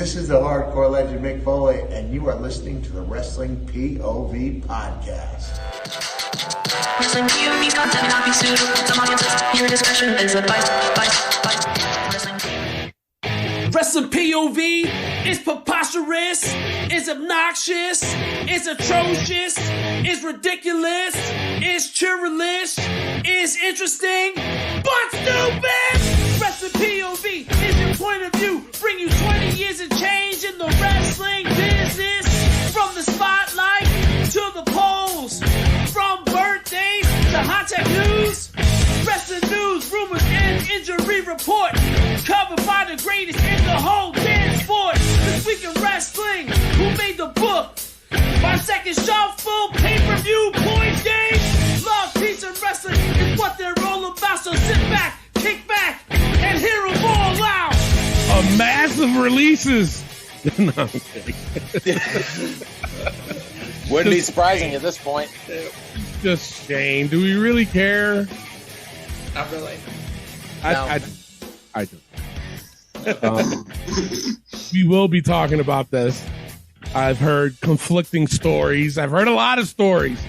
This is the hardcore legend Mick Foley, and you are listening to the Wrestling POV podcast. Wrestling POV content not be suitable to audiences. Your discretion is advised. Wrestling POV is preposterous, is obnoxious, is atrocious, is ridiculous, is churlish, is interesting, but stupid! Wrestling POV is your point of view. Bring you 20 years of change in the wrestling business. From the spotlight to the polls. From birthdays to hot tech news. Wrestling news, rumors, and injury report. Covered by the greatest in the whole damn sport. This week in wrestling, who made the book? 5 second shuffle, pay-per-view, points game. Love, peace, and wrestling is what they're all about. So sit back, kick back, and hear them all out. A massive releases. No, I'm kidding. Wouldn't be surprising at this point. Just Shane. Do we really care? Not really. I do. We will be talking about this. I've heard conflicting stories. I've heard a lot of stories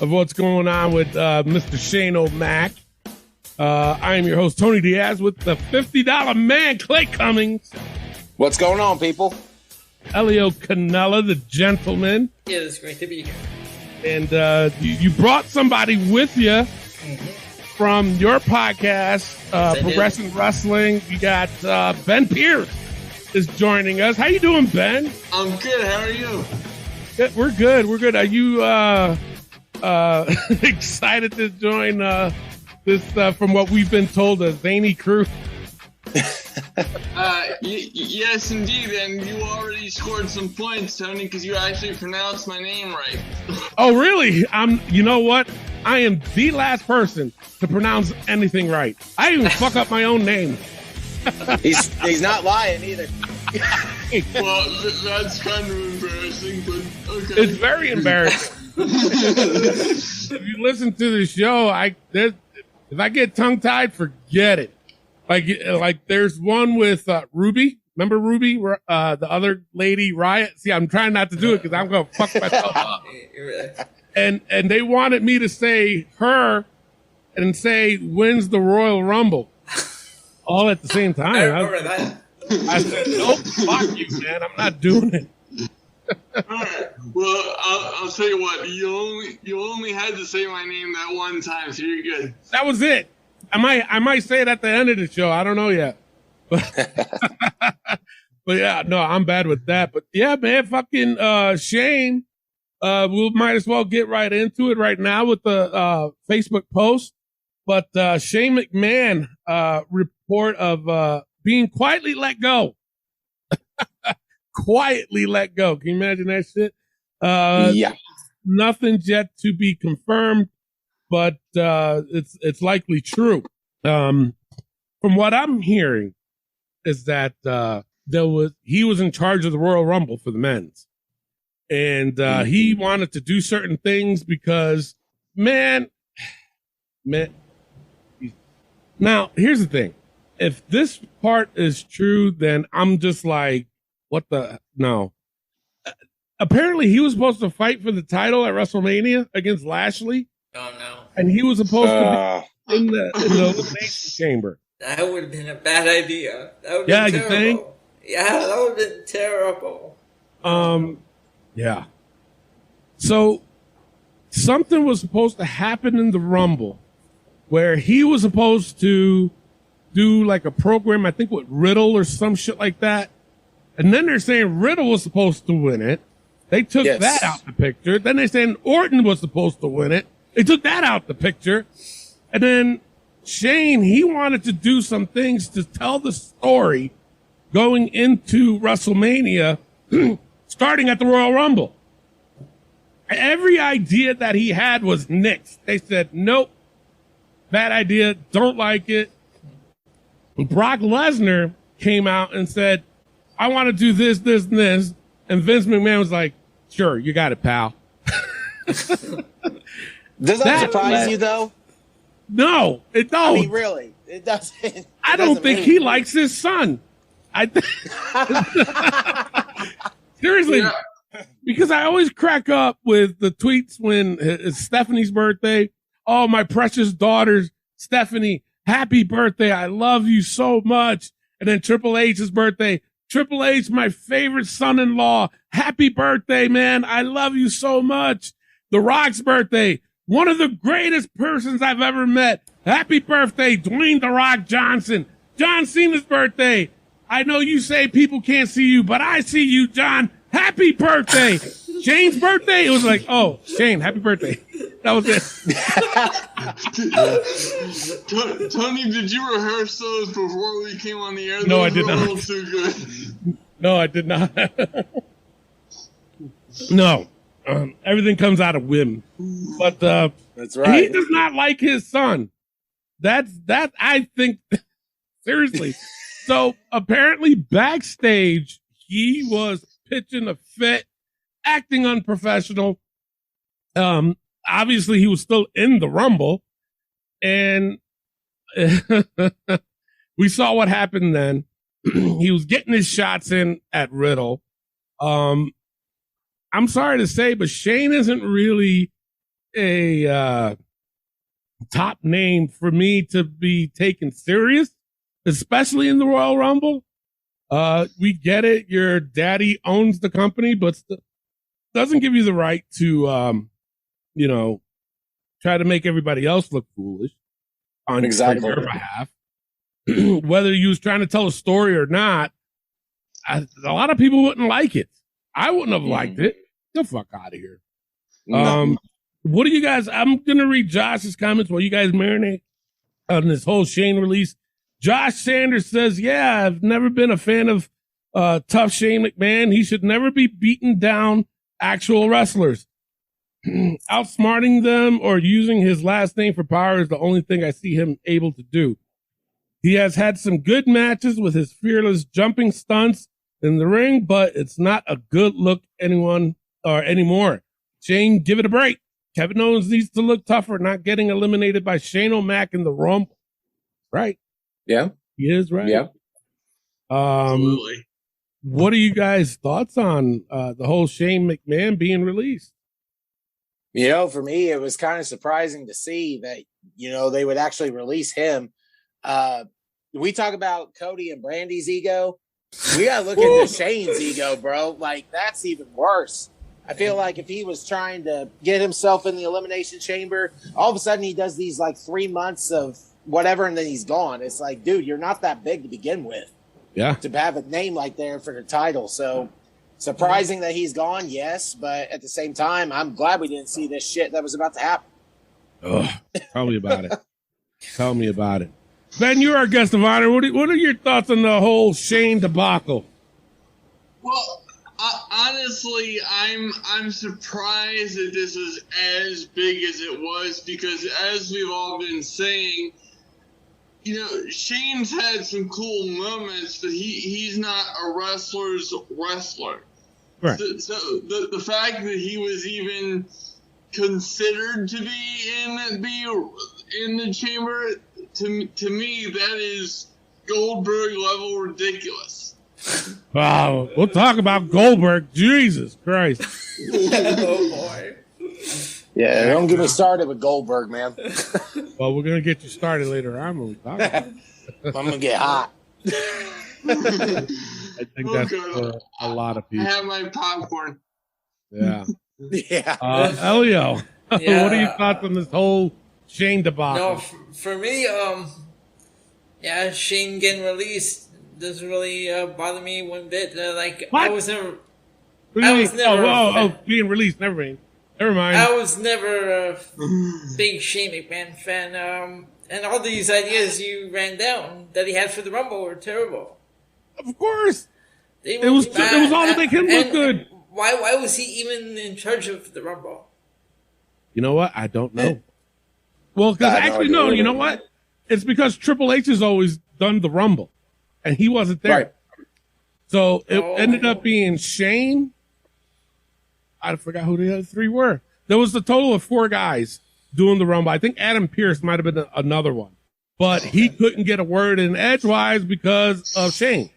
of what's going on with Mr. Shane O'Mac. I am your host, Tony Diaz, with the $50 man, Clay Cummings. What's going on, people? Elio Canella, the gentleman. Yeah, it's great to be here. And you brought somebody with you from your podcast, Progressive Wrestling. You got Ben Pierce is joining us. How you doing, Ben? I'm good. How are you? We're good. We're good. Are you excited to join this, from what we've been told, a zany crew? Yes, indeed. And you already scored some points, Tony, because you actually pronounced my name right. Oh, really? You know what? I am the last person to pronounce anything right. I even fuck up my own name. He's not lying either. Well, that's kind of embarrassing, but okay. It's very embarrassing. If you listen to the show, if I get tongue-tied, forget it. Like there's one with Ruby. Remember Ruby? The other lady, Riot? See, I'm trying not to do it because I'm going to fuck myself up. And they wanted me to say her and say wins the Royal Rumble all at the same time. I remember that. I said, nope, fuck you, man. I'm not doing it. All right. Well, I'll tell you what. You only had to say my name that one time, so you're good. That was it. I might say it at the end of the show. I don't know yet. But yeah, no, I'm bad with that. But yeah, man, fucking Shane. We might as well get right into it right now with the Facebook post. But Shane McMahon report of being quietly let go. Quietly let go. Can you imagine that shit? Yeah. Nothing's yet to be confirmed, but it's likely true. From what I'm hearing is that he was in charge of the Royal Rumble for the men's. And he wanted to do certain things because, man. Now, here's the thing. If this part is true, then I'm just like, no. Apparently, he was supposed to fight for the title at WrestleMania against Lashley. Oh, no. And he was supposed to be in the Elimination Chamber. That would have been a bad idea. That would Yeah, have been terrible. you think? Yeah, that would have been terrible. Yeah. So, something was supposed to happen in the Rumble where he was supposed to do like a program, I think with Riddle or some shit like that. And then they're saying Riddle was supposed to win it. They took that out the picture. Then they're saying Orton was supposed to win it. They took that out the picture. And then Shane, he wanted to do some things to tell the story going into WrestleMania, starting at the Royal Rumble. Every idea that he had was nixed. They said, nope, bad idea, don't like it. Brock Lesnar came out and said, I want to do this, this, and this. And Vince McMahon was like, sure, you got it, pal. Does that surprise you, though? No, it don't. I mean, really? It doesn't. I don't think he likes his son. Seriously, because I always crack up with the tweets when it's Stephanie's birthday. Oh, my precious daughter, Stephanie, happy birthday. I love you so much. And then Triple H's birthday. Triple H, my favorite son-in-law. Happy birthday, man. I love you so much. The Rock's birthday. One of the greatest persons I've ever met. Happy birthday, Dwayne The Rock Johnson. John Cena's birthday. I know you say people can't see you, but I see you, John. Happy birthday. Shane's birthday. It was like, oh, Shane, happy birthday. That was it. Tony, did you rehearse those before we came on the air? No, I did not. Too good. No, I did not. No. Everything comes out of whim. But that's right. He does not like his son. That I think seriously. So apparently backstage he was pitching a fit, acting unprofessional. Obviously he was still in the Rumble, and we saw what happened then. He was getting his shots in at Riddle. I'm sorry to say, but Shane isn't really a top name for me to be taken serious, especially in the Royal Rumble. We get it. Your daddy owns the company, but doesn't give you the right to, try to make everybody else look foolish on your behalf. Whether you was trying to tell a story or not, a lot of people wouldn't like it. I wouldn't have liked it. Get the fuck out of here. No. What do you guys, I'm going to read Josh's comments while you guys marinate on this whole Shane release. Josh Sanders says, yeah, I've never been a fan of tough Shane McMahon. He should never be beating down actual wrestlers. Outsmarting them or using his last name for power is the only thing I see him able to do. He has had some good matches with his fearless jumping stunts in the ring, but it's not a good look anymore. Shane, give it a break. Kevin Owens needs to look tougher, not getting eliminated by Shane O'Mac in the Rumble. Right. Yeah. He is right. Yeah. Absolutely. What are you guys' thoughts on the whole Shane McMahon being released? For me, it was kind of surprising to see that, they would actually release him. We talk about Cody and Brandy's ego. We got to look into Shane's ego, bro. Like, that's even worse. I feel like if he was trying to get himself in the Elimination Chamber, all of a sudden he does these like 3 months of whatever, and then he's gone. It's like, dude, you're not that big to begin with. Yeah. To have a name like there for the title. So surprising that he's gone, yes, but at the same time, I'm glad we didn't see this shit that was about to happen. Oh, tell me about it. Tell me about it. Ben, you're our guest of honor. What are your thoughts on the whole Shane debacle? Well, honestly, I'm surprised that this is as big as it was, because as we've all been saying, Shane's had some cool moments, but he's not a wrestler's wrestler. Right. So the fact that he was even considered to be in the chamber, to me, that is Goldberg level ridiculous. Wow, we'll talk about Goldberg. Jesus Christ. Oh boy. Yeah, don't get me started with Goldberg, man. Well, we're gonna get you started later on when we talk about it. I'm gonna get hot. I think that's for a lot of people. I have my popcorn. Yeah. Yeah. Elio, Yeah. what are your thoughts on this whole Shane debacle? No, for me, Shane getting released doesn't really bother me one bit. What? I was never. What do you I mean? was never. Being released. Never mind. Never mind. I was never a big Shane McMahon fan. And all these ideas you ran down that he had for the Rumble were terrible. Of course. It was all to make him look good. Why was he even in charge of the Rumble? You know what? I don't know. Well, because actually, no. You know what? It's because Triple H has always done the Rumble, and he wasn't there. Right. So it ended up being Shane. I forgot who the other three were. There was a total of 4 guys doing the Rumble. I think Adam Pearce might have been another one, but he couldn't get a word in edgewise because of Shane.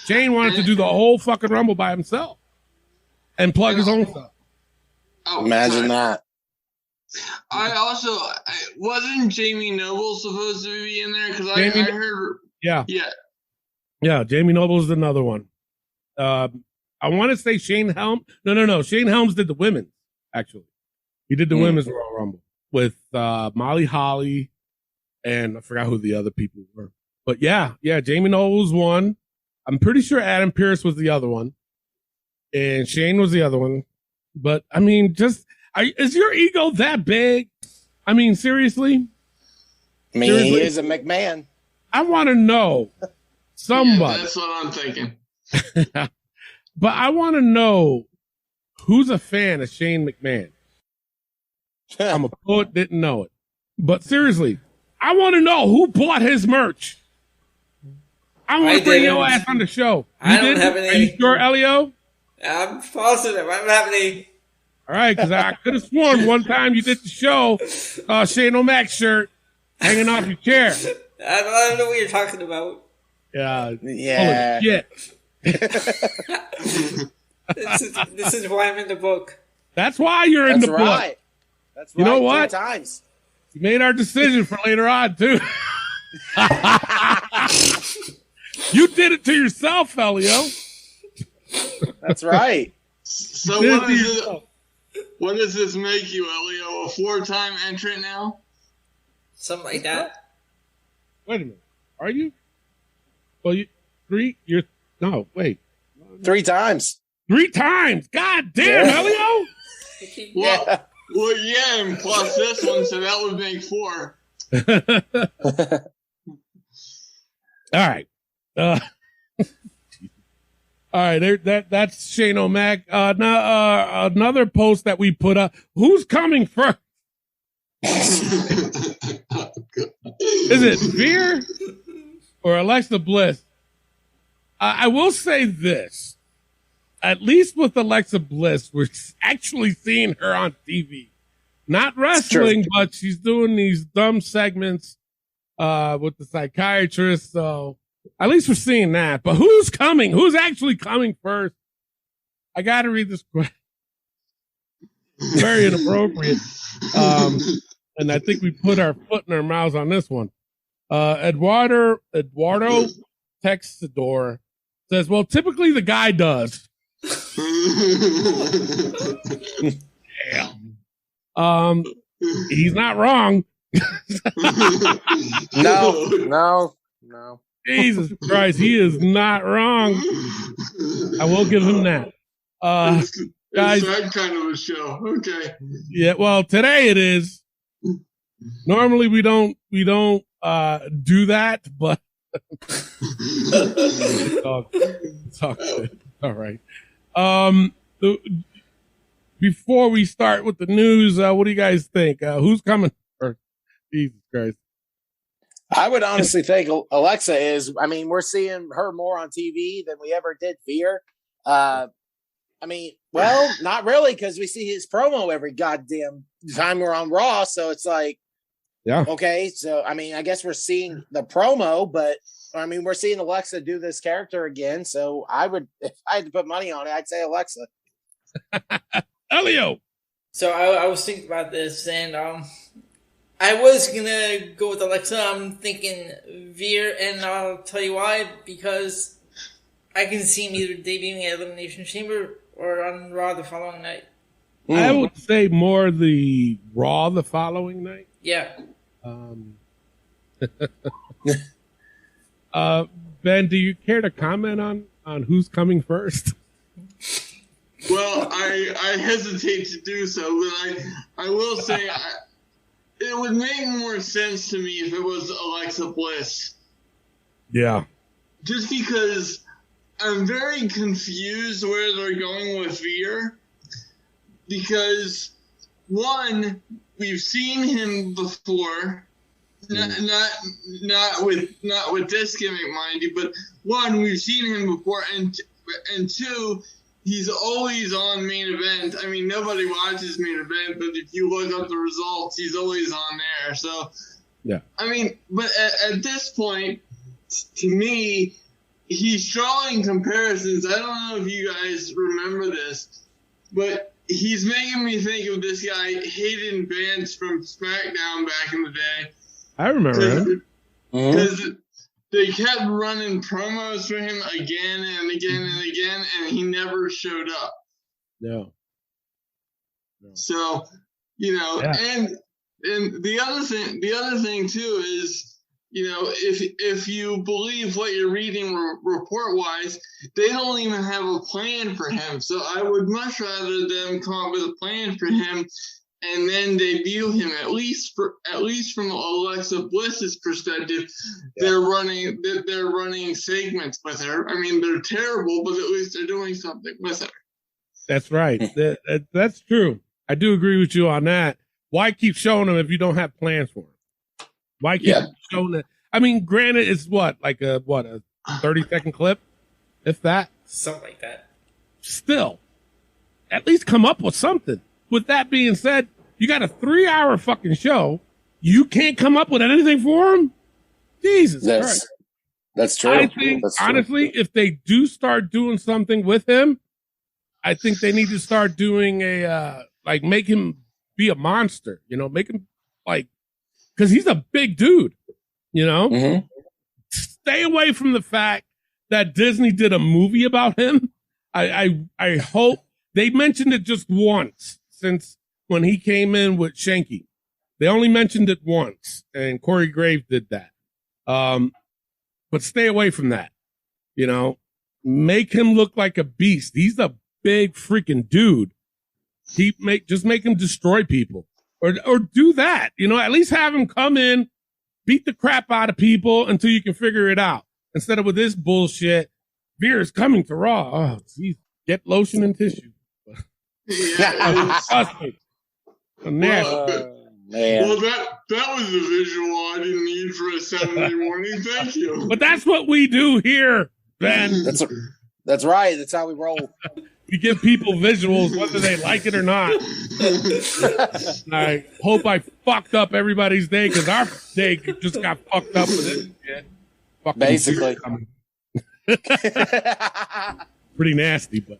Shane wanted to do the whole fucking Rumble by himself and plug his own stuff. Oh, Imagine that. I also wasn't Jamie Noble supposed to be in there because I heard. Yeah. Yeah. Jamie Noble's another one. I want to say Shane Helm. No. Shane Helms did the women's. Actually, he did the women's Royal Rumble with Molly Holly, and I forgot who the other people were. But yeah, Jamie Noble was one. I'm pretty sure Adam Pearce was the other one, and Shane was the other one. But I mean, is your ego that big? I mean, seriously? I mean, he is a McMahon. I want to know somebody. Yeah, that's what I'm thinking. But I want to know who's a fan of Shane McMahon. I'm a poet, didn't know it. But seriously, I want to know who bought his merch. I want to bring your ass on the show. I don't have any. Are you sure, Elio? I'm positive. I don't have any. All right, because I could have sworn one time you did the show, Shane O'Mac shirt hanging off your chair. I don't know what you're talking about. Yeah. Holy shit. This is why I'm in the book. That's why you're in the book. That's right. You know what? 3 times. You made our decision for later on, too. You did it to yourself, Elio. That's right. So what does this make you, Elio? A 4-time entrant now? Something like that. Wait a minute. Are you? Well, no, wait. 3 times. 3 times. God damn, Elio. Well, yeah, and plus this one, so that would make 4. All right. All right, that's Shane O'Mac. Now, another post that we put up. Who's coming first? Is it Veer or Alexa Bliss? I will say this. At least with Alexa Bliss, we're actually seeing her on TV. Not wrestling, but she's doing these dumb segments with the psychiatrist. So at least we're seeing that. But who's coming? Who's actually coming first? I got to read this question. Very inappropriate. And I think we put our foot in our mouths on this one. Eduardo Texador says, well, typically the guy does. Damn. He's not wrong. No. Jesus Christ, he is not wrong. I will give him that. Guys, it's that kind of a show. Okay. Yeah, well, today it is. Normally we don't do that, but it's all good. All right. Before we start with the news, what do you guys think? Who's coming first? Jesus Christ. I would honestly think Alexa is. I mean, we're seeing her more on TV than we ever did Veer. I mean, well, not really, because we see his promo every goddamn time we're on Raw. So it's like, yeah, okay. So, I mean, I guess we're seeing the promo, but I mean, we're seeing Alexa do this character again. So I would, if I had to put money on it, I'd say Alexa. Elio. So I was thinking about this, and I was gonna go with Alexa. I'm thinking Veer, and I'll tell you why. Because I can see him either debuting at Elimination Chamber or on Raw the following night. I would say more the Raw the following night. Yeah. Ben, do you care to comment on who's coming first? Well, I hesitate to do so, but I will say it would make more sense to me if it was Alexa Bliss. Yeah. Just because I'm very confused where they're going with Veer. Because, one, we've seen him before. Not with this gimmick, mind you, but one, we've seen him before, and two, he's always on main event. I mean, nobody watches main event, but if you look up the results, he's always on there. So, yeah. I mean, but at this point, to me, he's drawing comparisons. I don't know if you guys remember this, but he's making me think of this guy, Hayden Vance from SmackDown back in the day. I remember him. Because they kept running promos for him again and again and again, and he never showed up. No. So, and the other thing too is, if you believe what you're reading report wise, they don't even have a plan for him. So I would much rather them come up with a plan for him and then debut him. At least from Alexa Bliss's perspective, they're running segments with her. I mean, they're terrible, but at least they're doing something with her. That's right. That's true. I do agree with you on that. Why keep showing them if you don't have plans for them? Why keep showing it? I mean, granted, it's a 30-second clip, if that. Something like that. Still, at least come up with something. With that being said, you got a 3-hour fucking show. You can't come up with anything for him? Jesus Christ. That's true. I think, honestly, if they do start doing something with him, I think they need to start doing make him be a monster, make him because he's a big dude, Stay away from the fact that Disney did a movie about him. I hope they mentioned it just once since when he came in with Shanky. They only mentioned it once, and Corey Graves did that. But stay away from that, Make him look like a beast. He's a big freaking dude. Just make him destroy people, or do that. At least have him come in, beat the crap out of people until you can figure it out. Instead of with this bullshit, Veer is coming to Raw. Oh, geez. Get lotion and tissue. Nasty. Man. Well, that was the visual I didn't need for a Saturday morning. Thank you. But that's what we do here, Ben. That's right. That's how we roll. We give people visuals whether they like it or not. I hope I fucked up everybody's day because our day just got fucked up with it. Yeah. Basically. Pretty nasty, but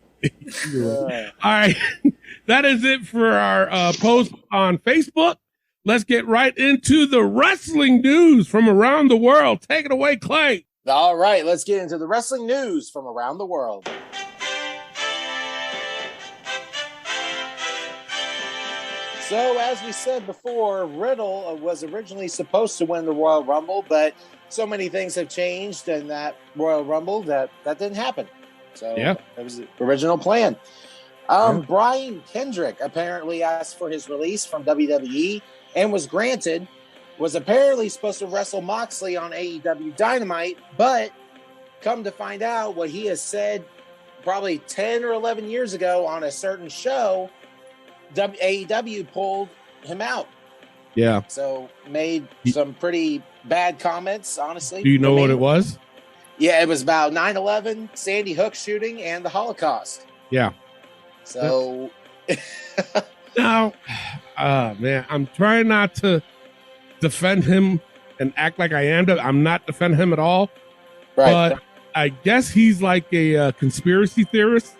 all right. That is it for our post on Facebook. Let's get right into the wrestling news from around the world. Take it away, Clay. All right, let's get into the wrestling news from around the world. So, as we said before, Riddle was originally supposed to win the Royal Rumble, but so many things have changed in that Royal Rumble that didn't happen. So, That was the original plan. Brian Kendrick apparently asked for his release from WWE and was granted. Was apparently supposed to wrestle Moxley on AEW Dynamite, but come to find out what he has said probably 10 or 11 years ago on a certain show, AEW pulled him out. Yeah. So made some pretty bad comments, honestly. Do you know what it was? Yeah, it was about 9/11, Sandy Hook shooting, and the Holocaust. Yeah. So. Now, man, I'm trying not to defend him and act like I am. I'm not defending him at all. Right. But I guess he's like a conspiracy theorist.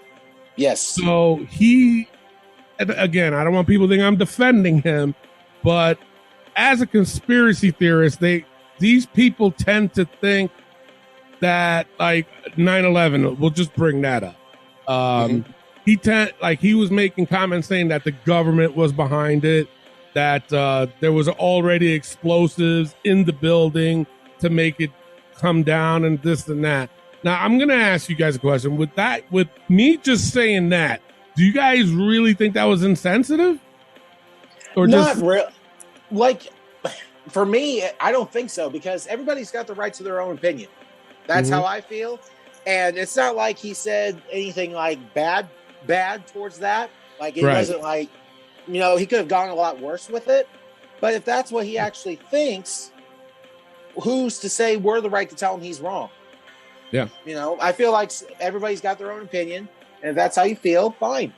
Yes. So again, I don't want people to think I'm defending him, but as a conspiracy theorist, these people tend to think that like 9/11, we'll just bring that up. He was making comments saying that the government was behind it, that there was already explosives in the building to make it come down and this and that. Now, I'm going to ask you guys a question. With me just saying that, do you guys really think that was insensitive? Or not really. Like, for me, I don't think so, because everybody's got the right to their own opinion. That's how I feel. And it's not like he said anything like bad towards that. Like, it wasn't like, he could have gone a lot worse with it. But if that's what he actually thinks, who's to say we're the right to tell him he's wrong? Yeah. I feel like everybody's got their own opinion. And if that's how you feel, fine.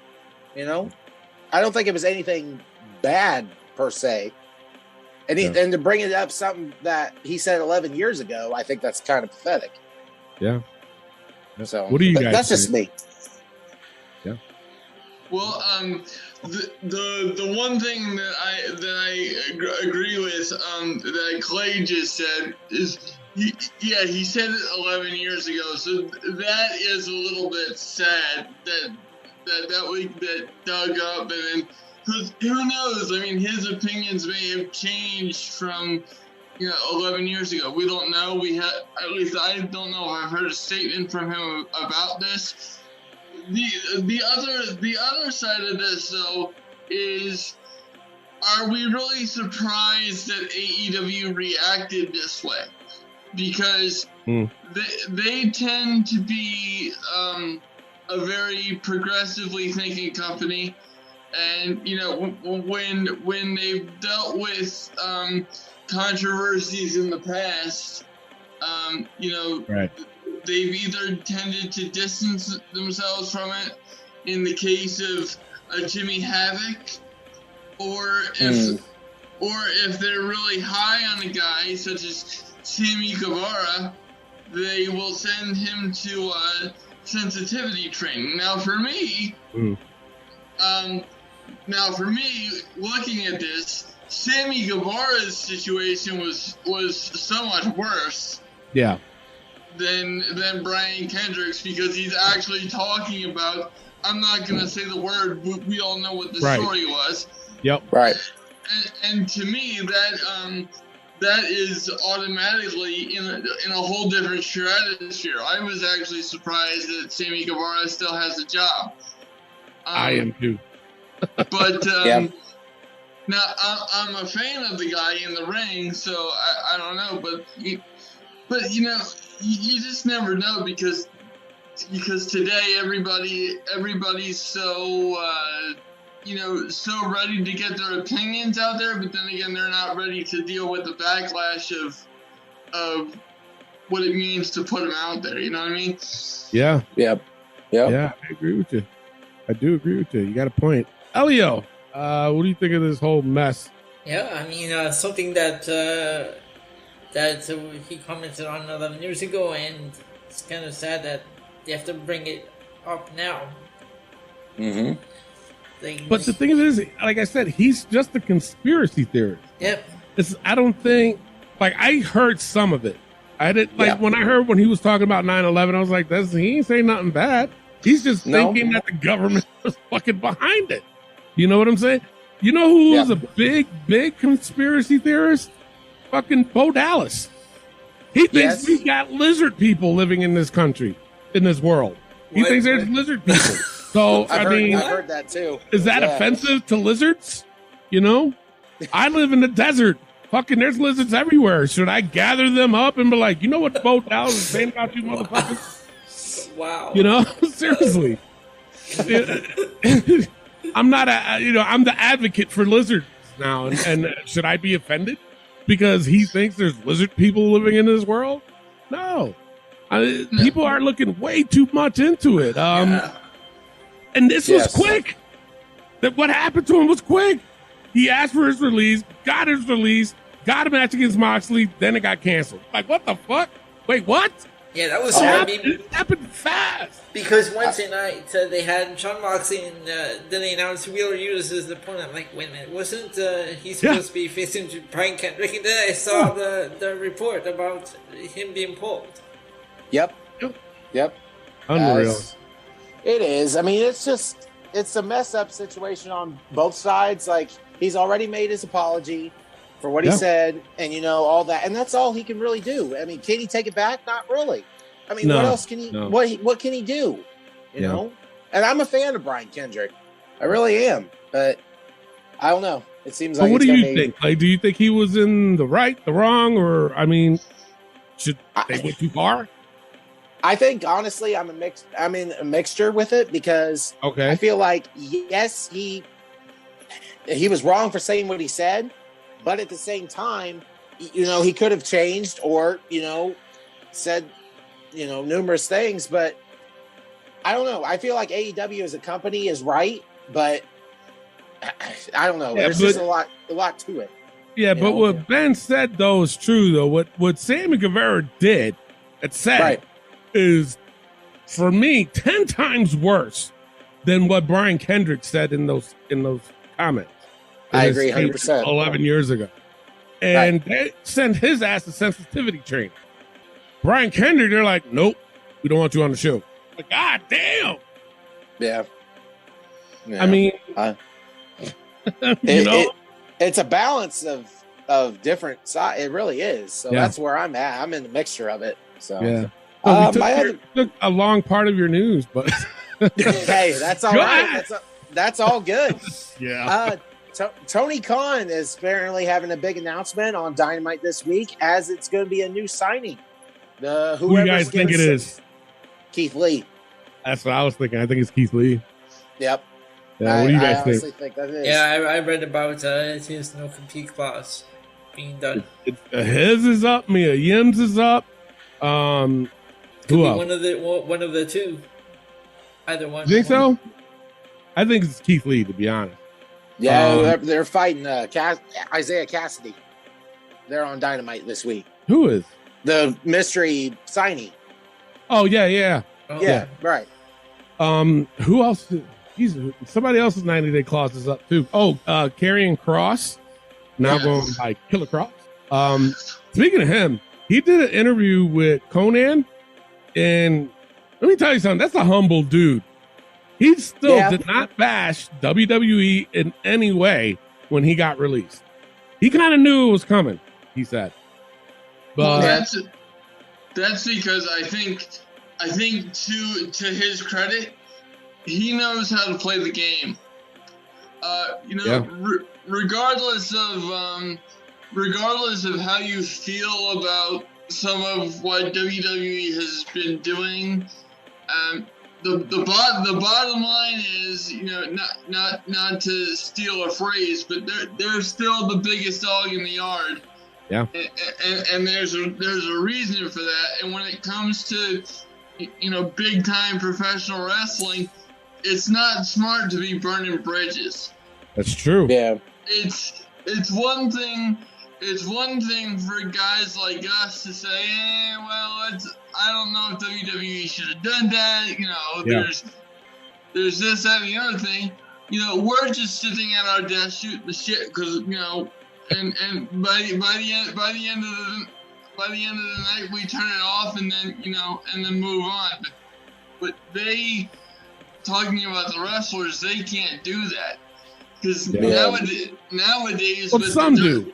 I don't think it was anything bad per se. And to bring it up something that he said 11 years ago, I think that's kind of pathetic. Yeah. So What do you guys that's just think? me. Well, the one thing that I agree with that Clay just said is he said it 11 years ago, so that is a little bit sad that week that dug up, and then who knows? I mean, his opinions may have changed from 11 years ago. We don't know. At least I don't know if I've heard a statement from him about this. The other side of this though is, are we really surprised that AEW reacted this way? Because they tend to be a very progressively thinking company, and when they've dealt with controversies in the past, Right. they've either tended to distance themselves from it in the case of Jimmy Havoc, or if they're really high on a guy such as Sammy Guevara, they will send him to sensitivity training. Now for me, looking at this, Sammy Guevara's situation was so much worse. Yeah. Than Brian Kendrick's, because he's actually talking about, I'm not going to say the word, but we all know what the story was. Yep. Right. And to me, that is automatically in a whole different stratosphere. I was actually surprised that Sammy Guevara still has a job. I am too. But now I'm a fan of the guy in the ring, so I don't know, but you just never know, because today everybody's so so ready to get their opinions out there, but then again they're not ready to deal with the backlash of what it means to put them out there. You know what I mean? Yeah. Yep. Yeah, I agree with you. I do agree with you. You got a point. Elio, what do you think of this whole mess? Yeah, I mean, something that he commented on 11 years ago, and it's kind of sad that they have to bring it up now. Mm-hmm. But the thing is, like I said, he's just a conspiracy theorist. Yep. I don't think, like, I heard some of it. I did, like, when I heard when he was talking about 9/11, I was like, he ain't saying nothing bad. He's just thinking that the government was fucking behind it. You know what I'm saying? You know who was a big conspiracy theorist? Fucking Bo Dallas. He thinks we got lizard people living in this country, in this world. He thinks there's lizard people. So, I've heard that too. Is that offensive to lizards? I live in the desert. Fucking, there's lizards everywhere. Should I gather them up and be like, you know what Bo Dallas is saying about you motherfuckers? Wow. Seriously. I'm not I'm the advocate for lizards now. And should I be offended because he thinks there's lizard people living in this world? No. People are looking way too much into it. And this was quick. That what happened to him was quick. He asked for his release, got his release, got a match against Moxley, then it got canceled. Like, what the fuck? Wait, what? Yeah, that was it happened fast. Because Wednesday night they had Jon Moxley, and then they announced Wheeler Yuta as the opponent. I'm like, wait a minute, wasn't he supposed to be facing Brian Kendrick? And then I saw the report about him being pulled. Yep. Unreal. It is. I mean, it's a mess up situation on both sides. Like, he's already made his apology for what he said, and all that, and that's all he can really do. I mean, can he take it back? Not really. I mean, what else can he? No. What can he do? You know? And I'm a fan of Brian Kendrick. I really am, but I don't know. It seems like. What do you think? Like, do you think he was in the right, the wrong, or should they went too far? I think honestly, I'm in a mixture with it, because I feel like yes, he was wrong for saying what he said, but at the same time, he could have changed or said numerous things. But I don't know. I feel like AEW as a company is right, but I don't know. There's just a lot to it. Yeah, but what Ben said though is true though. What Sammy Guevara did, is for me, 10 times worse than what Brian Kendrick said in those comments. I agree 100%. 11 years ago. And they sent his ass to sensitivity training. Brian Kendrick, they're like, nope, we don't want you on the show. Like, God damn. Yeah. I mean, it's a balance of different sides. It really is. So that's where I'm at. I'm in the mixture of it. So yeah. We took a long part of your news, but hey, that's all right. That's all good. Yeah. Tony Khan is apparently having a big announcement on Dynamite this week, as it's going to be a new signing. Who do you guys think it is? Keith Lee. That's what I was thinking. I think it's Keith Lee. Yep. Yeah, what do you guys think that is? Yeah, I read about his no compete clause being done. His is up. Mia Yim's is up. Who else? One of the two. Either one. You think so? I think it's Keith Lee, to be honest. Yeah, they're fighting Isaiah Cassidy. They're on Dynamite this week. Who is? The mystery signing. Oh, yeah. Oh, yeah, right. Who else? Somebody else's 90-day clause is up, too. Oh, Karrion Kross. Now going by Killer Kross. Speaking of him, he did an interview with Conan, and let me tell you something. That's a humble dude. He still did not bash WWE in any way when he got released. He kind of knew it was coming, he said. But that's because I think to his credit, he knows how to play the game. Regardless of how you feel about some of what WWE has been doing, the bottom line is, not to steal a phrase, but they're still the biggest dog in the yard. Yeah. And there's a reason for that. And when it comes to big time professional wrestling, it's not smart to be burning bridges. That's true. Yeah. It's one thing for guys like us to say, I don't know if WWE should have done that. There's this, that, and the other thing. We're just sitting at our desk shooting the shit because and by the end of the night we turn it off and then move on. But they, talking about the wrestlers, they can't do that because nowadays. But some do.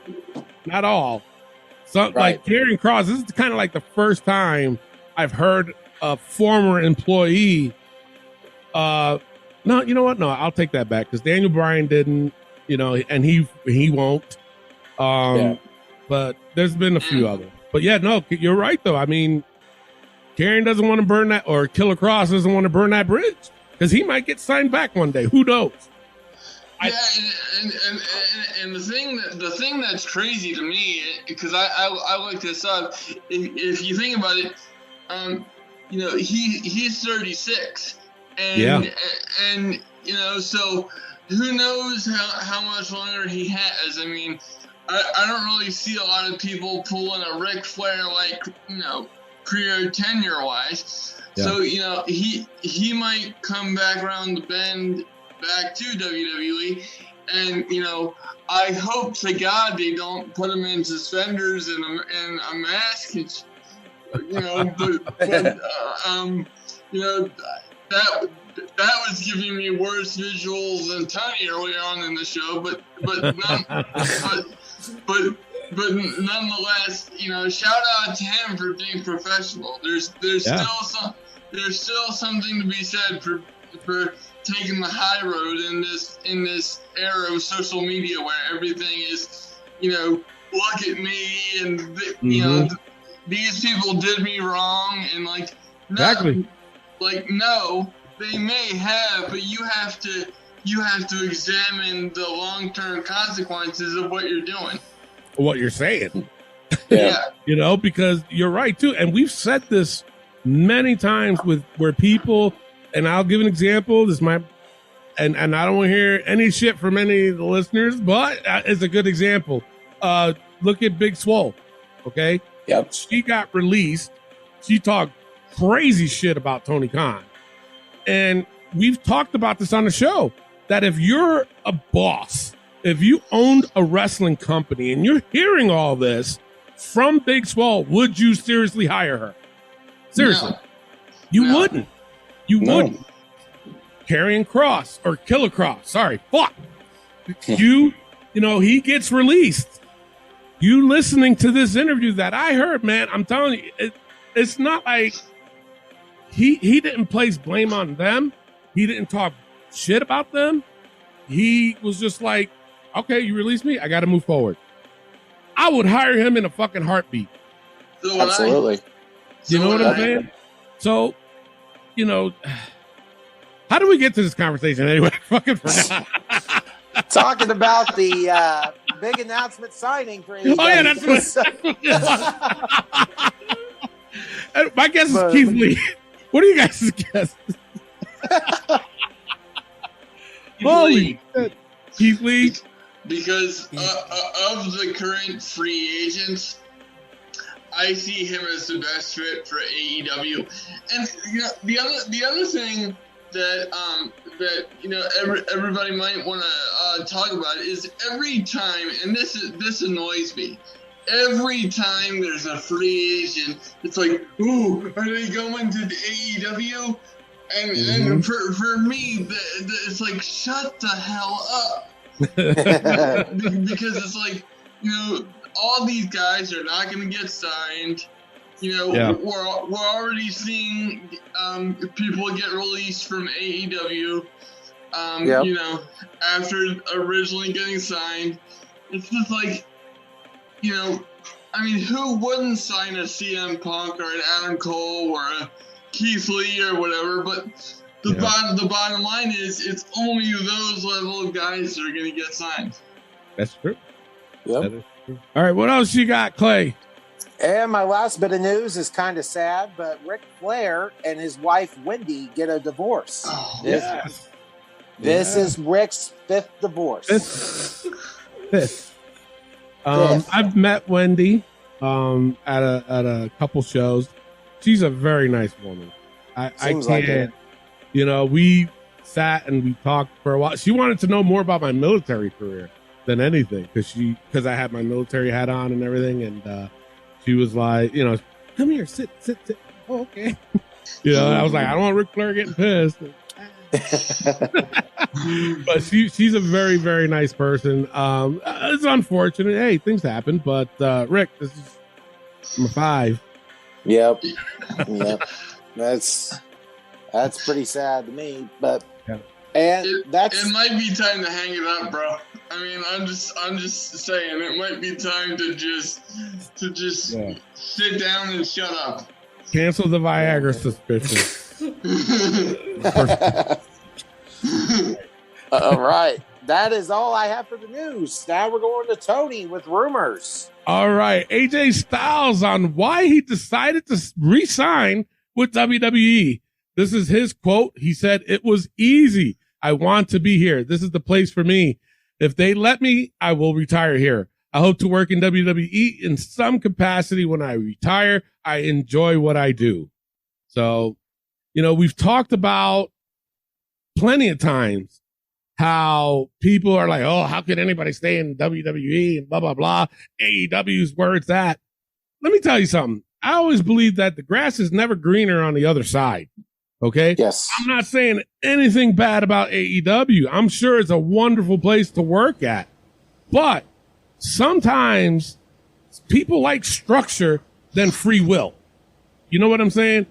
Not all. Some, like Karrion Kross, this is kind of like the first time I've heard a former employee. No, you know what? No, I'll take that back because Daniel Bryan didn't, and he won't. But there's been a few others. But yeah, no, you're right though. I mean, Karrion doesn't want to burn that, or Killer Kross doesn't want to burn that bridge because he might get signed back one day. Who knows? And the thing that's crazy to me, because I looked this up, if you think about it, he's 36, and so who knows how much longer he has. I mean, I don't really see a lot of people pulling a Ric Flair career tenure wise. Yeah. So he might come back around the bend back to WWE, and I hope to God they don't put him in suspenders and a mask. That was giving me worse visuals than Tony earlier on in the show, but nonetheless, shout out to him for being professional. There's still something to be said for taking the high road in this era of social media where everything is, look at me and these people did me wrong and no, they may have, but you have to examine the long-term consequences of what you're doing. What you're saying. Yeah. Because you're right too. And we've said this many times where people, and I'll give an example. This might, and I don't want to hear any shit from any of the listeners, but it's a good example. Look at Big Swole. Okay. Yep. She got released. She talked crazy shit about Tony Khan. And we've talked about this on the show, that if you're a boss, if you owned a wrestling company and you're hearing all this from Big Swole, would you seriously hire her? Seriously. No. You wouldn't. You wouldn't. Karrion Kross or Killer Kross. Sorry. Fuck. You know, he gets released. You listening to this interview that I heard, man, I'm telling you, it's not like he didn't place blame on them. He didn't talk shit about them. He was just like, okay, you release me, I got to move forward. I would hire him in a fucking heartbeat. So Absolutely. You know what I'm saying? So, you know, how do we get to this conversation anyway? Fucking forgot. Talking about the big announcement signing for AEW. Oh, yeah, that's what. My guess is Keith Lee. What are you guys' guess? Holy shit. Keith Lee. Because of the current free agents, I see him as the best fit for AEW. And you know, the other thing that you know everybody might want to talk about is every time, and this annoys me. Every time there's a free agent, it's like, ooh, are they going to the AEW? And for me, it's like, shut the hell up. Because it's like, you know, all these guys are not going to get signed. You know, we're already seeing people get released from AEW. You know, after originally getting signed, it's just like, you know, I mean, who wouldn't sign a CM Punk or an Adam Cole or a Keith Lee or whatever? But the bottom line is, it's only those level of guys that are going to get signed. That's true. Yep. That is true. All right, what else you got, Clay? And my last bit of news is kind of sad, but Ric Flair and his wife Wendy get a divorce. Oh, This is Rick's fifth divorce. Fifth. I've met Wendy at a couple shows. She's a very nice woman. I can't, like it. You know, we sat and we talked for a while. She wanted to know more about my military career than anything because I had my military hat on and everything, and she was like, you know, come here, sit. Oh, okay. You know, I was like, I don't want Ric Flair getting pissed. But she's a very, very nice person. It's unfortunate. Hey, things happen. But Rick, this is number 5. Yep. That's pretty sad to me. But it might be time to hang it up, bro. I mean, I'm just saying, it might be time to just sit down and shut up. Cancel the Viagra suspicion. All right. That is all I have for the news. Now we're going to Tony with rumors. All right. AJ Styles on why he decided to re-sign with WWE. This is his quote. He said, "It was easy. I want to be here. This is the place for me. If they let me, I will retire here. I hope to work in WWE in some capacity when I retire. I enjoy what I do." So, you know, we've talked about plenty of times how people are like, oh, how could anybody stay in WWE and blah, blah, blah. AEW's where it's at. Let me tell you something. I always believe that the grass is never greener on the other side. Okay? Yes. I'm not saying anything bad about AEW. I'm sure it's a wonderful place to work at. But sometimes people like structure than free will. You know what I'm saying?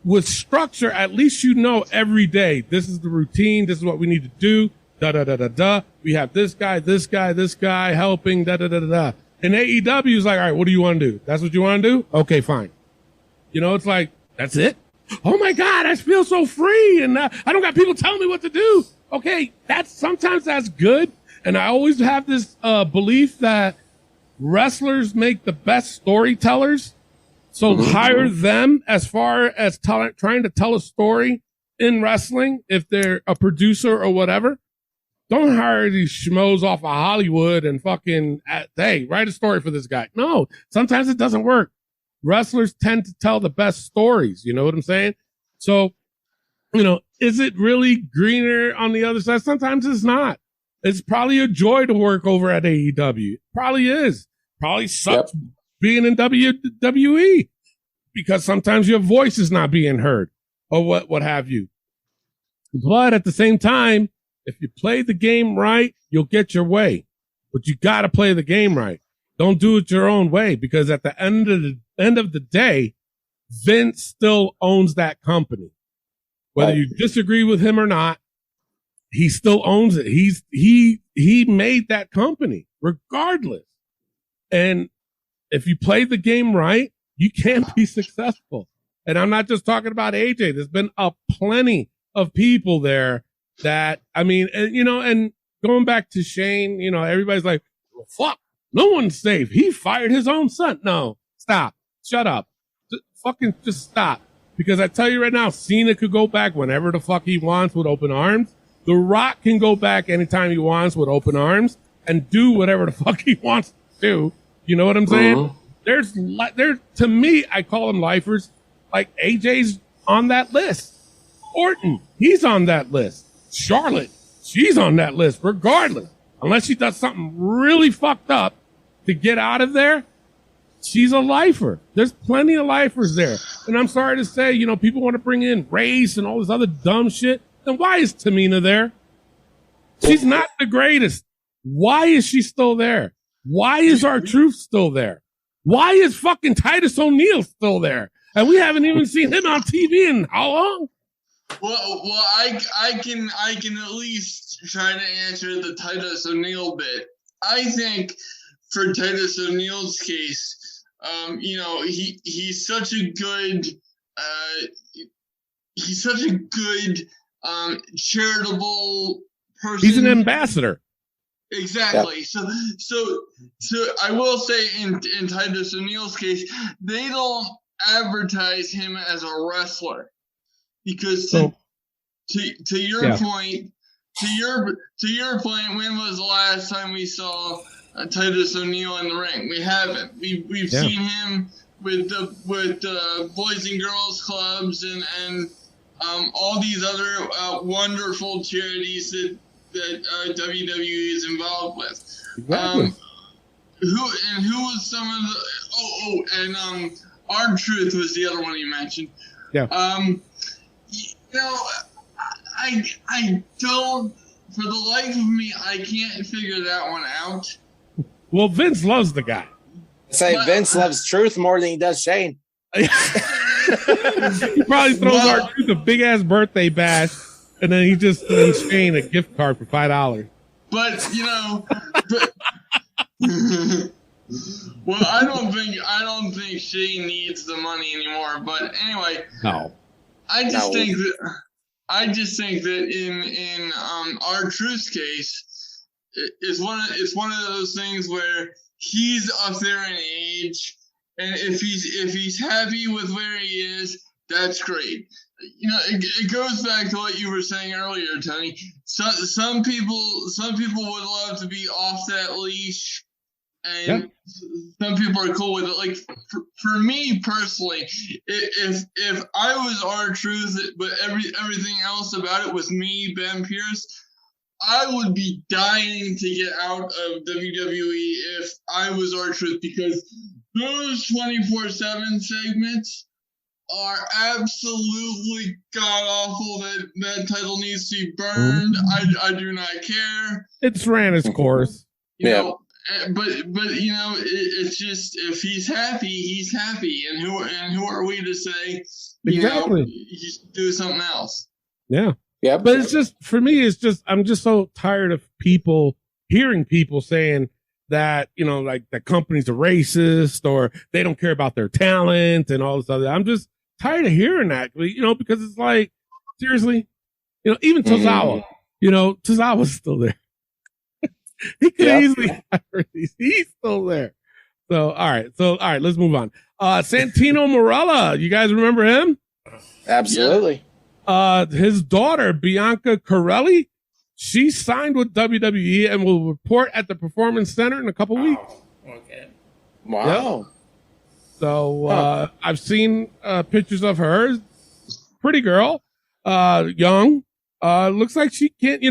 With structure, at least you know every day, this is the routine, this is what we need to do, da-da-da-da-da. We have this guy helping, da-da-da-da-da. And AEW is like, all right, what do you want to do? That's what you want to do? Okay, fine. You know, it's like, that's it? Oh my God, I feel so free, and I don't got people telling me what to do. Okay, sometimes that's good. And I always have this belief that wrestlers make the best storytellers. So hire them as far as trying to tell a story in wrestling. If they're a producer or whatever, don't hire these schmoes off of Hollywood and fucking, hey, write a story for this guy. No, sometimes it doesn't work. wrestlers tend to tell the best stories. You know what I'm saying? So, is it really greener on the other side? Sometimes it's not. It's probably a joy to work over at AEW. Probably is. Probably sucks being in WWE because sometimes your voice is not being heard or what have you. But at the same time, if you play the game right, you'll get your way. But you got to play the game right. Don't do it your own way because at the end of the day, Vince still owns that company. Whether you disagree with him or not, he still owns it. He made that company regardless. And if you play the game right, you can be successful. And I'm not just talking about AJ. There's been a plenty of people there that, and going back to Shane, everybody's like, well, fuck, no one's safe. He fired his own son. No, stop. Shut up. Just stop. Because I tell you right now, Cena could go back whenever the fuck he wants with open arms. The Rock can go back anytime he wants with open arms and do whatever the fuck he wants to do. You know what I'm saying? There's to me, I call them lifers. Like AJ's on that list. Orton, he's on that list. Charlotte, she's on that list regardless. Unless she does something really fucked up to get out of there, she's a lifer. There's plenty of lifers there. And I'm sorry to say, people want to bring in race and all this other dumb shit. Then why is Tamina there? She's not the greatest. Why is she still there? Why is R-Truth still there? Why is fucking Titus O'Neil still there? And we haven't even seen him on TV in how long? Well, I can at least try to answer the Titus O'Neil bit. I think for Titus O'Neil's case, he's such a good charitable person. He's an ambassador. Exactly. Yep. So I will say in Titus O'Neil's case, they don't advertise him as a wrestler because to your point, when was the last time we saw Titus O'Neil in the ring? We haven't. We've seen him with the Boys and Girls Clubs and all these other wonderful charities that WWE is involved with. Exactly. Who was some of the R-Truth was the other one you mentioned. Yeah. I don't, for the life of me, I can't figure that one out. Well, Vince loves the guy. Vince loves Truth more than he does Shane. He probably throws R-Truth a big ass birthday bash, and then he just sends Shane a gift card for $5. But well, I don't think Shane needs the money anymore. But anyway, no. I just think that in R-Truth's case, it's one of those things where he's up there in age, and if he's happy with where he is, that's great. It goes back to what you were saying earlier, Tony. Some people would love to be off that leash, and some people are cool with it. Like for me personally, if I was R-Truth, but everything else about it was me, Ben Pierce, I would be dying to get out of WWE if I was R-Truth, because those 24/7 segments are absolutely god-awful. That title needs to be burned. I do not care. It's ran its course. But it's just, if he's happy, he's happy. And who are we to say, you do something else? Yeah. Yeah. But it's just, for me, I'm just so tired of hearing people saying that, like the companies are racist or they don't care about their talent and all this other. I'm just tired of hearing that, because it's like, seriously, even Tozawa, Tozawa's still there. He could easily hire these. He's still there. So, all right, let's move on. Santino Marella, you guys remember him? Absolutely. His daughter, Bianca Corelli, she signed with WWE and will report at the Performance Center in a couple weeks. Okay. Wow. So I've seen pictures of her. Pretty girl, young. Looks like she can't.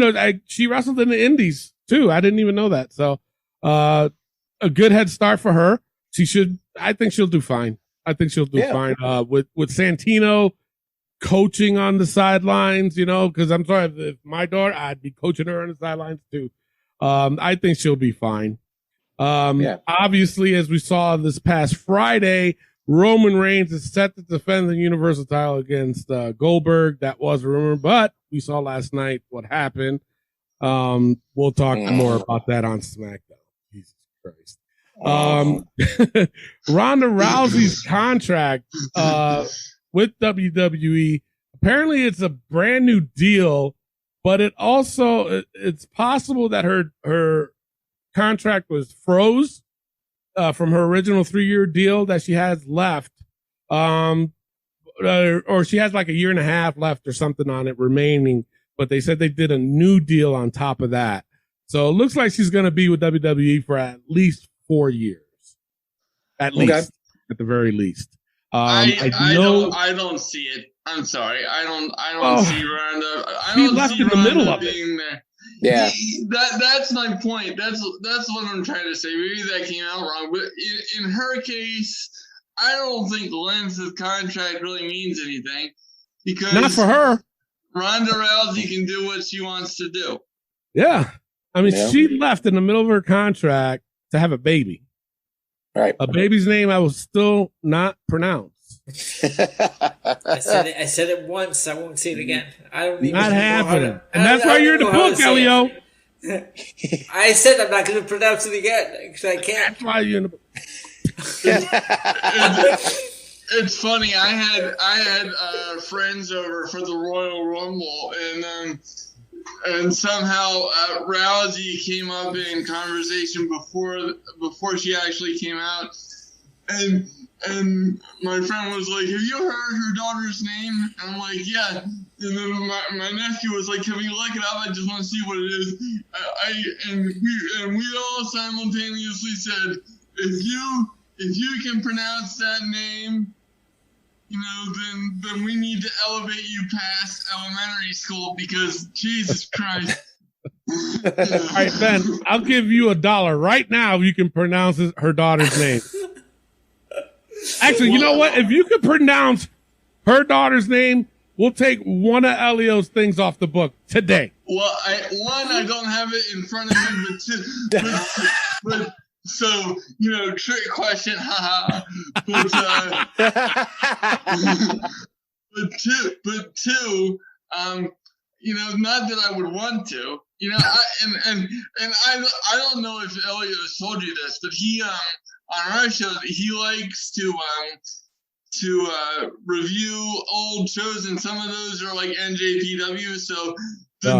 She wrestled in the Indies too. I didn't even know that. So a good head start for her. She should. I think she'll do fine. Fine. With Santino coaching on the sidelines, because I'm sorry, if my daughter, I'd be coaching her on the sidelines too. I think she'll be fine. Obviously, as we saw this past Friday, Roman Reigns is set to defend the Universal title against Goldberg. That was a rumor, but we saw last night what happened. We'll talk more about that on SmackDown. Jesus Christ. Ronda Rousey's contract with WWE, apparently it's a brand new deal, but it's possible that her contract was froze from her original 3-year deal that she has left, or she has like a year and a half left or something on it remaining, but they said they did a new deal on top of that. So it looks like she's going to be with WWE for at least 4 years, at the very least. I don't see it. I'm sorry. I don't see Ronda. I she don't left see in the Ronda middle of being there. Yeah. That's my point. That's what I'm trying to say. Maybe that came out wrong, but in her case, I don't think the length of contract really means anything because not for her. Ronda Rousey can do what she wants to do. Yeah. I mean, she left in the middle of her contract to have a baby. Right. A baby's name I will still not pronounce. I said it once. I won't say it again. I don't even not happening. And that's why you're in the book, Elio. I said I'm not going to pronounce it again because I can't. That's why you're in the book. It's funny. I had friends over for the Royal Rumble, and somehow Rousey came up in conversation before she actually came out, and my friend was like, "Have you heard her daughter's name?" And I'm like, "Yeah." And then my nephew was like, "Can we look it up? I just want to see what it is." And we all simultaneously said, "If you can pronounce that name, then we need to elevate you past elementary school because Jesus Christ." All right, Ben, I'll give you $1 right now if you can pronounce her daughter's name. Actually, you know what? If you can pronounce her daughter's name, we'll take one of Elio's things off the book today. Well, I don't have it in front of me, but so, trick question, haha. But two, not that I would want to, I don't know if Elio's told you this, but he, on our show, he likes to review old shows, and some of those are like NJPW. So the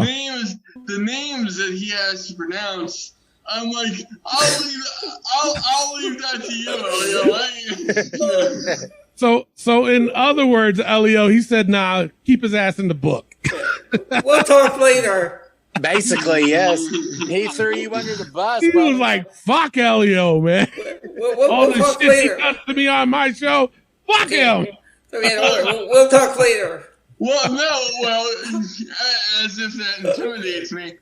names that he has to pronounce, I'm like, I'll leave that to you, Elio. So in other words, Elio, he said, "Nah, keep his ass in the book." We'll talk later. Basically, yes. He threw you under the bus. He was like, "Fuck Elio, man." All the talk shit later. he does to me on my show, fuck him. We'll talk later. Well, as if that intimidates me.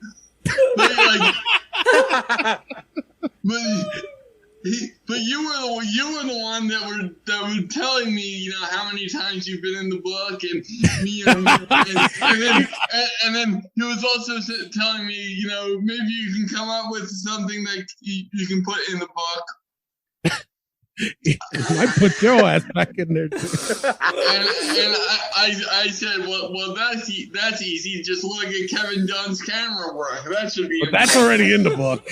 But you were the one that were telling me, how many times you've been in the book, and then he was also telling me, maybe you can come up with something that you can put in the book. I put your ass back in there too. And I said, well, that's easy. Just look at Kevin Dunn's camera work. That should be. But that's already in the book.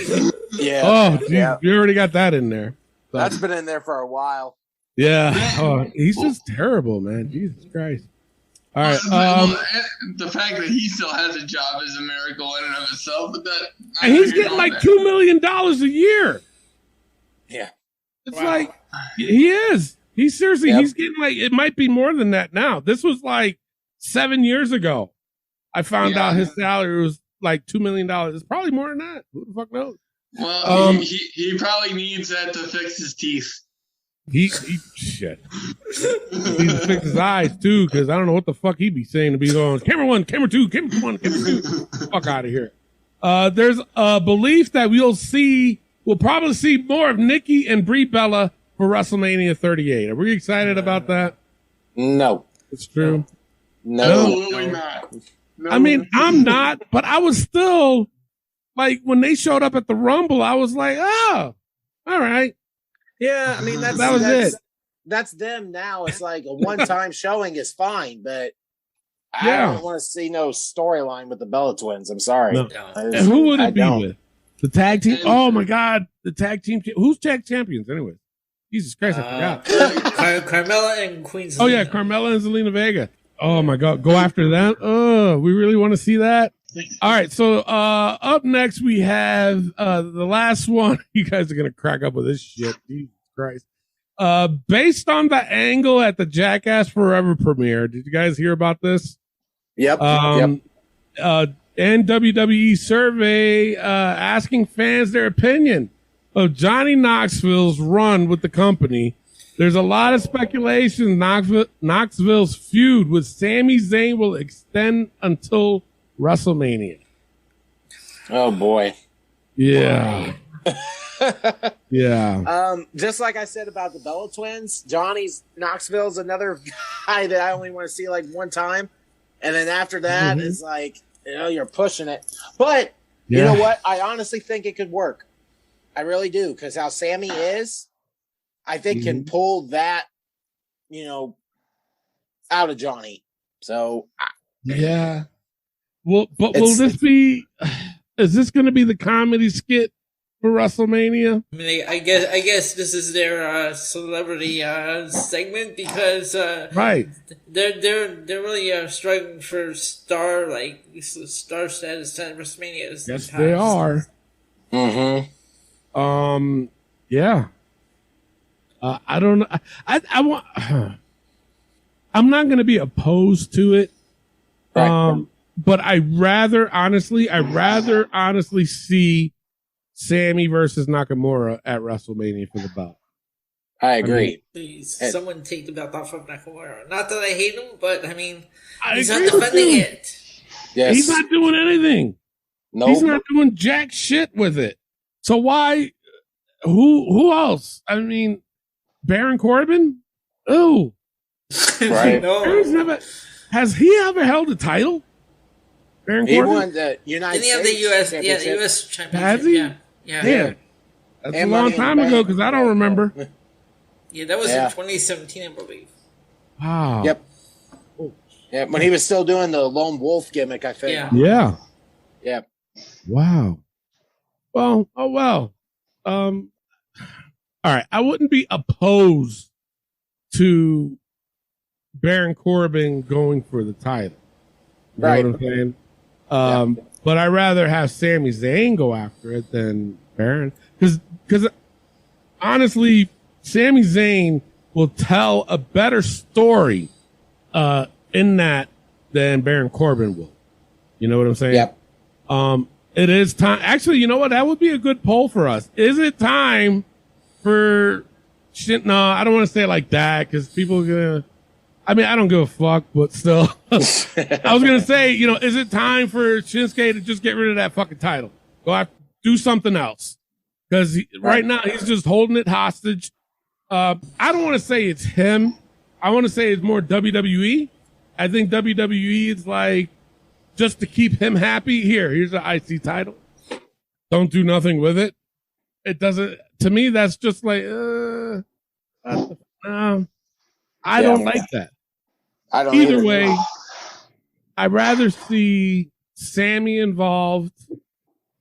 Yeah. Oh, geez, you already got that in there. So. That's been in there for a while. Yeah. Oh, he's just terrible, man. Jesus Christ. All right. The fact that he still has a job is a miracle in and of itself. But and he's getting like $2 million a year. Yeah. It's like he is. He's seriously. Yep. He's getting like it might be more than that now. This was like 7 years ago. I found out his salary was like $2 million. It's probably more than that. Who the fuck knows? Well, he probably needs that to fix his teeth. He shit. He needs to fix his eyes too, because I don't know what the fuck he'd be saying to be going camera 1, camera 2, camera 1, camera 2. Fuck out of here. There's a belief that we'll probably see more of Nikki and Brie Bella for WrestleMania 38. Are we excited about that? No. It's true. No. Absolutely not. No. I mean, I'm not, but I was still like, when they showed up at the Rumble, I was like, oh, all right. Yeah, I mean That was it. That's them now. It's like a one-time showing is fine, but I Yeah. don't want to see no storyline with the Bella Twins. I'm sorry. No. No. And who would I it be don't. with? The tag team? Oh my God. The tag team. Who's tag champions anyway? Jesus Christ, I forgot. Carmella and Queen Zelina. Oh yeah, Carmella and Zelina Vega. Oh my God, go after that. Oh, we really want to see that. All right, so up next we have the last one. You guys are gonna crack up with this shit. Jesus Christ. Based on the angle at the Jackass Forever premiere, did you guys hear about this? Yep. And WWE survey asking fans their opinion of Johnny Knoxville's run with the company. There's a lot of speculation Knoxville's feud with Sami Zayn will extend until WrestleMania. Oh boy. Yeah. Yeah. Just like I said about the Bella Twins, Johnny's Knoxville's another guy that I only want to see like one time, and then after that, it's like, you know, you're pushing it. But you know what? I honestly think it could work. I really do, because how Sammy is, I think can pull that, you know, out of Johnny. So Yeah. Well, but will this be? Is this going to be the comedy skit for WrestleMania? I mean, I guess this is their celebrity segment because Right. they're really struggling for star status at WrestleMania. Yes, they are. Yeah. I don't know. I want. I'm not going to be opposed to it. Right. But I'd rather honestly see Sammy versus Nakamura at WrestleMania for the belt. I agree. Please, someone take the belt off of Nakamura. Not that I hate him, but I mean, I he's agree not with defending you. it. Yes. He's not doing anything. Nope. He's not doing jack shit with it. So why? Who else? I mean, Baron Corbin. Oh, Right. No. Has he ever held a title? Baron He Corbin? won the United Didn't he have States the U.S. Championship. Yeah, the U.S. Championship. Has he? Yeah. Yeah. That's And a long Money in time the ago Bank. because I don't remember. Yeah, that was Yeah. in 2017, I believe. Wow. Yep. Yeah, when he was still doing the lone wolf gimmick, I think. Yeah. Yeah. Yeah. Wow. Well, oh well. All right. I wouldn't be opposed to Baron Corbin going for the title. You Right. know what I'm saying? But I'd rather have Sami Zayn go after it than Baron. Because honestly, Sami Zayn will tell a better story in that than Baron Corbin will. You know what I'm saying? Yep. It is time. Actually, you know what? That would be a good poll for us. Is it time for shit? No, I don't want to say it like that because people are gonna. I mean, I don't give a fuck, but still, I was gonna say, you know, is it time for Shinsuke to just get rid of that fucking title? Go out, do something else, because right now he's just holding it hostage. I don't want to say it's him. I want to say it's more WWE. I think WWE is like just to keep him happy. Here's an IC title. Don't do nothing with it. It doesn't. To me, that's just like, I don't like that. I don't Either either. way, I'd rather see Sammy involved.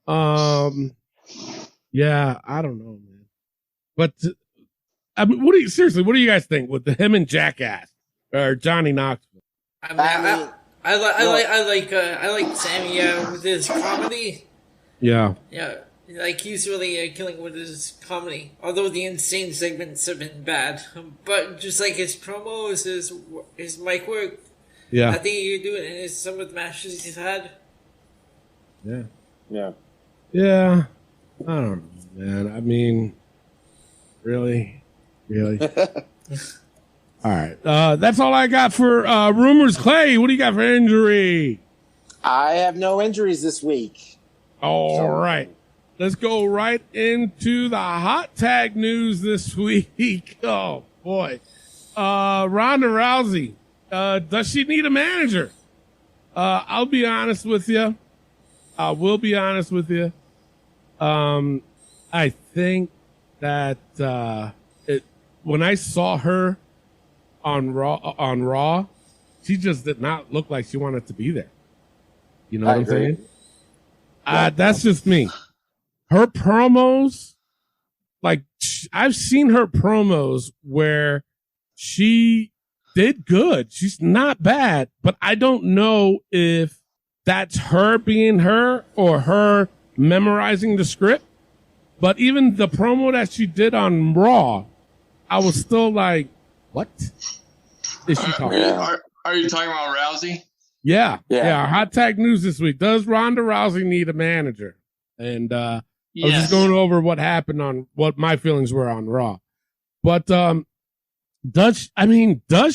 Yeah, I don't know, man. But I mean, what do you guys think with him and Jackass or Johnny Knoxville? I mean, I like Sammy with his comedy. Yeah. Yeah, like he's really killing with his comedy. Although the insane segments have been bad, but just like his promos, his mic work, Yeah. I think he can do it in some of the matches he's had. Yeah. Yeah. Yeah. I don't know, man. I mean, really? Really? All right. That's all I got for rumors. Clay, what do you got for injury? I have no injuries this week. All right. Let's go right into the hot tag news this week. Oh, boy. Ronda Rousey. Does she need a manager? I'll be honest with you. I will be honest with you. I think that when I saw her on Raw, she just did not look like she wanted to be there. You know what I'm saying? That's just me. Her promos, like I've seen her promos where she did good. She's not bad, but I don't know if that's her being her or her memorizing the script. But even the promo that she did on Raw, I was still like, what is she talking about? Are you talking about Rousey? Yeah. Our hot tag news this week. Does Ronda Rousey need a manager? And I was just going over what happened on what my feelings were on Raw. But does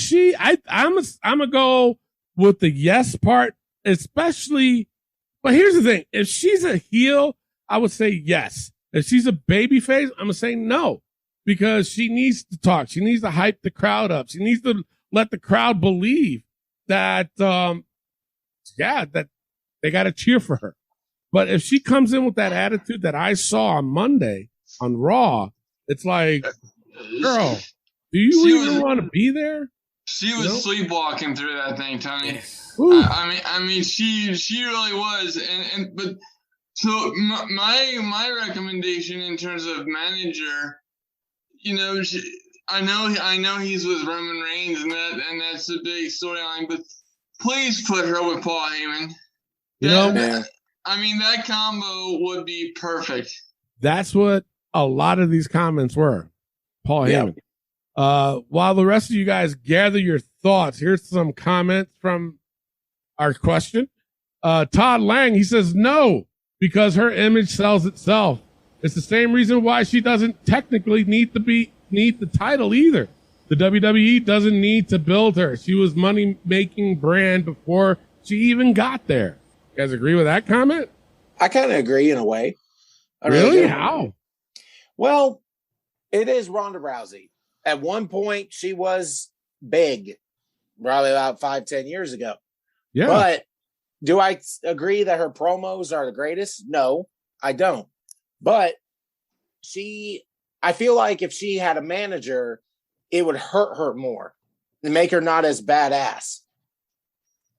she? I'm gonna go with the yes part, especially. But here's the thing: if she's a heel, I would say yes. If she's a baby face, I'm gonna say no, because she needs to talk. She needs to hype the crowd up. She needs to let the crowd believe that, that they got to cheer for her. But if she comes in with that attitude that I saw on Monday on Raw, it's like, girl, do you even want to be there? She was sleepwalking through that thing, Tony. I mean, she really was. But so my recommendation in terms of manager, I know he's with Roman Reigns and that's the big storyline. But please put her with Paul Heyman. That combo would be perfect. That's what a lot of these comments were. Paul Heyman. While the rest of you guys gather your thoughts, here's some comments from our question. Todd Lang, he says no, because her image sells itself. It's the same reason why she doesn't technically need the title either. The WWE doesn't need to build her. She was money-making brand before she even got there. You guys agree with that comment? I kind of agree in a way. Really? How? Well, it is Ronda Rousey. At one point, she was big, probably about 5-10 years ago. Yeah. But do I agree that her promos are the greatest? No, I don't. But I feel like if she had a manager, it would hurt her more and make her not as badass.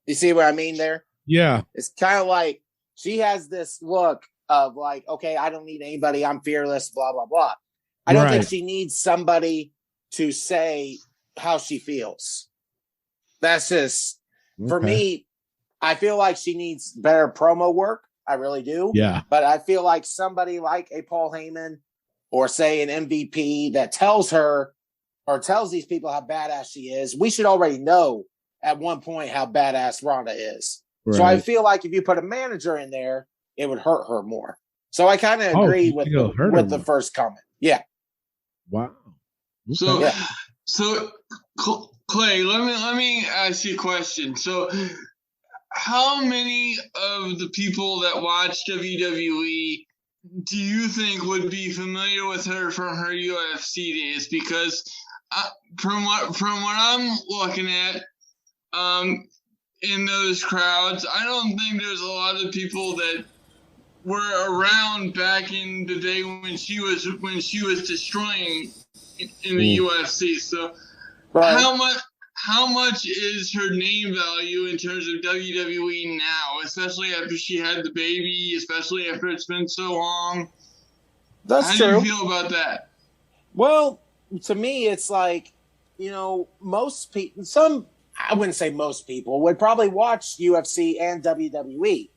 You see what I mean there? Yeah. It's kind of like she has this look of like, okay, I don't need anybody. I'm fearless, blah, blah, blah. I don't think she needs somebody to say how she feels. That's just, for me, I feel like she needs better promo work. I really do. Yeah. But I feel like somebody like a Paul Heyman or say an MVP that tells her or tells these people how badass she is, we should already know at one point how badass Ronda is. Right. So I feel like if you put a manager in there, it would hurt her more. So I kind of agree with the first comment. Yeah. Wow. Okay. So Clay, let me ask you a question. So how many of the people that watch WWE do you think would be familiar with her from her UFC days? Because from what I'm looking at, in those crowds, I don't think there's a lot of people that were around back in the day when she was destroying in the UFC. So how much is her name value in terms of WWE now, especially after she had the baby, especially after it's been so long? That's true. How do you feel about that? Well, to me, it's like, most people, I wouldn't say most people, would probably watch UFC and WWE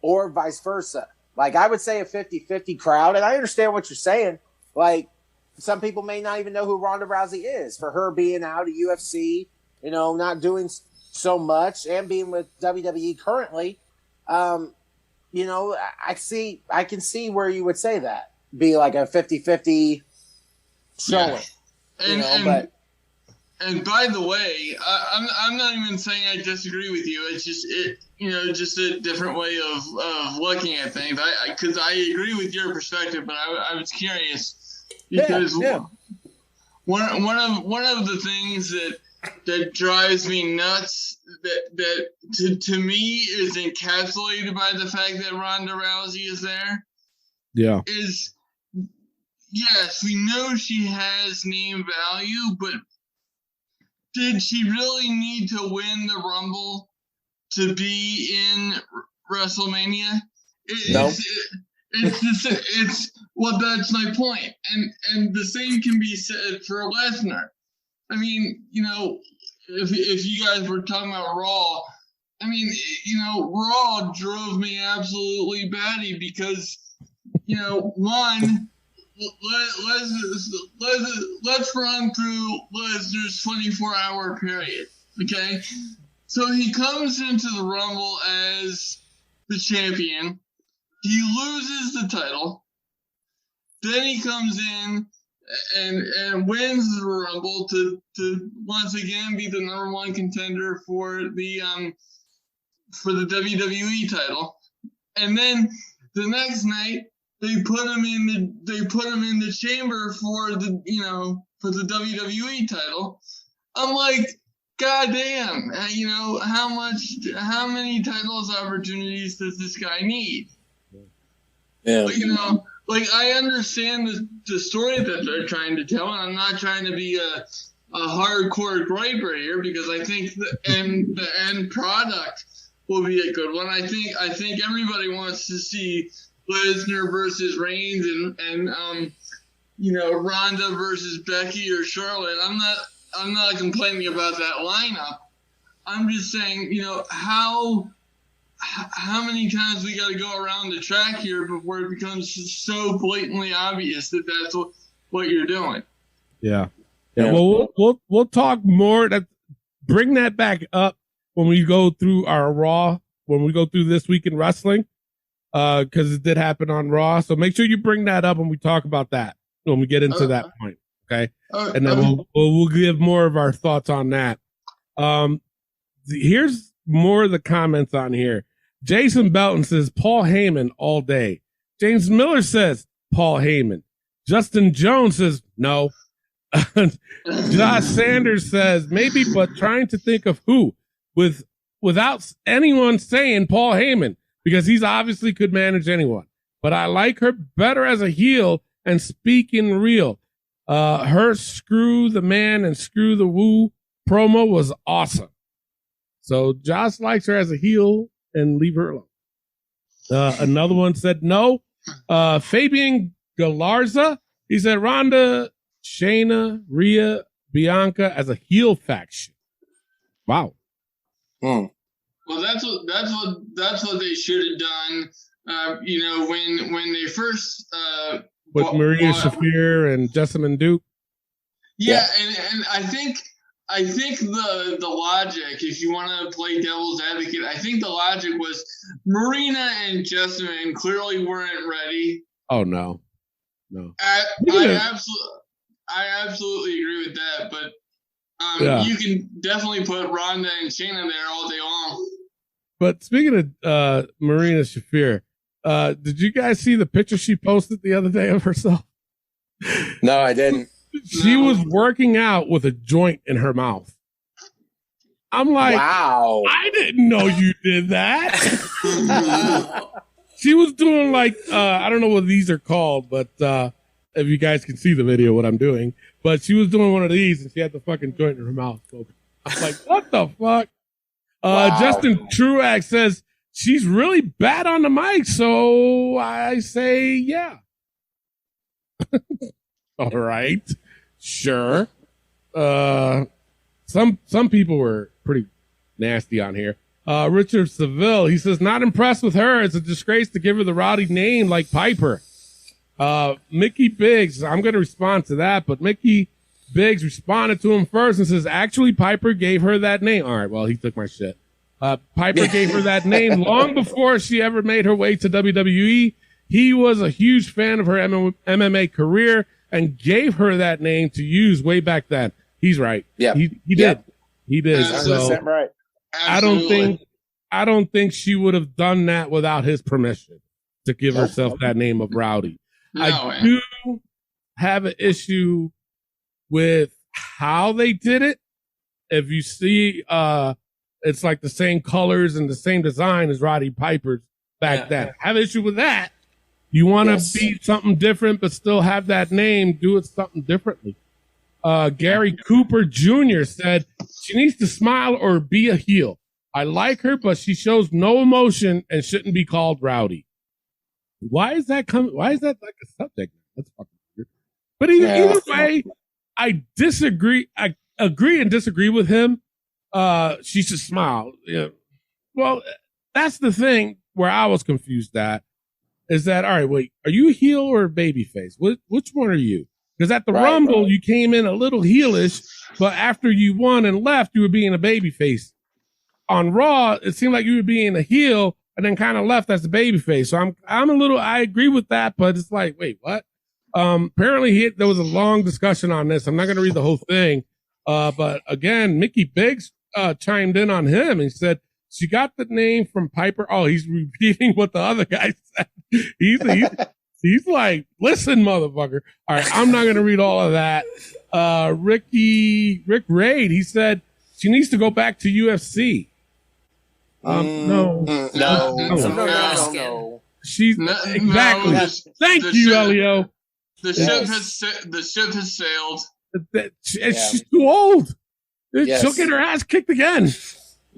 or vice versa. Like, I would say a 50-50 crowd, and I understand what you're saying. Like, some people may not even know who Ronda Rousey is for her being out of UFC, not doing so much and being with WWE currently. I can see where you would say that. Be like a 50-50 showing. And by the way, I'm not even saying I disagree with you. It's just just a different way of looking at things. Because I agree with your perspective, but I was curious because one of the things that drives me nuts that to me is encapsulated by the fact that Ronda Rousey is there. Yeah. Is yes, we know she has name value, but did she really need to win the Rumble to be in WrestleMania? It's well, that's my point. And the same can be said for Lesnar. I mean, if you guys were talking about Raw, I mean, Raw drove me absolutely batty because, one, let's run through Lesnar's 24-hour period, okay? So he comes into the Rumble as the champion. He loses the title. Then he comes in and wins the Rumble to once again be the number one contender for the WWE title. And then the next night they put him in the chamber for the WWE title. I'm like, God damn, how many titles opportunities does this guy need? Yeah. But, I understand the story that they're trying to tell, and I'm not trying to be a hardcore griper here because I think the end product will be a good one. I think everybody wants to see Lesnar versus Reigns and Ronda versus Becky or Charlotte. I'm not complaining about that lineup. I'm just saying, how many times we got to go around the track here before it becomes so blatantly obvious that that's what you're doing. Yeah. Well, we'll talk more. Bring that back up when we go through our Raw, when we go through This Week in Wrestling, because it did happen on Raw. So make sure you bring that up when we talk about that, when we get into that point. Okay. And then we'll give more of our thoughts on that. Here's more of the comments on here. Jason Belton says Paul Heyman all day. James Miller says Paul Heyman. Justin Jones says no. Josh Sanders says maybe, but trying to think of who without anyone saying Paul Heyman, because he's obviously could manage anyone. But I like her better as a heel and speaking real. Her screw the man and screw the woo promo was awesome. So Josh likes her as a heel and leave her alone. Another one said no. Fabian Galarza, he said Ronda, Shayna, Rhea, Bianca as a heel faction. Wow. Well, that's what they should have done. When they first with Maria Shafir and Jessamine Duke. Yeah, and I think the logic, if you want to play devil's advocate, I think the logic was Marina and Jessamine clearly weren't ready. Oh no. I absolutely agree with that, but you can definitely put Ronda and Shayna there all day long. But speaking of Marina Shafir, did you guys see the picture she posted the other day of herself? No, I didn't. She was working out with a joint in her mouth. I'm like, wow, I didn't know you did that. She was doing like, I don't know what these are called, but if you guys can see the video, what I'm doing, but she was doing one of these and she had the fucking joint in her mouth. So I'm like, what the fuck? Wow. Justin Truax says she's really bad on the mic. So I say, yeah. All right. Sure. Some people were pretty nasty on here. Richard Seville, he says, not impressed with her. It's a disgrace to give her the rowdy name like Piper. Mickey Biggs, I'm going to respond to that, but Mickey Biggs responded to him first and says, actually, Piper gave her that name. All right, well, he took my shit. Piper gave her that name long before she ever made her way to WWE. He was a huge fan of her MMA career. and gave her that name to use way back then. He's right. Yeah. He did. Yep. He did. Absolutely. So 100% right. I don't think she would have done that without his permission to give herself that name of Rowdy. I do have an issue with how they did it. If you see, it's like the same colors and the same design as Roddy Piper's back then. I have an issue with that. You want to be something different, but still have that name, do it something differently. Gary Cooper Jr. said she needs to smile or be a heel. I like her, but she shows no emotion and shouldn't be called Rowdy. Why is that like a subject? That's fucking weird. But either way, I disagree. I agree and disagree with him. She should smile. Yeah. Well, that's the thing where I was confused at is that, all right, wait, are you a heel or a babyface? Which one are you? Because at the Rumble, you came in a little heelish, but after you won and left, you were being a babyface. On Raw, it seemed like you were being a heel and then kind of left as a babyface. So I agree with that, but it's like, wait, what? Apparently there was a long discussion on this. I'm not going to read the whole thing. But again, Mickey Biggs, chimed in on him and said, she got the name from Piper. Oh, he's repeating what the other guy said. He's like, listen, motherfucker. All right. I'm not going to read all of that. Rick Raid, he said she needs to go back to UFC. No. She's exactly. Thank you, Elio. The ship has sailed. She's too old. She'll get her ass kicked again.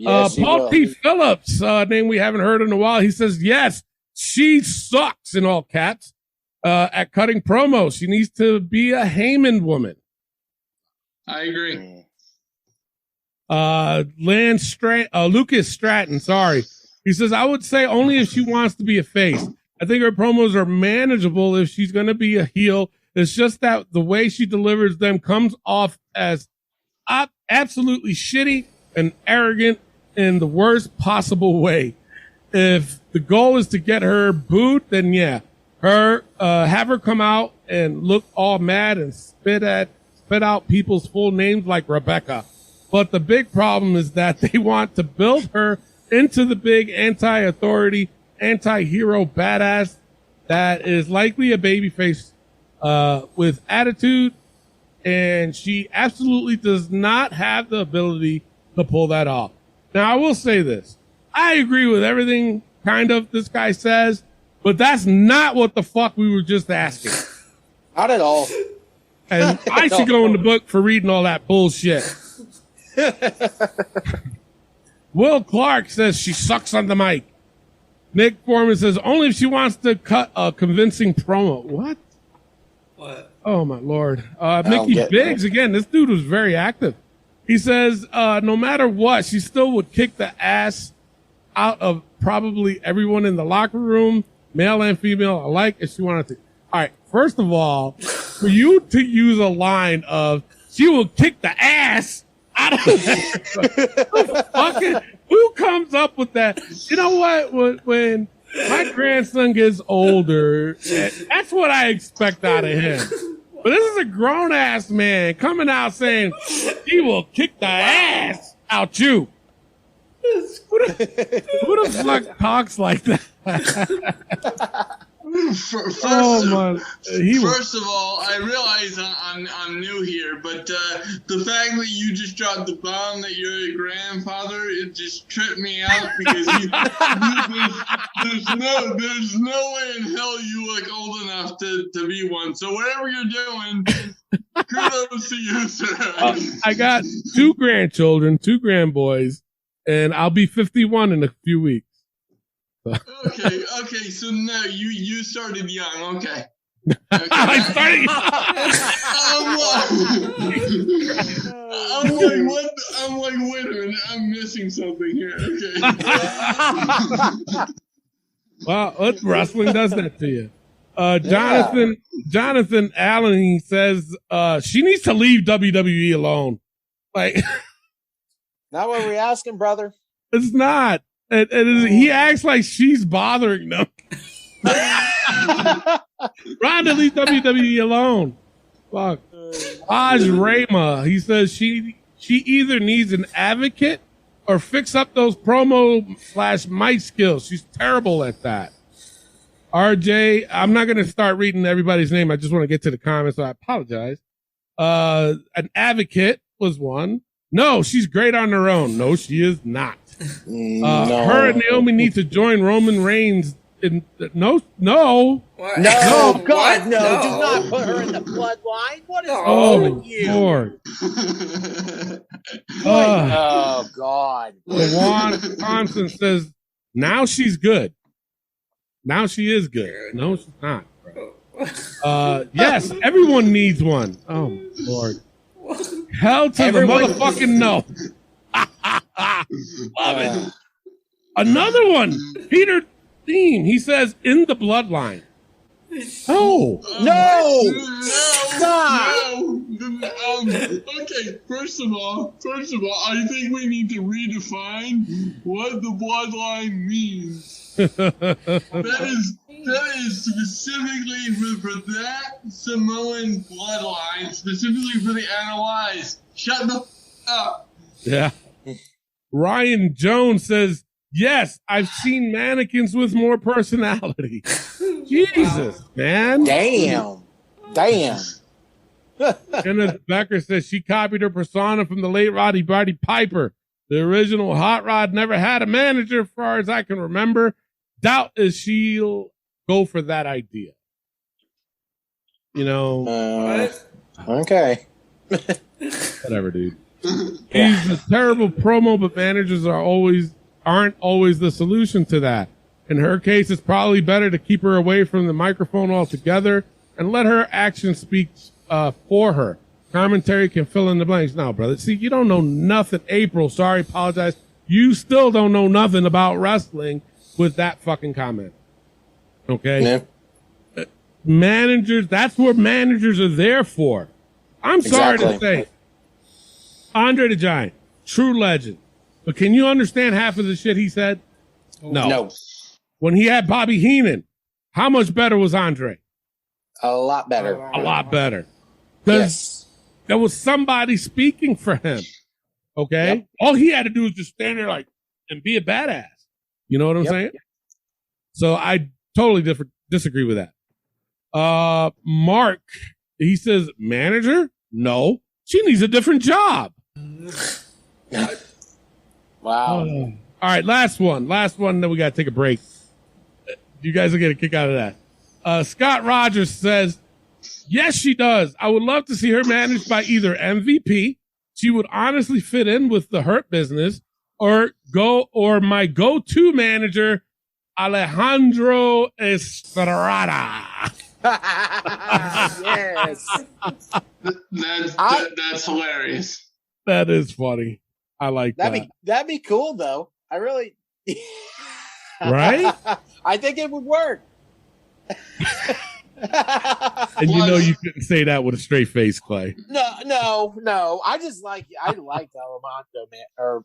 Paul T. Phillips, name we haven't heard in a while. He says, yes, she sucks in all caps at cutting promos. She needs to be a Heyman woman. I agree. Lucas Stratton, sorry. He says, I would say only if she wants to be a face. I think her promos are manageable if she's going to be a heel. It's just that the way she delivers them comes off as absolutely shitty and arrogant in the worst possible way. If the goal is to get her booed, then yeah, have her come out and look all mad and spit out people's full names like Rebecca. But the big problem is that they want to build her into the big anti-authority, anti-hero badass that is likely a babyface with attitude, and she absolutely does not have the ability to pull that off. Now, I will say this. I agree with everything kind of this guy says, but that's not what the fuck we were just asking. Not at all. And I should go in the book for reading all that bullshit. Will Clark says she sucks on the mic. Nick Foreman says only if she wants to cut a convincing promo. What? Oh my Lord. Mickey Biggs, again, this dude was very active. He says, no matter what, she still would kick the ass out of probably everyone in the locker room, male and female alike, if she wanted to. All right. First of all, for you to use a line of she will kick the ass out of who comes up with that? You know what? When my grandson gets older, that's what I expect out of him. But this is a grown ass man coming out saying he will kick the ass out you. Who the fuck talks like that? First of all, I realize I'm new here, but the fact that you just dropped the bomb that you're a grandfather, it just tripped me out because there's no way in hell you look old enough to be one. So whatever you're doing, kudos to you, sir. I got 2 grandchildren, 2 grandboys, and I'll be 51 in a few weeks. Okay, so no, you started young, okay. I started I'm like, wait a minute, I'm missing something here, okay. Well, wrestling does that to you. Jonathan Allen, he says, she needs to leave WWE alone. Like, not what we're asking, brother. It's not. He acts like she's bothering them. Ronda, leave WWE alone. Fuck. Aj Rama, he says she either needs an advocate or fix up those promo/mic skills. She's terrible at that. RJ, I'm not going to start reading everybody's name. I just want to get to the comments, so I apologize. An advocate was one. No, she's great on her own. No, she is not. No. Her and Naomi need to join Roman Reigns. No. What? No, What? God, no. Do not put her in the bloodline. What is Oh, wrong with you? Lord. Oh, God. Juan Thompson says, now she's good. Now she is good. No, she's not. Yes, everyone needs one. Oh, Lord. Hell to Everyone- the motherfucking no. Love it. Another one. Peter Theme. He says, in the bloodline. Oh. No! Stop! Okay, first of all, I think we need to redefine what the bloodline means. That is specifically for that Samoan bloodline, specifically for the Analyze. Shut the up. Yeah. Ryan Jones says, yes, I've seen mannequins with more personality. Jesus, man. Damn. Kenneth Becker says she copied her persona from the late Roddy Piper. The original Hot Rod never had a manager, as far as I can remember. Doubt is she'll go for that idea. You know, Okay. whatever, dude. He's a terrible promo, but managers aren't always the solution to that. In her case, it's probably better to keep her away from the microphone altogether and let her actions speak for her. Commentary can fill in the blanks. No, brother. See, you don't know nothing. April, sorry, apologize. You still don't know nothing about wrestling with that fucking comment. Okay? Yeah. Managers, that's what managers are there for. I'm sorry to Exactly. say. Andre the Giant, true legend. But can you understand half of the shit he said? No. When he had Bobby Heenan, how much better was Andre? A lot better. A lot better. Because Yes. there was somebody speaking for him. Okay? Yep. All he had to do was just stand there and be a badass. You know what I'm Yep. saying? So I totally disagree with that. Mark, he says, manager? No. She needs a different job. Wow. All right, last one, then we got to take a break. You guys will get a kick out of that. Scott Rogers says, yes, she does. I would love to see her managed by either MVP. She would honestly fit in with the Hurt Business, or my go-to manager, Alejandro Estrada. Yes. That's hilarious. That is funny. I like that. That'd be cool though. I really Right? I think it would work. And you know you couldn't say that with a straight face, Clay. No. I liked Alejandro, man, or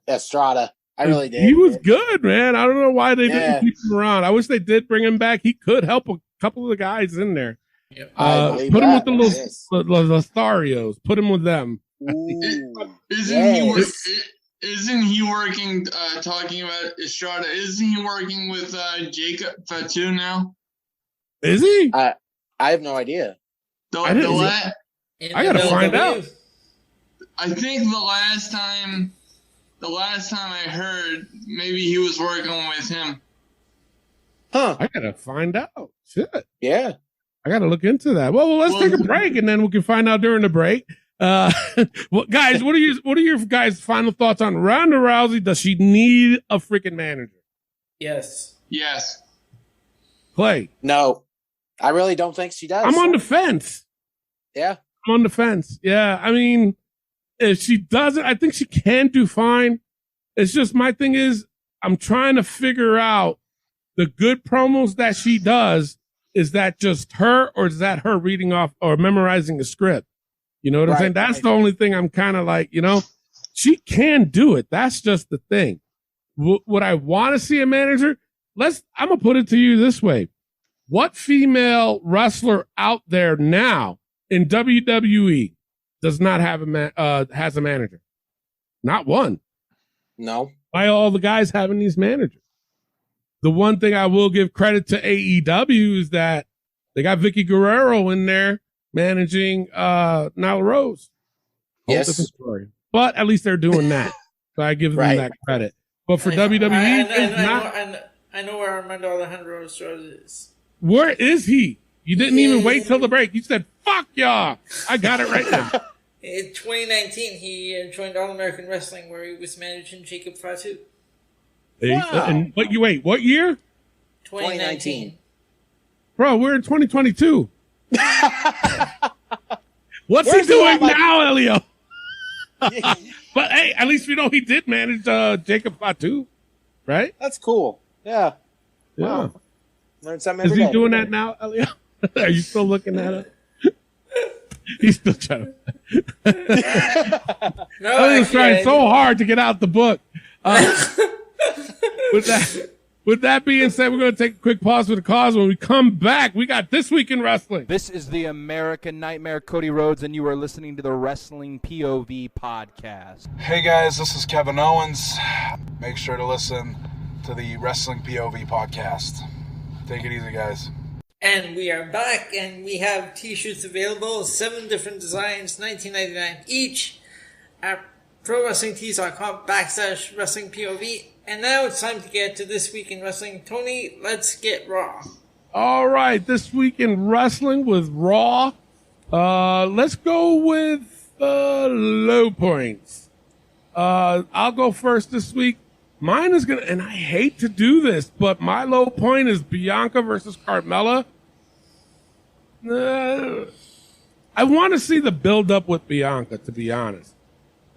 Estrada. I really did. He was good, man. I don't know why they Yeah. didn't keep him around. I wish they did bring him back. He could help a couple of the guys in there. Yep. I believe Put him that. with Yes. the Lotharios. Put him with them. Ooh. Isn't he working? Talking about Estrada, isn't he working with Jacob Fatu now? Is he? I have no idea. I didn't- I gotta find out. I think the last time I heard, maybe he was working with him. Huh. I gotta find out. Shit. Yeah. I gotta look into that. Well, let's take a break and then we can find out during the break. Well, guys, what are your guys' final thoughts on Ronda Rousey? Does she need a freaking manager? Yes. Yes. Clay. No. I really don't think she does. I'm on the fence. Yeah. I'm on the fence. Yeah. I mean, if she doesn't, I think she can do fine. It's just my thing is I'm trying to figure out the good promos that she does. Is that just her, or is that her reading off or memorizing a script? You know what I'm saying? That's the only thing I'm kind of like, she can do it. That's just the thing. Would I want to see a manager? I'm going to put it to you this way. What female wrestler out there now in WWE does not have has a manager? Not one. No. Why are all the guys having these managers? The one thing I will give credit to AEW is that they got Vicky Guerrero in there managing Nyla Rose. Yes. Different story. But at least they're doing that. So I give them that credit. But for WWE, I know where Armando Alejandro is. Where is he? You didn't even wait till the break. You said, fuck y'all. I got it right now. In 2019, he joined All American Wrestling, where he was managing Jacob Fatu. Wow. And what year? 2019. Bro, we're in 2022. What's he doing now, Elio? But hey, at least we know he did manage Jacob Fatu, right? That's cool. Yeah. Wow. Learn something Is every he day. doing that now, Elio? Are you still looking at it? He's still trying to. Elio's trying so hard to get out the book. With that being said, we're going to take a quick pause for the cause. When we come back, we got This Week in Wrestling. This is the American Nightmare, Cody Rhodes, and you are listening to the Wrestling POV podcast. Hey guys, this is Kevin Owens. Make sure to listen to the Wrestling POV podcast. Take it easy, guys. And we are back, and we have t-shirts available, 7 different designs, $19.99 each, at ProWrestlingTees.com/WrestlingPOV. And now it's time to get to This Week in Wrestling. Tony, let's get Raw. All right, This Week in Wrestling with Raw. Let's go with low points. I'll go first this week. Mine is going to, and I hate to do this, but my low point is Bianca versus Carmella. I want to see the build-up with Bianca, to be honest.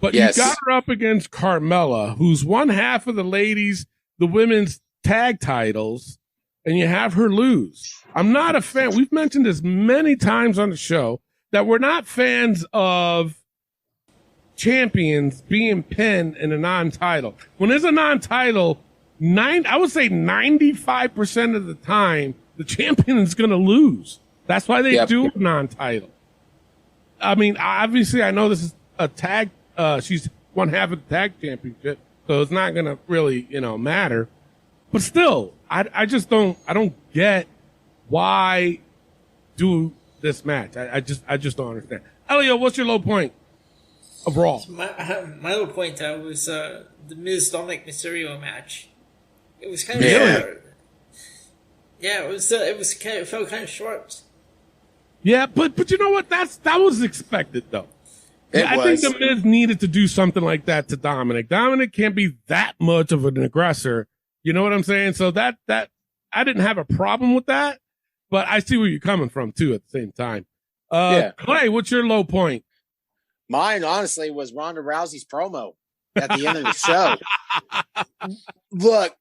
But you got her up against Carmella, who's one half of the ladies, the women's tag titles, and you have her lose. I'm not a fan. We've mentioned this many times on the show that we're not fans of champions being pinned in a non-title. When there's a non-title, I would say 95% of the time, the champion is going to lose. That's why they do a non-title. I mean, obviously, I know this is a tag. She's one half of the tag championship, so it's not going to really, matter. But still, I just don't get why do this match. I just don't understand. Elio, what's your low point of Raw? My low point was the Miz Dominic Mysterio match. It was kind of short. Yeah, it felt kind of short. Yeah, but you know what? That was expected though. I think the Miz needed to do something like that to Dominic. Dominic can't be that much of an aggressor. You know what I'm saying? So that I didn't have a problem with that, but I see where you're coming from too at the same time. Clay, what's your low point? Mine, honestly, was Ronda Rousey's promo at the end of the show. Look,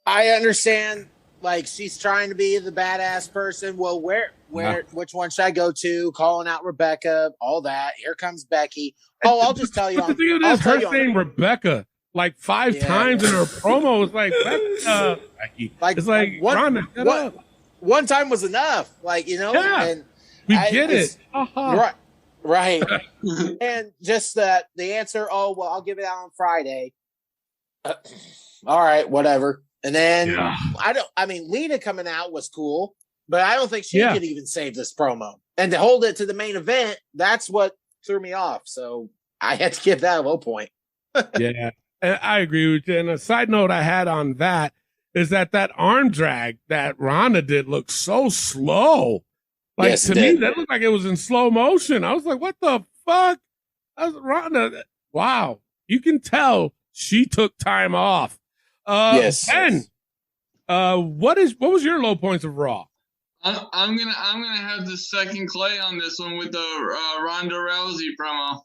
I understand, like, she's trying to be the badass person. Well, which one should I go to? Calling out Rebecca, all that. Here comes Becky. Oh, I'll just tell you. The thing is, her saying Rebecca like 5 times in her promo was like, Becky. Like, it's like, Ronda, shut up. One time was enough. Like, Yeah, and we get it. Right. And just the answer, I'll give it out on Friday. All right, whatever. And then Lita coming out was cool, but I don't think she could even save this promo. And to hold it to the main event, that's what threw me off. So I had to give that a low point. Yeah, and I agree with you. And a side note I had on that is that arm drag that Ronda did looked so slow. Like, to me, that looked like it was in slow motion. I was like, what the fuck? Ronda. Wow. You can tell she took time off. Ben, what was your low points of Raw? I'm gonna have to second Clay on this one with the Ronda Rousey promo.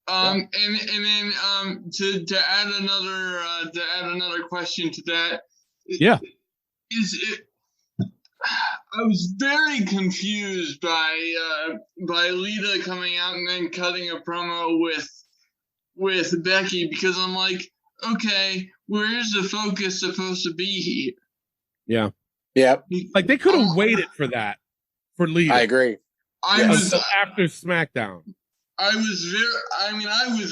And then to add another question to that. I was very confused by Lita coming out and then cutting a promo with Becky, because I'm like, okay, where is the focus supposed to be here? Yeah. Yeah. Like, they could have waited for that for Lita. I agree. until after SmackDown. I was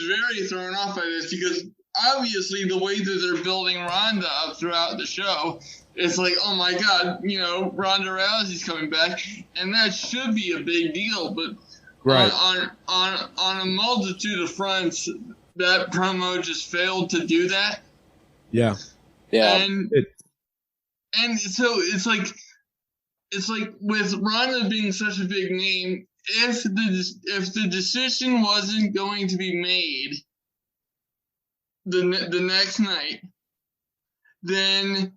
very thrown off by this because obviously the way that they're building Ronda up throughout the show, it's like, oh my God, Ronda Rousey's coming back, and that should be a big deal. But on a multitude of fronts, that promo just failed to do that. Yeah. And so it's like with Ronda being such a big name, if the decision wasn't going to be made the next night, then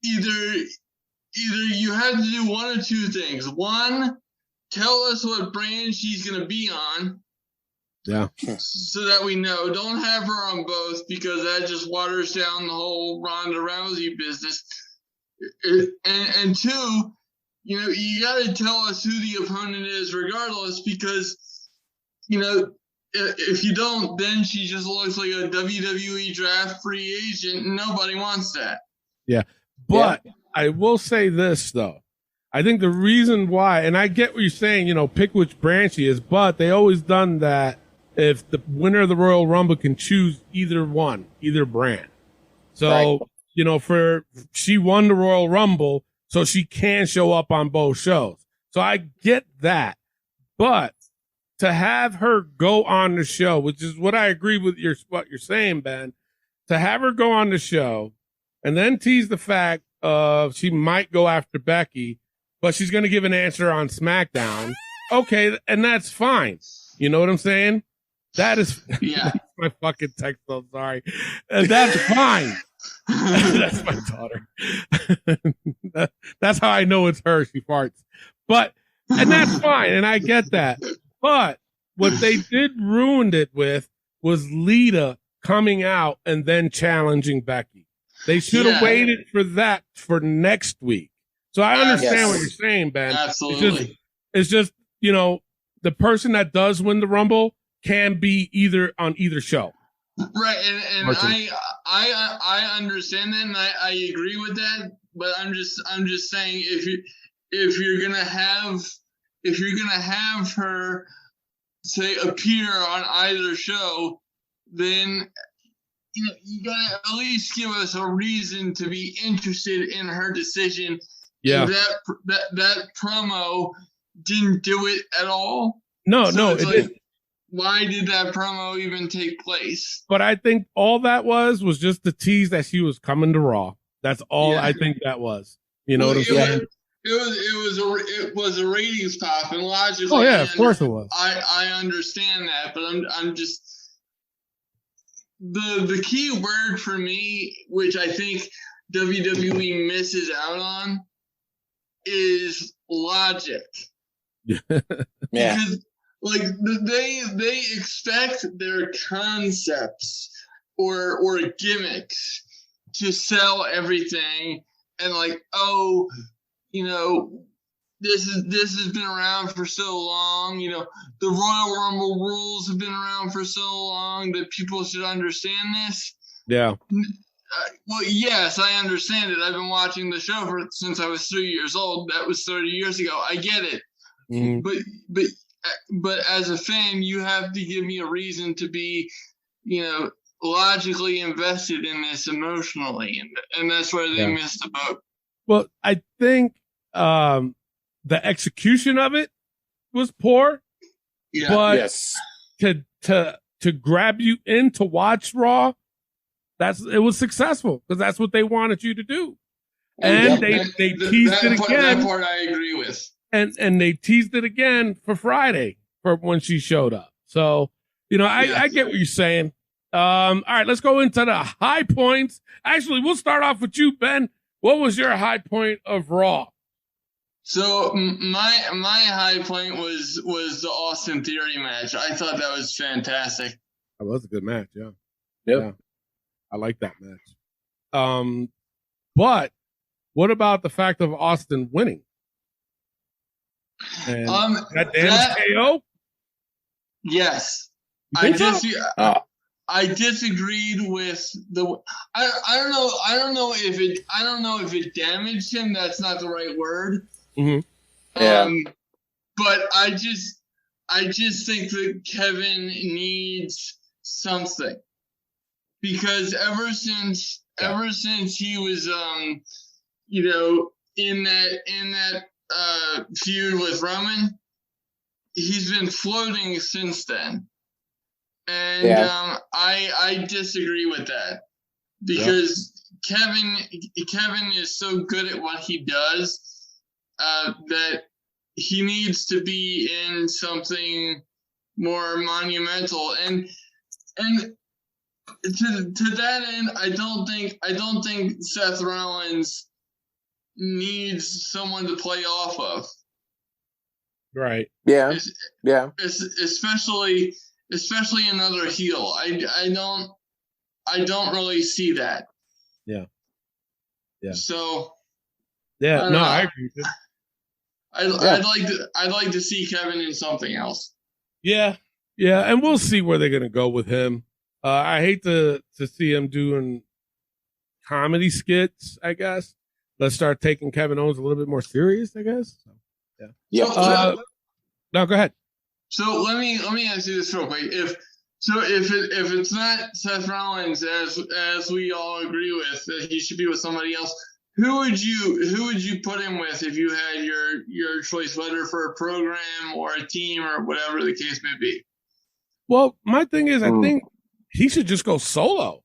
either you had to do one or two things. One, tell us what brand she's going to be on. Yeah. So that we know. Don't have her on both because that just waters down the whole Ronda Rousey business. And two, you got to tell us who the opponent is regardless because, if you don't, then she just looks like a WWE draft free agent and nobody wants that. Yeah. But I will say this, though. I think the reason why, and I get what you're saying, pick which brand she is, but they always done that if the winner of the Royal Rumble can choose either brand. So, she won the Royal Rumble, so she can show up on both shows. So I get that. But to have her go on the show, which is what I agree with what you're saying, Ben, to have her go on the show and then tease the fact of she might go after Becky, but she's going to give an answer on SmackDown. Okay, and that's fine. You know what I'm saying? That is that's my fucking text. I'm sorry. That's fine. That's my daughter. That's how I know it's her. She farts. And that's fine. And I get that. But what they did ruined it with was Lita coming out and then challenging Becky. They should have waited for that for next week. So I understand what you're saying, Ben. Absolutely. It's just, the person that does win the Rumble can be on either show. Right, and I understand that, and I agree with that. But I'm just saying if you're gonna have her say appear on either show, then you gotta at least give us a reason to be interested in her decision. Yeah, that promo didn't do it at all. No, it didn't. Why did that promo even take place? But I think all that was just the tease that she was coming to Raw. That's all I think that was. You know what I'm saying? It was a ratings pop, and logically, oh yeah, of course it was. I understand that, but I'm just the key word for me, which I think WWE misses out on, is logic. Because they expect their concepts or gimmicks to sell everything, and this has been around for so long. The Royal Rumble rules have been around for so long that people should understand this. Yeah. Well, yes, I understand it. I've been watching the show since I was 3 years old. That was 30 years ago. I get it. Mm-hmm. But as a fan, you have to give me a reason to be, logically invested in this emotionally, and that's where they missed the boat. Well, I think the execution of it was poor. Yeah. But to grab you in to watch Raw, it was successful because that's what they wanted you to do. And they teased it again. That part I agree with. And they teased it again for Friday for when she showed up. So, I get what you're saying. All right, let's go into the high points. Actually, we'll start off with you, Ben. What was your high point of Raw? So my high point was the Austin Theory match. I thought that was fantastic. That was a good match, yeah. Yep. Yeah. I like that match. But what about the fact of Austin winning? And that damn KO? Yes. I disagreed with the. I don't know if it damaged him. That's not the right word. Mm-hmm. Yeah. but I just think that Kevin needs something, because ever since he was in that feud with Roman, he's been floating since then. And I disagree with that, because Kevin is so good at what he does that he needs to be in something more monumental. And to that end, I don't think Seth Rollins needs someone to play off of. Right. Yeah. Especially another heel. I don't really see that. Yeah. Yeah. So. Yeah. No, I agree. I'd like to see Kevin in something else. Yeah. Yeah. And we'll see where they're going to go with him. I hate to see him doing comedy skits, I guess. Let's start taking Kevin Owens a little bit more serious, I guess. So, yeah. Yeah. No, go ahead. So let me ask you this real quick. If it's not Seth Rollins, as we all agree with, that he should be with somebody else, who would you put him with if you had your choice, whether for a program or a team or whatever the case may be? Well, my thing is, I think he should just go solo.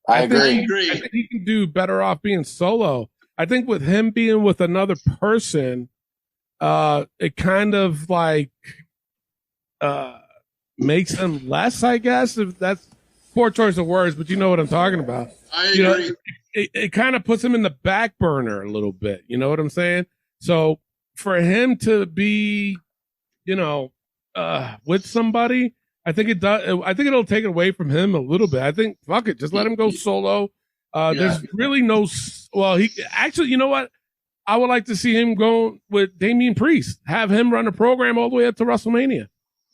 I agree. I think he can do better off being solo. I think with him being with another person, it kind of like makes him less, I guess, if that's poor choice of words, but you know what I'm talking about. I agree. It kind of puts him in the back burner a little bit. You know what I'm saying? So for him to be, with somebody, I think it does. I think it'll take it away from him a little bit. I think, fuck it, just let him go solo. There's really no. Well, he actually, you know what? I would like to see him go with Damian Priest. Have him run a program all the way up to WrestleMania.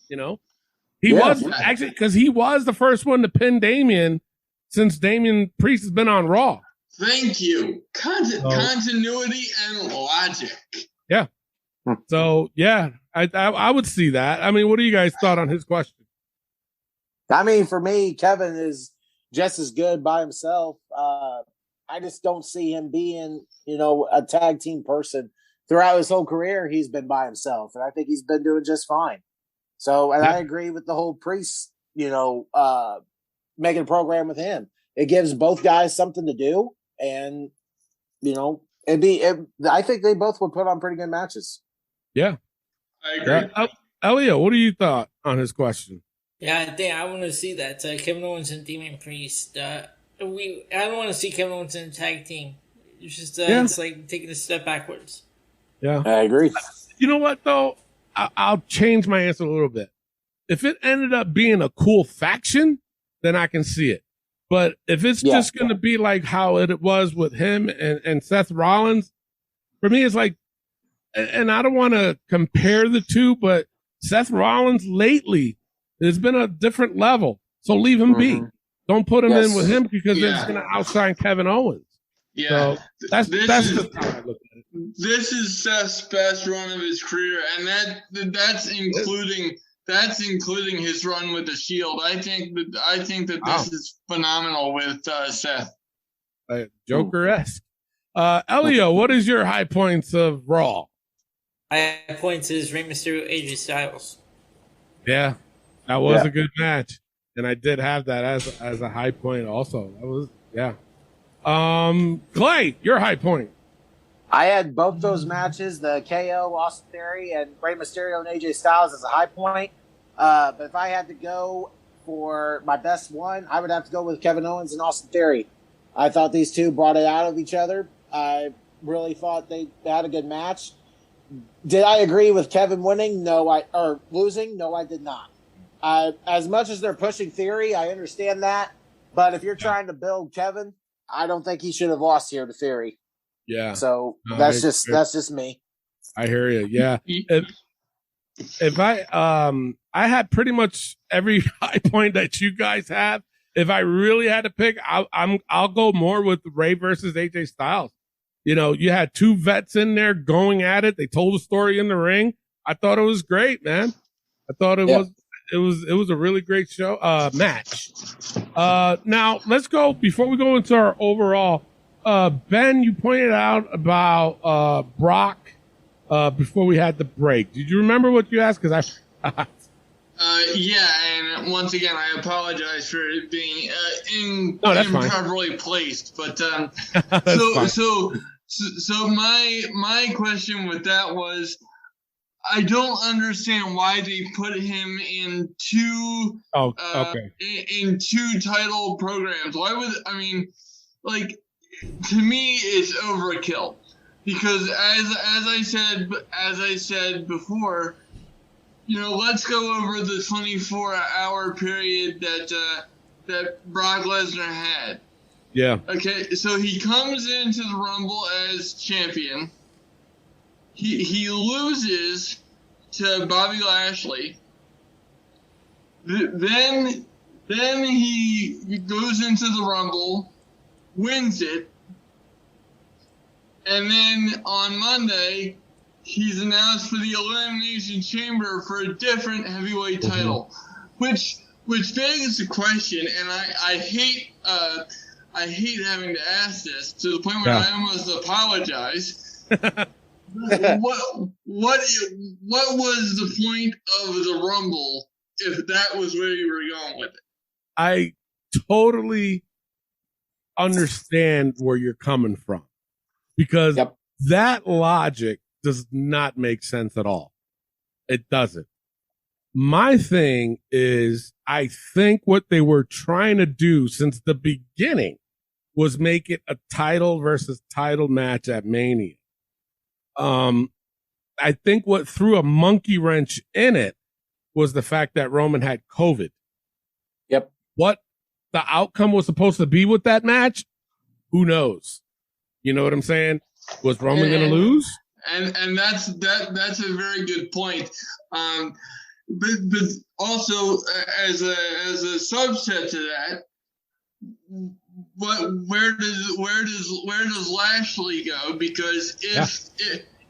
He was actually, because he was the first one to pin Damian since Damian Priest has been on Raw. Thank you. Continuity and logic. Yeah. So yeah, I would see that. I mean, what do you guys thought on his question? I mean, for me, Kevin is just as good by himself. I just don't see him being, a tag team person. Throughout his whole career, he's been by himself, and I think he's been doing just fine. So, and I agree with the whole Priest, making a program with him. It gives both guys something to do, and I think they both would put on pretty good matches. Yeah, I agree. Elio, what do you thought on his question? Yeah, I think I want to see that Kevin Owens and Damian Priest. I don't want to see Kevin Owens in a tag team. It's just it's like taking a step backwards. Yeah, I agree. You know what though? I'll change my answer a little bit. If it ended up being a cool faction, then I can see it. But if it's just going to be like how it was with him and Seth Rollins, for me, it's like, and I don't want to compare the two, but Seth Rollins lately has been a different level. So leave him be. Don't put him in with him because it's going to outshine Kevin Owens. Yeah, so that's the time I look at it. This is Seth's best run of his career, and that's including his run with the Shield. I think that this is phenomenal with Seth. Joker-esque. Elio, what is your high points of Raw? High points is Rey Mysterio, AJ Styles. Yeah, that was a good match, and I did have that as a high point also. That was Clay, your high point. I had both those matches, the KO, Austin Theory, and Rey Mysterio and AJ Styles as a high point. But if I had to go for my best one, I would have to go with Kevin Owens and Austin Theory. I thought these two brought it out of each other. I really thought they had a good match. Did I agree with Kevin winning? Or losing? No, I did not. As much as they're pushing Theory, I understand that. But if you're trying to build Kevin, I don't think he should have lost here to Theory. Yeah. So that's just me. I hear you. Yeah. If I had pretty much every high point that you guys have. If I really had to pick, I'll go more with Ray versus AJ Styles. You had two vets in there going at it. They told a story in the ring. I thought it was great, man. I thought it was a really great show match. Now let's go before we go into our overall. Ben, you pointed out about Brock before we had the break. Did you remember what you asked? Because I. Yeah, and once again, I apologize for it being improperly placed. But so my question with that was, I don't understand why they put him in two in two title programs. Why would to me it's overkill, because as I said before, let's go over the 24-hour period that Brock Lesnar had. Yeah. Okay, so he comes into the Rumble as champion. He loses to Bobby Lashley. Then he goes into the Rumble, wins it, and then on Monday he's announced for the Elimination Chamber for a different heavyweight title, which begs the question, and I hate having to ask this to the point where I almost apologize. What was the point of the Rumble if that was where you were going with it? I totally understand where you're coming from, because that logic does not make sense at all. It doesn't. My thing is, I think what they were trying to do since the beginning was make it a title versus title match at Mania. I think what threw a monkey wrench in it was the fact that Roman had COVID. Yep. What the outcome was supposed to be with that match, who knows? You know what I'm saying? Was Roman going to lose? And that's a very good point. But also as a subset to that, where does Lashley go? Because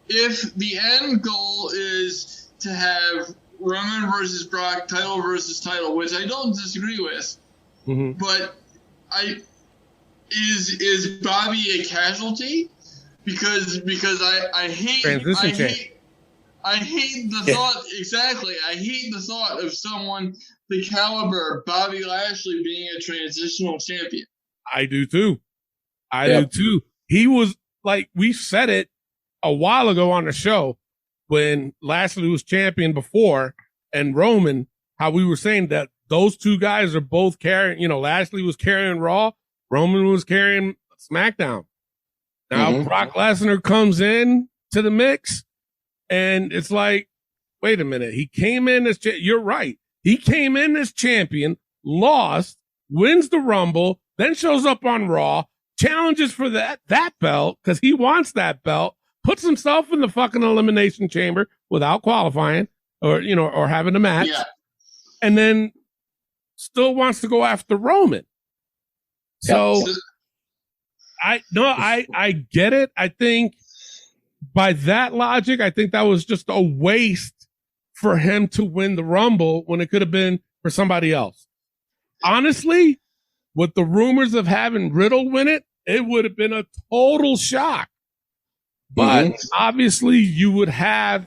if the end goal is to have Roman versus Brock, title versus title, which I don't disagree with, but is Bobby a casualty? Because I hate the thought. Exactly, I hate the thought of someone the caliber of Bobby Lashley being a transitional champion. I do too. I do too. He was, like, we said it a while ago on the show when Lashley was champion before, and Roman, how we were saying that those two guys are both carrying, Lashley was carrying Raw, Roman was carrying SmackDown. Now Brock Lesnar comes in to the mix, and it's like, wait a minute. He came in as, you're right. He came in as champion, lost, wins the Rumble, then shows up on Raw, challenges for that belt because he wants that belt, puts himself in the fucking Elimination Chamber without qualifying or having a match, and then still wants to go after Roman. So I get it. I think by that logic, I think that was just a waste for him to win the Rumble when it could have been for somebody else. Honestly, with the rumors of having Riddle win it, it would have been a total shock. But obviously you would have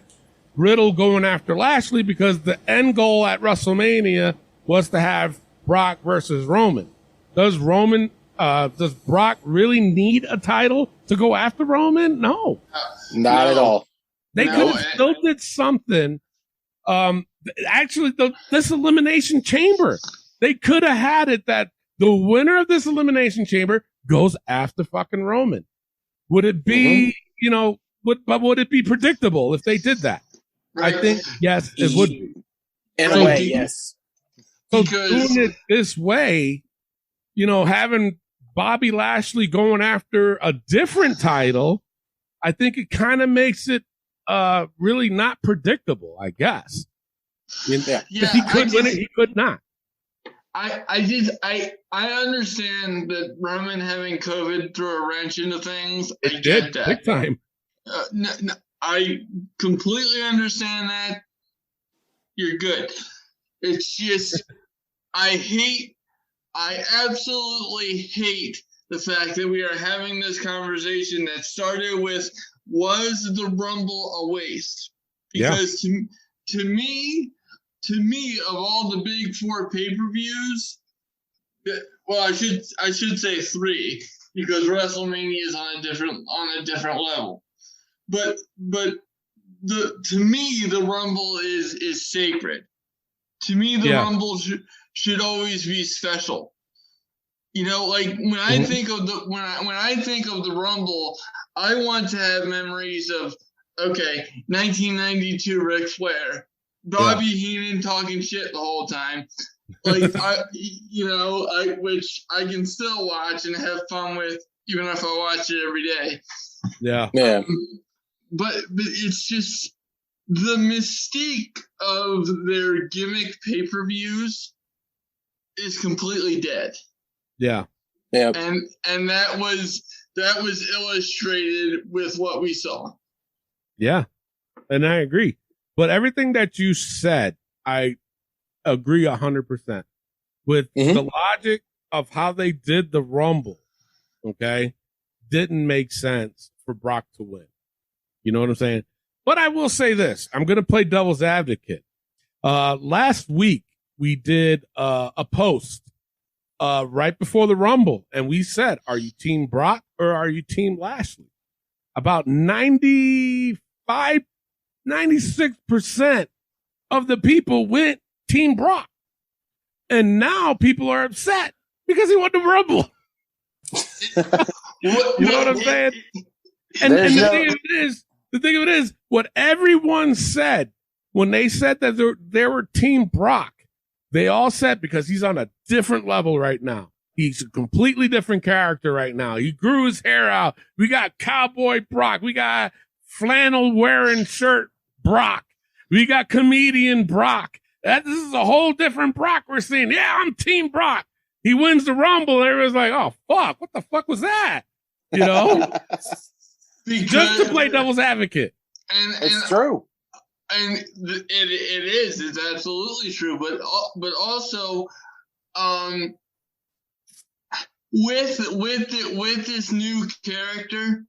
Riddle going after Lashley because the end goal at WrestleMania was to have Brock versus Roman. Does Brock really need a title to go after Roman? No. Not at all. They could have still did something. Actually, this Elimination Chamber, they could have had it that the winner of this Elimination Chamber goes after fucking Roman. Would it be, but would it be predictable if they did that? Right. I think, yes, it would be. In a way, yes. So doing it this way, having Bobby Lashley going after a different title, I think it kind of makes it really not predictable, I guess. If he could win it, he could not. I understand that Roman having COVID threw a wrench into things. It did, big time. I completely understand that. You're good. It's just, I absolutely hate the fact that we are having this conversation that started with, was the Rumble a waste? Because to me, of all the big 4 pay-per-views, well, I should say 3, because WrestleMania is on a different level. But to me, the Rumble is sacred. To me, the Rumble should always be special. You know, like when I think of the when I think of the Rumble, I want to have memories of 1992 Ric Flair, Bobby Heenan talking shit the whole time, like which I can still watch and have fun with, even if I watch it every day. Yeah. But it's just the mystique of their gimmick pay-per-views is completely dead. Yeah. And that was illustrated with what we saw. Yeah. And I agree. But everything that you said, I agree 100% with the logic of how they did the Rumble. Okay. Didn't make sense for Brock to win. You know what I'm saying? But I will say this. I'm going to play devil's advocate. Last week we did a post right before the Rumble, and we said, are you Team Brock or are you Team Lashley? About 96% of the people went Team Brock. And now people are upset because he won the Rumble. You know what I'm saying? And the thing of it is, what everyone said when they said that they were Team Brock, they all said because he's on a different level right now. He's a completely different character right now. He grew his hair out. We got Cowboy Brock. We got flannel wearing shirt Brock. We got comedian Brock. This is a whole different Brock we're seeing. Yeah, I'm Team Brock. He wins the Rumble, and everyone's like, oh, fuck, what the fuck was that? You know? Just to play devil's advocate. It's true. And it is. It's absolutely true. But also, with this new character,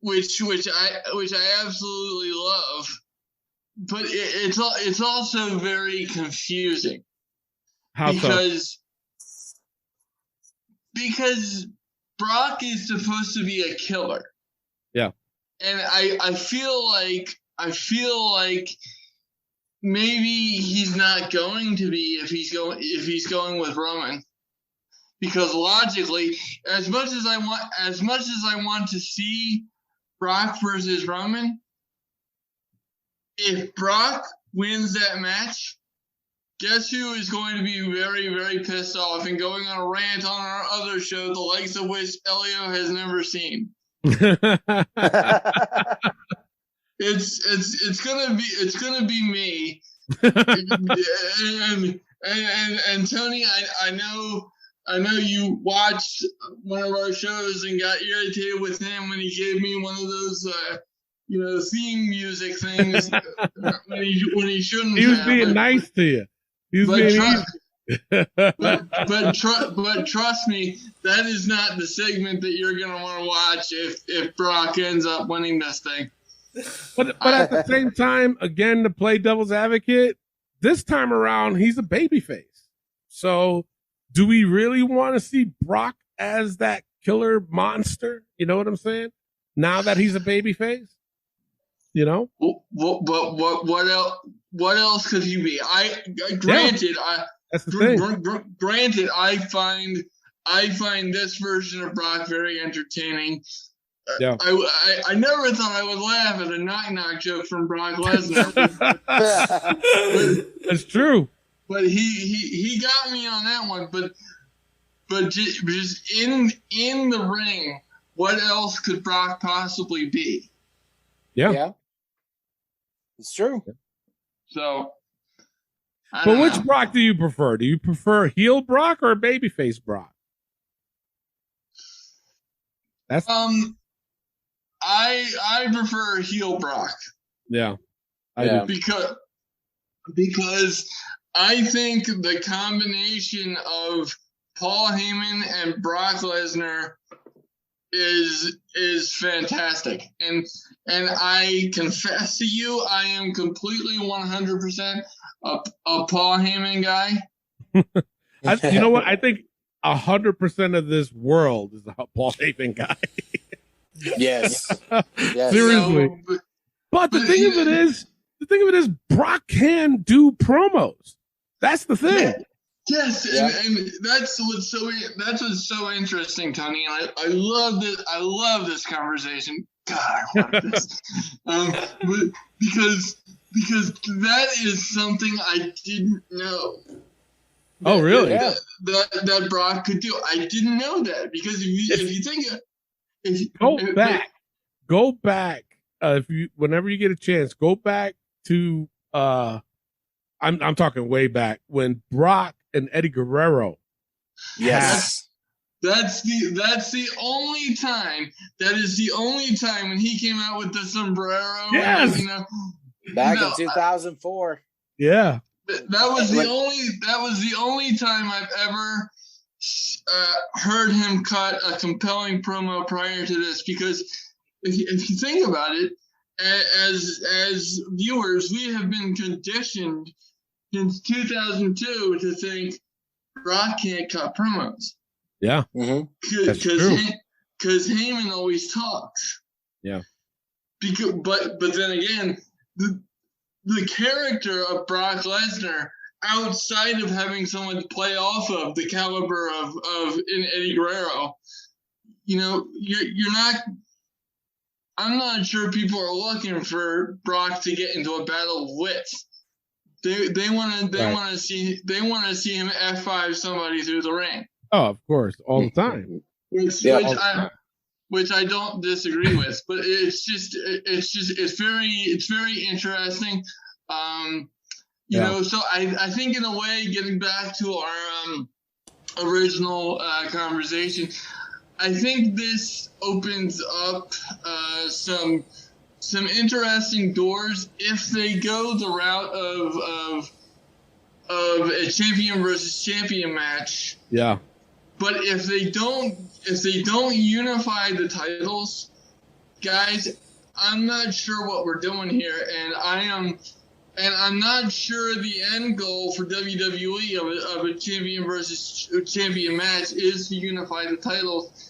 which I absolutely love, but it's also very confusing. How so? Because Brock is supposed to be a killer. Yeah. And I feel like maybe he's not going to be if he's going with Roman. Because logically, as much as I want to see Brock versus Roman, if Brock wins that match, guess who is going to be very, very pissed off and going on a rant on our other show, the likes of which Elio has never seen. It's gonna be me. and Tony, I know you watched one of our shows and got irritated with him when he gave me one of those theme music things when he shouldn't. He was being nice to you. But trust me, that is not the segment that you're gonna want to watch if Brock ends up winning this thing. But at the same time, again, to play devil's advocate, this time around he's a babyface. So, do we really want to see Brock as that killer monster? You know what I'm saying? Now that he's a babyface, you know. What else? What else could he be? That's the thing. Granted, I find this version of Brock very entertaining. Yeah. I never thought I would laugh at a knock-knock joke from Brock Lesnar. That's true. But he got me on that one. But just in the ring, what else could Brock possibly be? Yeah. It's true. So, but which Brock do you prefer? Do you prefer heel Brock or babyface Brock? That's I prefer heel Brock. Yeah. Yeah. Because I think the combination of Paul Heyman and Brock Lesnar is fantastic. And I confess to you, I am completely 100% a Paul Heyman guy. You know what? I think 100% of this world is a Paul Heyman guy. Yes. Yes. Seriously. But the thing of it is, Brock can do promos. That's the thing. Yeah. Yes, Yeah. and that's what's so interesting, Tony. And I love this. I love this conversation. God, I love this. But because that is something I didn't know. Oh, really? Yeah. That Brock could do. I didn't know that because if you think go back. Whenever you get a chance, go back to I'm talking way back when Brock and Eddie Guerrero. Yes. That's the only time. That is the only time when he came out with the sombrero. Yes. Back in 2004. Yeah. That was the only time I've ever heard him cut a compelling promo prior to this. Because if you think about it, as viewers, we have been conditioned since 2002 to think Brock can't cut promos. Yeah. Because Heyman always talks. Yeah. But then again, the character of Brock Lesnar, outside of having someone to play off of the caliber of Eddie Guerrero, you're not. I'm not sure people are looking for Brock to get into a battle with. They want to see him F5 somebody through the ring. Oh, of course, all the time. Which I don't disagree with, but it's very interesting. So I think in a way, getting back to our original conversation, I think this opens up some interesting doors if they go the route of a champion versus champion match. Yeah. But if they don't unify the titles, guys, I'm not sure what we're doing here, and I'm not sure the end goal for WWE of a champion versus champion match is to unify the titles.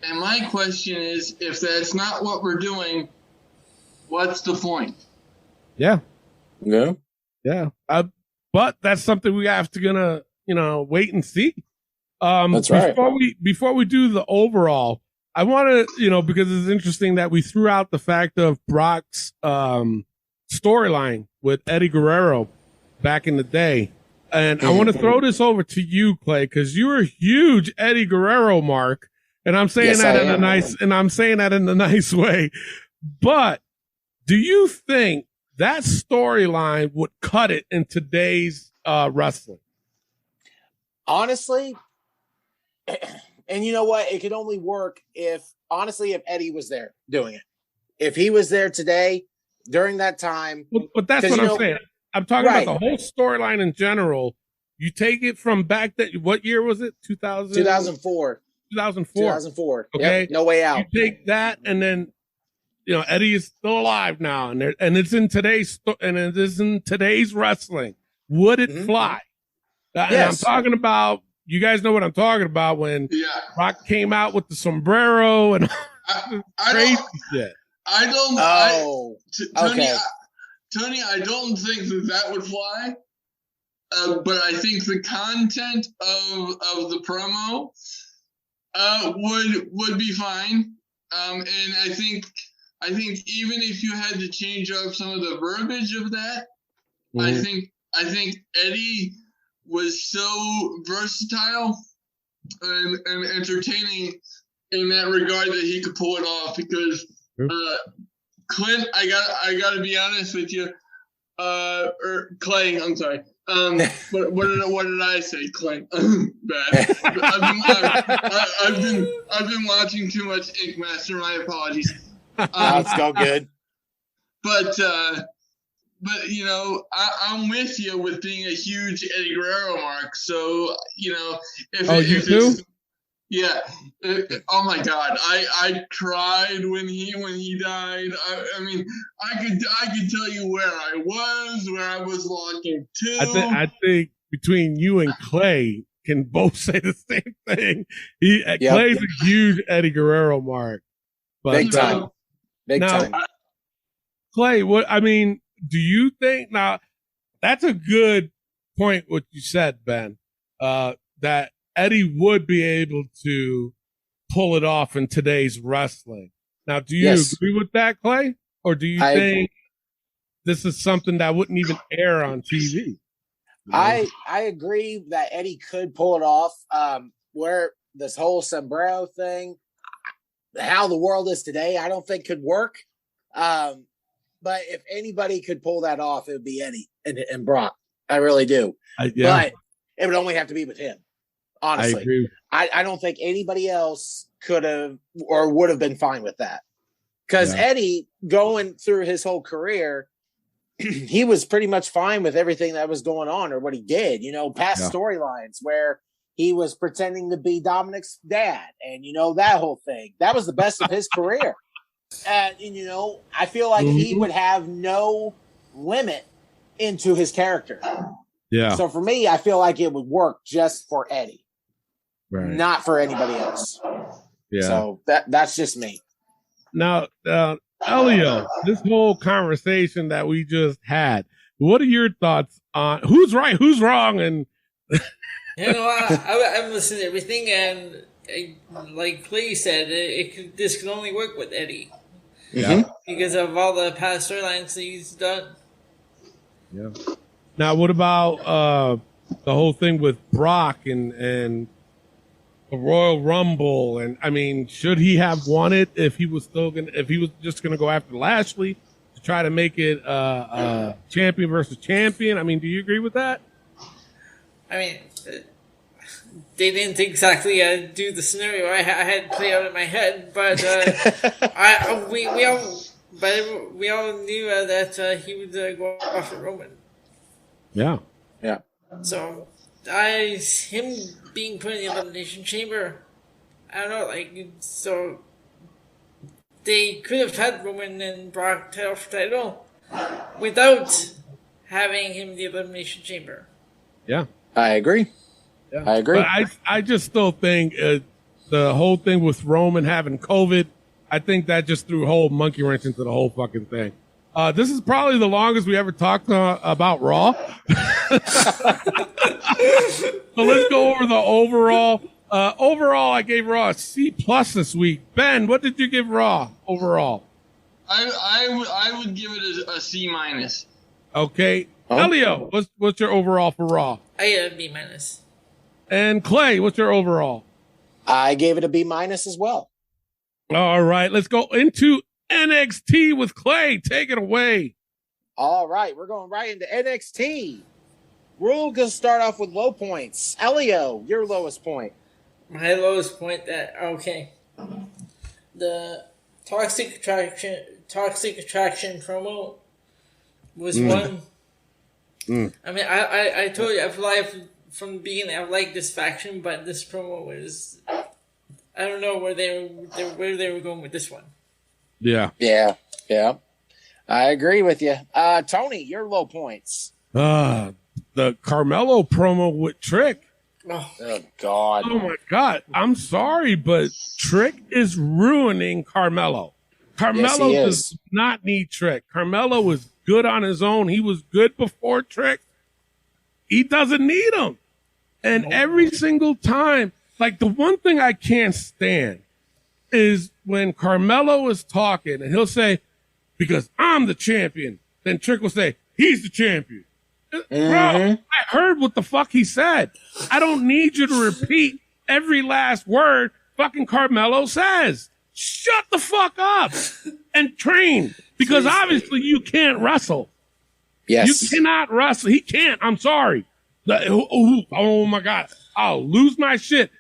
And my question is, if that's not what we're doing, what's the point? Yeah. Yeah. Yeah. But that's something we have to wait and see. That's right. Before we do the overall, I want to, because it's interesting that we threw out the fact of Brock's storyline with Eddie Guerrero back in the day. And I want to throw this over to you, Clay, because you're a huge Eddie Guerrero mark. And I'm saying that in a nice way. But do you think that storyline would cut it in today's wrestling? Honestly, and you know what? It could only work if Eddie was there doing it. If he was there today during that time. But that's what I'm saying. I'm talking about the whole storyline in general. You take it from back then. What year was it? 2004. 2004. Okay. Yep. No Way Out. You take that, and then Eddie is still alive now, and it's in today's wrestling. Would it fly? And I'm talking about. You guys know what I'm talking about when Rock came out with the sombrero and crazy shit. Tony, I don't think that would fly. But I think the content of the promo would be fine. And I think even if you had to change up some of the verbiage of that, I think Eddie was so versatile and entertaining in that regard that he could pull it off. Because Clint, I gotta be honest with you, or Clay, I'm sorry. What did I say, Clint? Bad. I've been watching too much Ink Master. My apologies. Let's go good. But you know, I'm with you with being a huge Eddie Guerrero mark. So you know, you too? Yeah. Oh my God, I cried when he died. I mean, I could tell you where I was walking to. I think between you and Clay can both say the same thing. Clay's a huge Eddie Guerrero mark. But, Big time. Big time. Clay, do you think now that's a good point what you said, Ben, that Eddie would be able to pull it off in today's wrestling. Now, do you agree with that, Clay? Or do you think this is something that wouldn't even air on TV? I agree that Eddie could pull it off. Where this whole sombrero thing, how the world is today, I don't think could work. But if anybody could pull that off, it would be Eddie and Brock. I really do. But it would only have to be with him. Honestly, I agree. I don't think anybody else could have or would have been fine with that. Because Eddie, going through his whole career, he was pretty much fine with everything that was going on or what he did. You know, past storylines where he was pretending to be Dominic's dad and, you know, that whole thing. That was the best of his career. And, you know, I feel like he would have no limit into his character. Yeah. So for me, I feel like it would work just for Eddie, not for anybody else. Yeah. So that's just me. Now, Elio, this whole conversation that we just had, what are your thoughts on who's right, who's wrong? And you know, I've listened to everything, and like Clay said, this can only work with Eddie. Yeah. Because of all the past storylines that he's done. Yeah. Now, what about the whole thing with Brock and the Royal Rumble? And I mean, should he have won it if he was just gonna go after Lashley to try to make it champion versus champion? I mean, do you agree with that? I mean, they didn't exactly do the scenario I had play out in my head, but we all knew that he would go after Roman. Yeah. Yeah. So, him being put in the Elimination Chamber, I don't know, so they could have had Roman and Brock title without having him in the Elimination Chamber. Yeah. I agree. Yeah. I agree. But I just still think the whole thing with Roman having COVID, I think that just threw a whole monkey wrench into the whole fucking thing. This is probably the longest we ever talked about Raw. So let's go over the overall. Overall, I gave Raw a C+ this week. Ben, what did you give Raw overall? I would give it a C-. Okay. Elio, what's your overall for Raw? I gave it a B-. And Clay, what's your overall? I gave it a B- as well. All right, let's go into NXT with Clay. Take it away. All right, we're going right into NXT. We're going to start off with low points. Elio, your lowest point. My lowest point the Toxic Attraction promo was one. I mean, I told you, from the beginning, I like this faction, but this promo was, I don't know where they were going with this one. Yeah. I agree with you. Tony, your low points. The Carmelo promo with Trick. Oh God. Oh my God. I'm sorry, but Trick is ruining Carmelo. Carmelo does not need Trick. Carmelo is good on his own. He was good before Trick. He doesn't need him. And every single time, like the one thing I can't stand is when Carmelo is talking and he'll say, because I'm the champion. Then Trick will say, he's the champion. Bro, I heard what the fuck he said. I don't need you to repeat every last word fucking Carmelo says. Shut the fuck up and train, because obviously you can't wrestle. Yes. You cannot wrestle. He can't. I'm sorry. Oh my God. I'll lose my shit.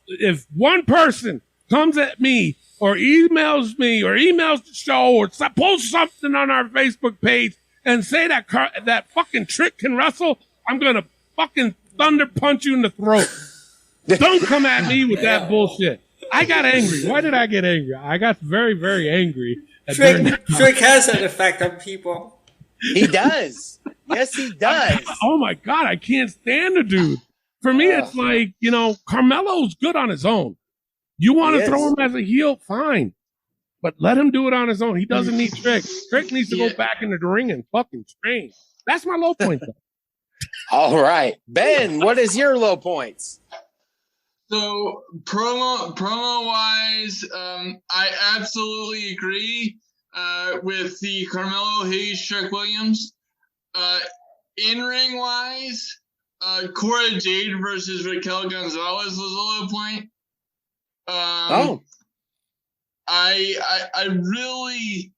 If one person comes at me or emails me or emails the show or post something on our Facebook page and say that fucking Trick can wrestle, I'm going to fucking thunder punch you in the throat. Don't come at me with that bullshit. I got angry. Why did I get angry? I got very, very angry. Trick has that effect on people. He does. Yes, he does. Oh my God, I can't stand the dude. For me, it's like, Carmelo's good on his own. You want to throw him as a heel? Fine. But let him do it on his own. He doesn't need Trick. Trick needs to go back into the ring and fucking train. That's my low point, though. All right. Ben, what is your low points? So promo wise, I absolutely agree with the Carmelo Hayes Trick Williams. In ring wise, Cora Jade versus Raquel Gonzalez was a low point. I really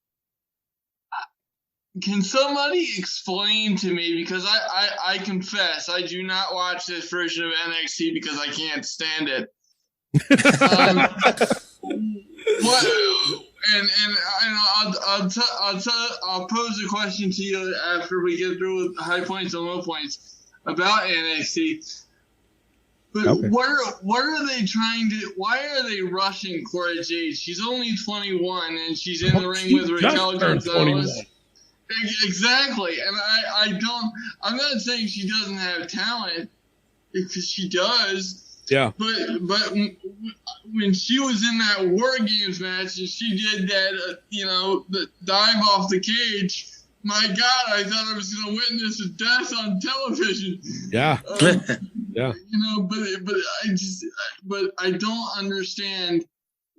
can somebody explain to me, because I confess I do not watch this version of NXT because I can't stand it. What? And I'll pose a question to you after we get through with high points and low points about NXT. But okay. what are they trying to? Why are they rushing Cora Jade? She's only 21 and she's in the ring with Raquel Gonzalez. Exactly, and I'm not saying she doesn't have talent, because she does. Yeah. But when she was in that War Games match and she did that, the dive off the cage, my God, I thought I was going to witness a death on television. Yeah. Yeah. But I don't understand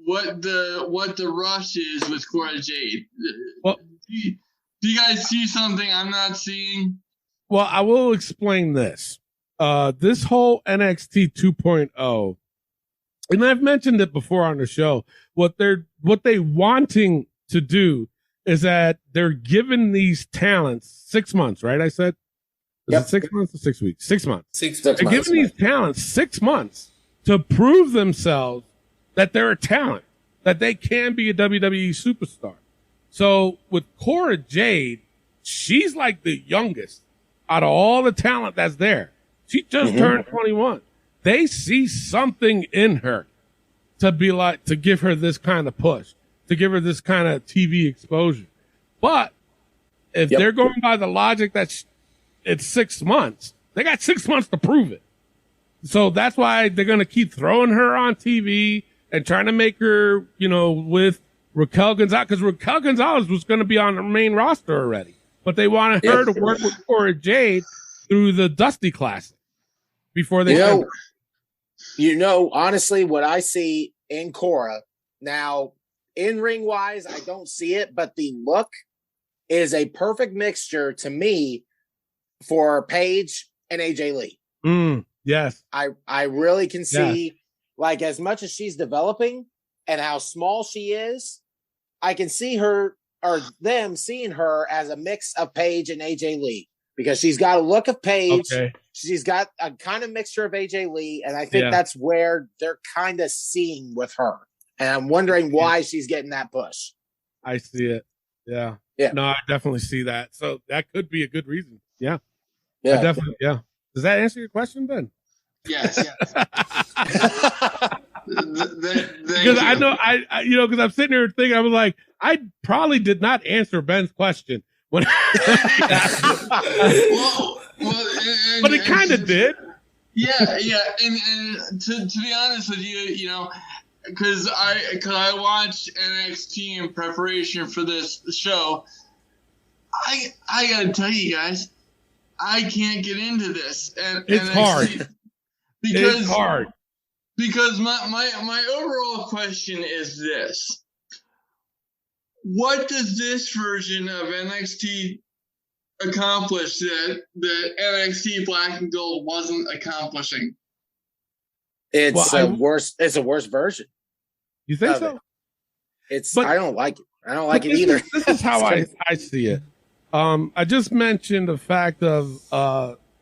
what the rush is with Cora Jade. Well, do you guys see something I'm not seeing? Well, I will explain this. This whole NXT 2.0, and I've mentioned it before on the show, what they wanting to do is that they're giving these talents 6 months, right? I said, is it 6 months or 6 weeks? 6 months. They're giving these talents 6 months to prove themselves that they're a talent, that they can be a WWE superstar. So with Cora Jade, she's like the youngest out of all the talent that's there. She just turned 21. They see something in her to give her this kind of push, to give her this kind of TV exposure. But if they're going by the logic that it's 6 months, they got 6 months to prove it. So that's why they're going to keep throwing her on TV and trying to make her, with Raquel Gonzalez, because Raquel Gonzalez was going to be on the main roster already, but they wanted her to work with Cora Jade through the Dusty Classic before they. Honestly, what I see in Cora now, in ring wise, I don't see it, but the look is a perfect mixture to me for Paige and AJ Lee. Yes, I really can see, like, as much as she's developing and how small she is, I can see her, or them seeing her as a mix of Paige and AJ Lee, because she's got a look of Paige. Okay. She's got a kind of mixture of AJ Lee, and I think that's where they're kind of seeing with her. And I'm wondering why she's getting that push. I see it. Yeah. Yeah. No, I definitely see that. So that could be a good reason. Yeah. Yeah. Definitely. Yeah. Does that answer your question, Ben? Yes. Because I know because I'm sitting here thinking, I was like, I probably did not answer Ben's question when but it kind of did. Yeah, and to be honest with you, because I watched NXT in preparation for this show, I gotta tell you guys, I can't get into this, and it's NXT, hard. It's hard. Because my overall question is this: what does this version of NXT accomplish that NXT Black and Gold wasn't accomplishing? It's a worse version. You think so? I don't like it. I don't like it either. This is how I see it. I just mentioned the fact of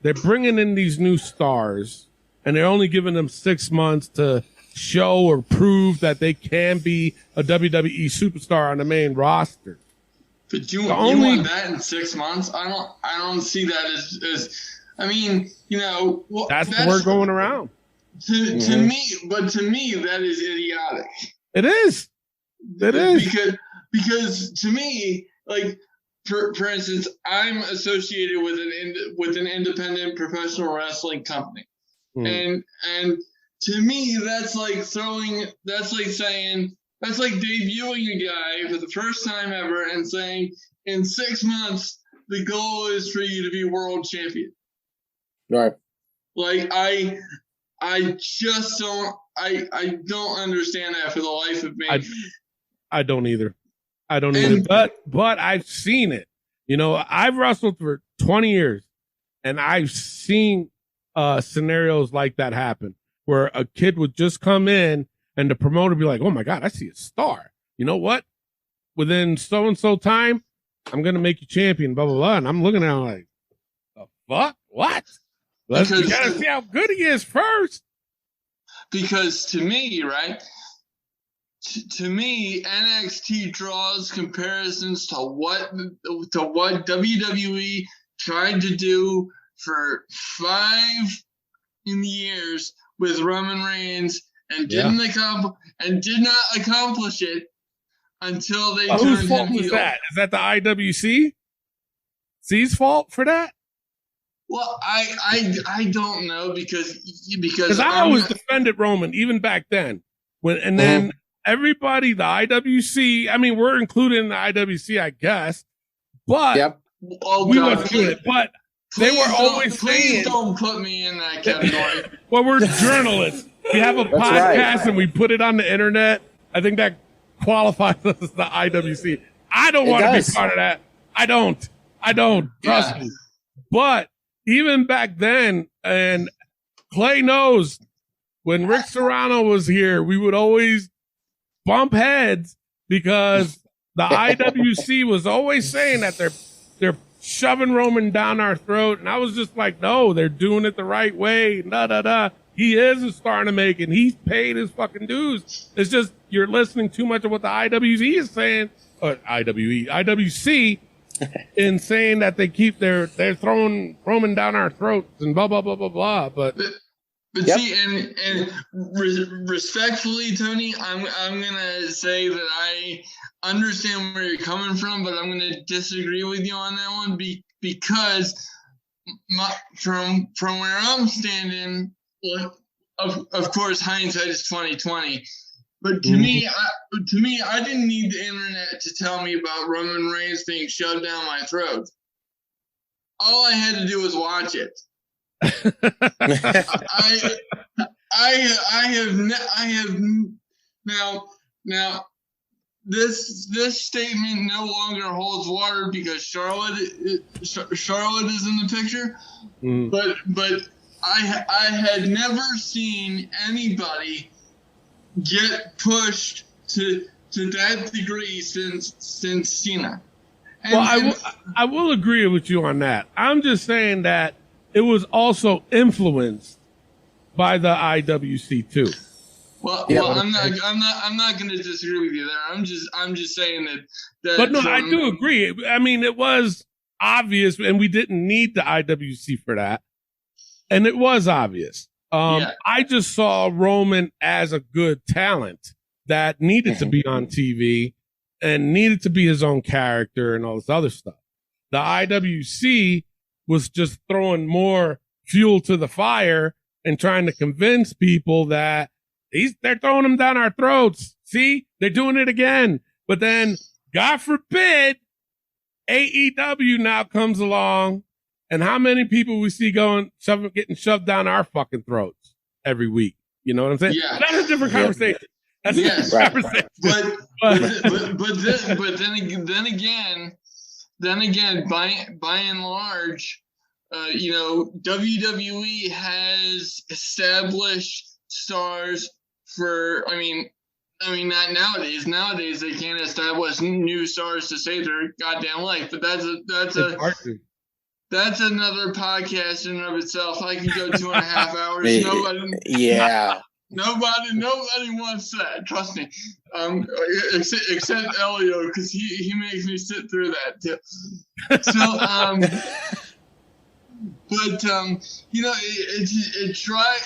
they're bringing in these new stars, and they're only giving them 6 months to show or prove that they can be a WWE superstar on the main roster. But you want that in 6 months? I don't see that as I mean, well, that's the word going around. To me, that is idiotic. It is. Because to me, like for instance, I'm associated with an independent professional wrestling company, and to me, that's like debuting a guy for the first time ever and saying, in 6 months, the goal is for you to be world champion. Right. Like I just don't understand that for the life of me. I don't either. But I've seen it. I've wrestled for 20 years, and I've seen scenarios like that happen where a kid would just come in and the promoter would be like, oh my God, I see a star. You know what? Within so-and-so time, I'm going to make you champion, blah, blah, blah. And I'm looking at him like, the fuck? What? We got to see how good he is first. Because to me, right? To me, NXT draws comparisons to what WWE tried to do for 5 years with Roman Reigns and did not accomplish it until they turned whose fault him was heel. that? Is that the IWC? C's fault for that? Well, I don't know because I always defended Roman even back then. Then everybody, the IWC, I mean, we're included in the IWC, I guess, but we wasn't doing it. But they were always saying, please don't put me in that category. Well, we're journalists. We have a podcast and we put it on the internet. I think that qualifies us as the IWC. I don't want to be part of that. I don't. Trust me. But even back then, and Clay knows, when Rick Serrano was here, we would always bump heads because the IWC was always saying that they're shoving Roman down our throat. And I was just like, no, they're doing it the right way. He is a star to make, and he's paid his fucking dues. It's just you're listening too much of what the IWC is saying, or IWC, in saying that they're throwing Roman down our throats and blah blah blah blah blah. But see, and respectfully, Tony, I'm gonna say that I understand where you're coming from, but I'm gonna disagree with you on that one because from where I'm standing. Well, of course, hindsight is 20/20. But to me, I didn't need the internet to tell me about Roman Reigns being shoved down my throat. All I had to do was watch it. I have now. This statement no longer holds water because Charlotte is in the picture, but. I had never seen anybody get pushed to that degree since Cena. I will agree with you on that. I'm just saying that it was also influenced by the IWC too. Well, I'm not going to disagree with you there. I'm just saying that. But no, I do agree. I mean, it was obvious, and we didn't need the IWC for that. And it was obvious. I just saw Roman as a good talent that needed to be on TV and needed to be his own character and all this other stuff. The IWC was just throwing more fuel to the fire and trying to convince people that they're throwing him down our throats. See, they're doing it again. But then, God forbid, AEW now comes along. And how many people we see getting shoved down our fucking throats every week? You know what I'm saying? Yeah. That's a different conversation. That's a different conversation. But then again, by and large, WWE has established stars for. I mean, not nowadays. Nowadays, they can't establish new stars to save their goddamn life. But that's another podcast in and of itself. I can go 2.5 hours. Nobody wants that. Trust me. Except Elio, because he makes me sit through that too. So, but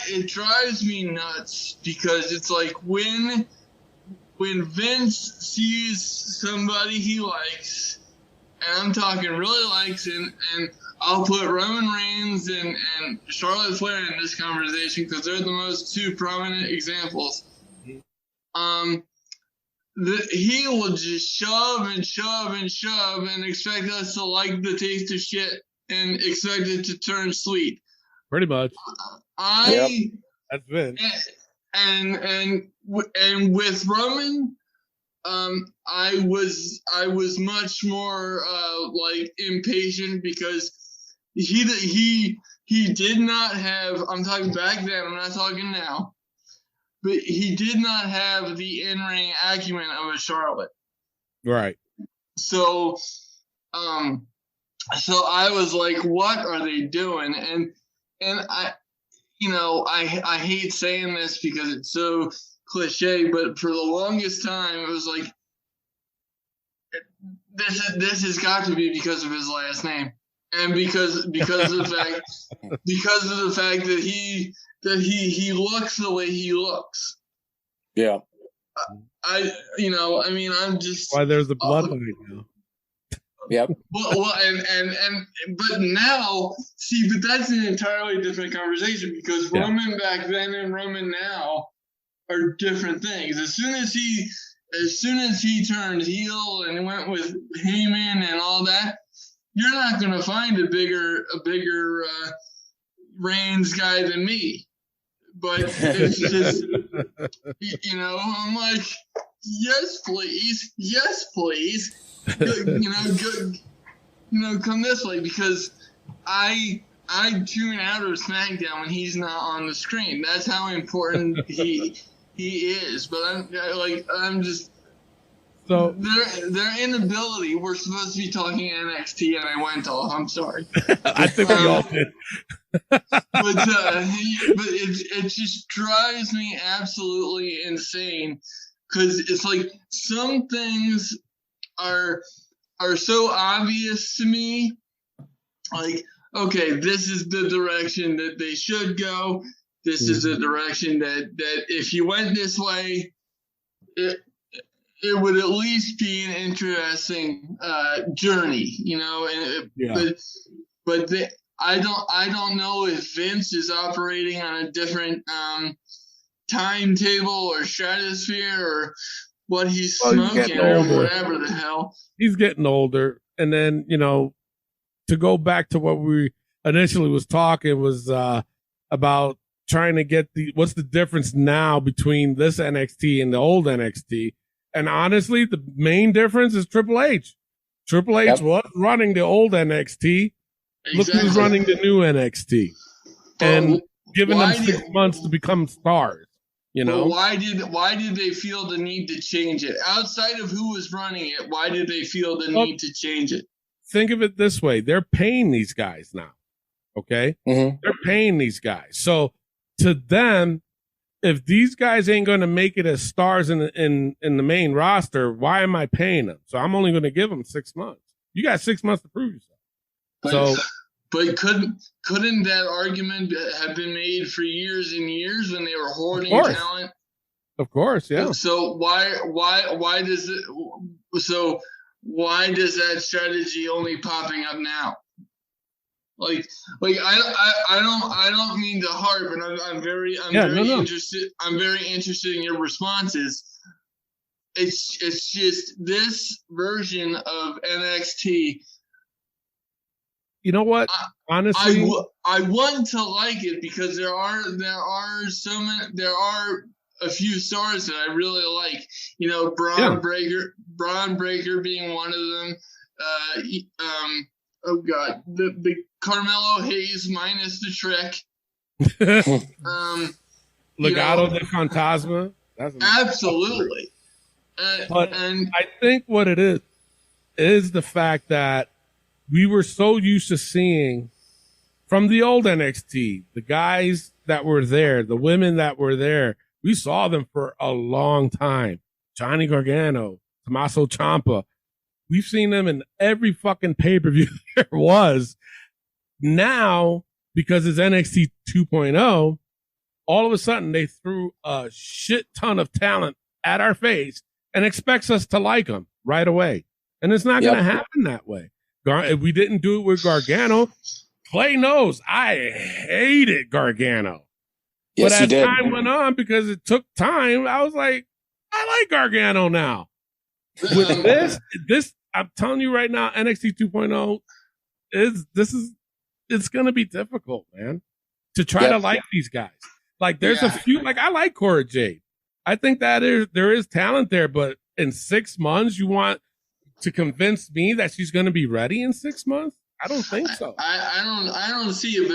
it drives me nuts because it's like when Vince sees somebody he likes, and I'm talking really likes, and I'll put Roman Reigns and Charlotte Flair in this conversation because they're the most two prominent examples. He will just shove and expect us to like the taste of shit and expect it to turn sweet. Pretty much. That's Vince. And with Roman, I was much more impatient because he did not have. I'm talking back then. I'm not talking now. But he did not have the in-ring acumen of a Charlotte. Right. So I was like, what are they doing? And I hate saying this because it's so cliche, but for the longest time, it was like, this has got to be because of his last name. And because of the fact that he looks the way he looks. Yeah. I'm just why there's a bloodline now. Yep. But now, but that's an entirely different conversation because Roman back then and Roman now are different things. As soon as he turned heel and went with Heyman and all that, you're not going to find a bigger Reigns guy than me. But it's just, I'm like, yes, please. Come this way because I tune out of SmackDown when he's not on the screen. That's how important he is. But I'm just. So their inability. We're supposed to be talking NXT, and I went off. I'm sorry. I think we all did. but it just drives me absolutely insane because it's like some things are so obvious to me. Like, okay, this is the direction that they should go. This is the direction that if you went this way, it would at least be an interesting journey, But I don't know if Vince is operating on a different timetable or stratosphere or what he's smoking or whatever the hell. He's getting older, and then to go back to what we initially was talking was about trying to get what's the difference now between this NXT and the old NXT. And honestly, the main difference is Triple H. Triple H was running the old NXT. Exactly. Look who's running the new NXT. And giving them 6 months to become stars. Why did they feel the need to change it? Outside of who was running it, why did they feel the need to change it? Think of it this way. They're paying these guys now. Okay? Mm-hmm. They're paying these guys. So to them, if these guys ain't going to make it as stars in the main roster, why am I paying them? So I'm only going to give them 6 months. You got 6 months to prove yourself. But couldn't that argument have been made for years and years when they were hoarding talent? Of course, yeah. So why does that strategy only popping up now? Like I don't mean to harp, and I'm very interested. I'm very interested in your responses. It's just this version of NXT. You know what? Honestly, I want to like it because there are a few stars that I really like. Braun Breaker being one of them. Oh God, the Carmelo Hayes minus the Trick. Legado de Fantasma. Absolutely. But I think what it is the fact that we were so used to seeing from the old NXT, the guys that were there, the women that were there, We saw them for a long time. Johnny Gargano, Tommaso Ciampa. We've seen them in every fucking pay-per-view there was. Now, because it's NXT 2.0, all of a sudden they threw a shit ton of talent at our face and expects us to like them right away. And it's not going to happen that way. If we didn't do it with Gargano, Clay knows I hated Gargano. Yes, but he as did. time went on, because it took time, I was like, I like Gargano now. With this, I'm telling you right now, NXT 2.0 it's going to be difficult, man, to try to like these guys. Like, there's a few, like, I like Cora Jade. I think that there is talent there, but in 6 months, you want to convince me that she's going to be ready in 6 months? I don't think so. I don't see it.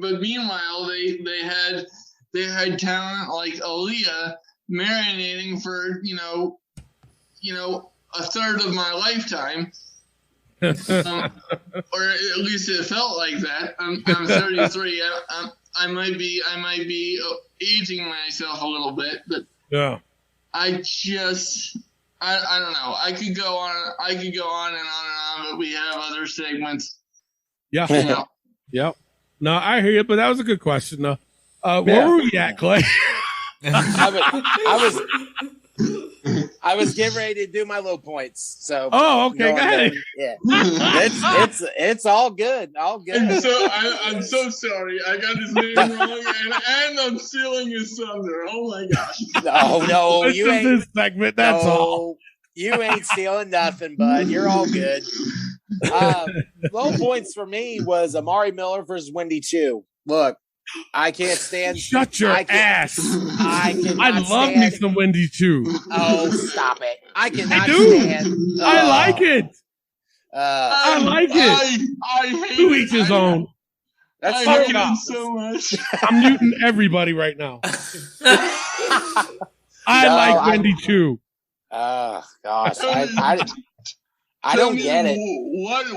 But meanwhile, they had talent like Aaliyah marinating for a third of my lifetime, or at least it felt like that. I'm 33. I might be aging myself a little bit, but yeah. I don't know. I could go on and on, but we have other segments. Yeah. Yep. No, I hear you, but that was a good question, though. Where were we at, Clay? I was getting ready to do my low points. So. Oh, okay. Go ahead. Yeah. It's all good. All good. I'm so sorry. I got his name wrong, and I'm stealing his thunder. Oh my gosh. No, this you is ain't. This segment. That's all. You ain't stealing nothing, bud. You're all good. Low points for me was Amari Miller versus Wendy Chu. Look, I can't stand. Shut your ass. I love me some Wendy Chu. Oh, stop it. I cannot I do. stand. I like it. I like it. I hate To each his own. That's I fucking hate up. it so much. I'm muting everybody right now. I like Wendy Chu. Oh gosh, I don't get it. What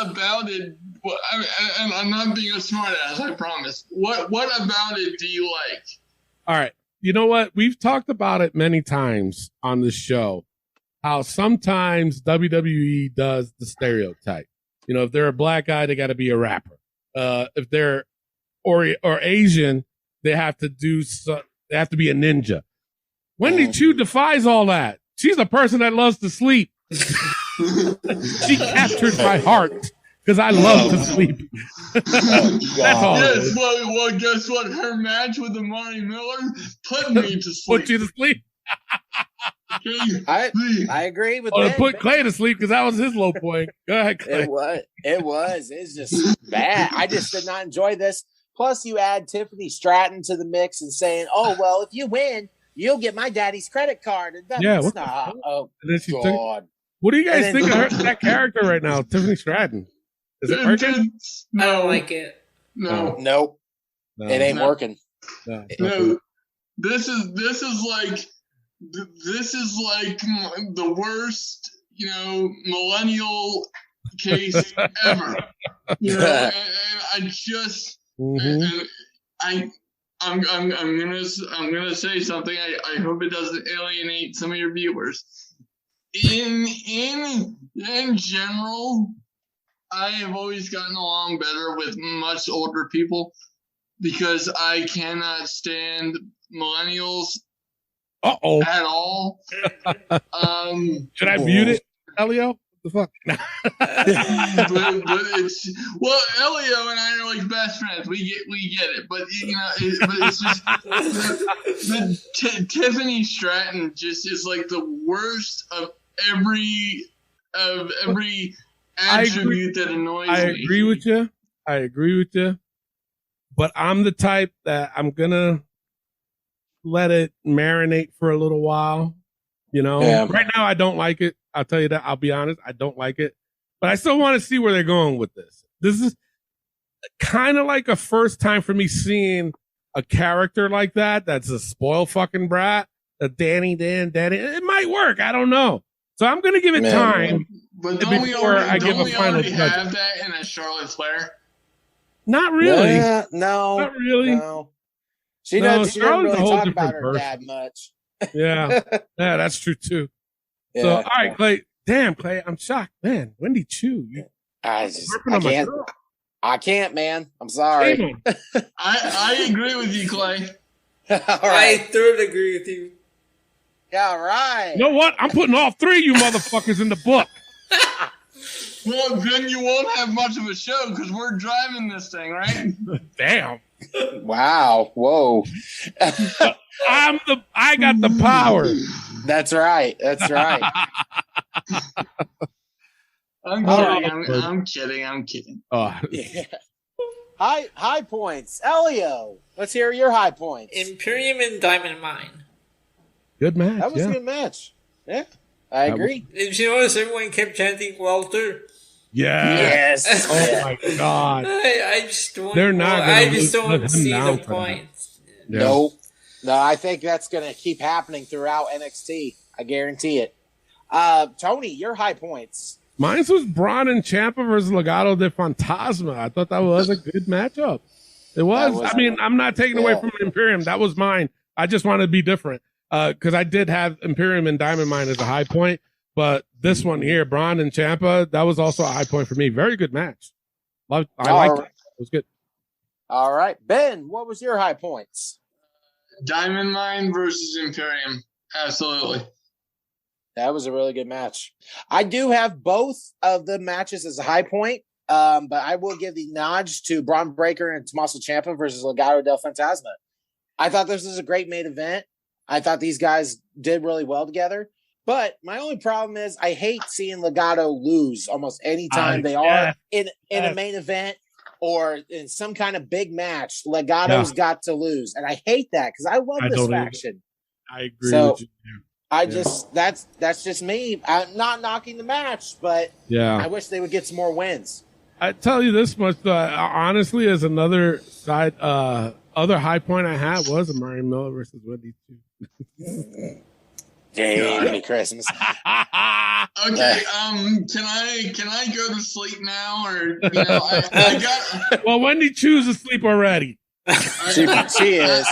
about it? And I'm not being a smartass, I promise. What about it do you like? All right. You know what? We've talked about it many times on this show. How sometimes WWE does the stereotype. You know, if they're a black guy, they got to be a rapper. If they're or Asian, they have to be a ninja. Wendy Chu defies all that. She's a person that loves to sleep. She captured my heart because I love to sleep. That's all. Yes, well, guess what? Her match with Amari Miller put me to sleep. Put you to sleep. I agree with Or that. put Clay to sleep because that was his low point. Go ahead, Clay. It was. It's just bad. I just did not enjoy this. Plus, you add Tiffany Stratton to the mix and saying, "Oh well, if you win, you'll get my daddy's credit card." And What do you guys think of that character right now, Tiffany Stratton? Is it working? I don't like it. No. Nope. It ain't working. No. This is like the worst, millennial case ever. And I just, I'm gonna say something. I hope it doesn't alienate some of your viewers. In general, I have always gotten along better with much older people because I cannot stand millennials at all. Should I mute it, Elio? The fuck? but it's Elio and I are like best friends. We get it, but it's just Tiffany Stratton just is like the worst of every attribute that annoys me. I agree with you. But I'm the type that I'm gonna let it marinate for a little while. Right now I don't like it. I'll tell you that. I'll be honest. I don't like it, but I still want to see where they're going with this. This is kind of like a first time for me seeing a character like that. That's a spoiled fucking brat. A Danny. It might work. I don't know. So I'm going to give it time. But don't we already have that in a Charlotte Flair? Not really. No. Not really. No. She No, doesn't Charlotte's really a whole talk different about her person. dad much. Yeah, yeah, that's true too. Yeah. So, all right, Clay. Damn, Clay, I'm shocked, man. Wendy Chu, you I on my can't. girl. I can't, man. I'm sorry. Shame on. I agree with you, Clay. All I right. thoroughly agree with you. Yeah, all right. You know what? I'm putting all three of you motherfuckers in the book. Well, then you won't have much of a show because we're driving this thing, right? Damn. Wow. Whoa. I got the power. That's right. That's right. I'm kidding. I'm kidding. Oh, Yeah. High points. Elio, let's hear your high points. Imperium and Diamond Mine. good match. That was yeah. a good match. Yeah, I agree. Did you notice everyone kept chanting Walter? Yes. Yes. Oh my God. I just don't. They're not gonna I just let him don't see down the for that. point. Yeah. No, I think that's going to keep happening throughout NXT. I guarantee it. Tony, your high points. Mine was Braun and Ciampa versus Legado de Fantasma. I thought that was a good matchup. It was. I mean, I'm not taking away from Imperium. That was mine. I just wanted to be different because I did have Imperium and Diamond Mine as a high point. But this one here, Braun and Ciampa, that was also a high point for me. Very good match. I liked it. It was good. All right. Ben, what was your high points? Diamond Mine versus Imperium. Absolutely. That was a really good match. I do have both of the matches as a high point, but I will give the nod to Braun Breaker and Tommaso Ciampa versus Legado del Fantasma. I thought this was a great main event. I thought these guys did really well together. But my only problem is I hate seeing Legado lose almost any time they are in a main event or in some kind of big match. Legado's got to lose. And I hate that because I love this faction. I agree with you. That's just me. I'm not knocking the match, but I wish they would get some more wins. I tell you this much, honestly, as another side, other high point I had was Amari Miller versus Wendy Chu. Merry Christmas. Okay, can I go to sleep now, or I got? Well, Wendy Chu's asleep already. She is.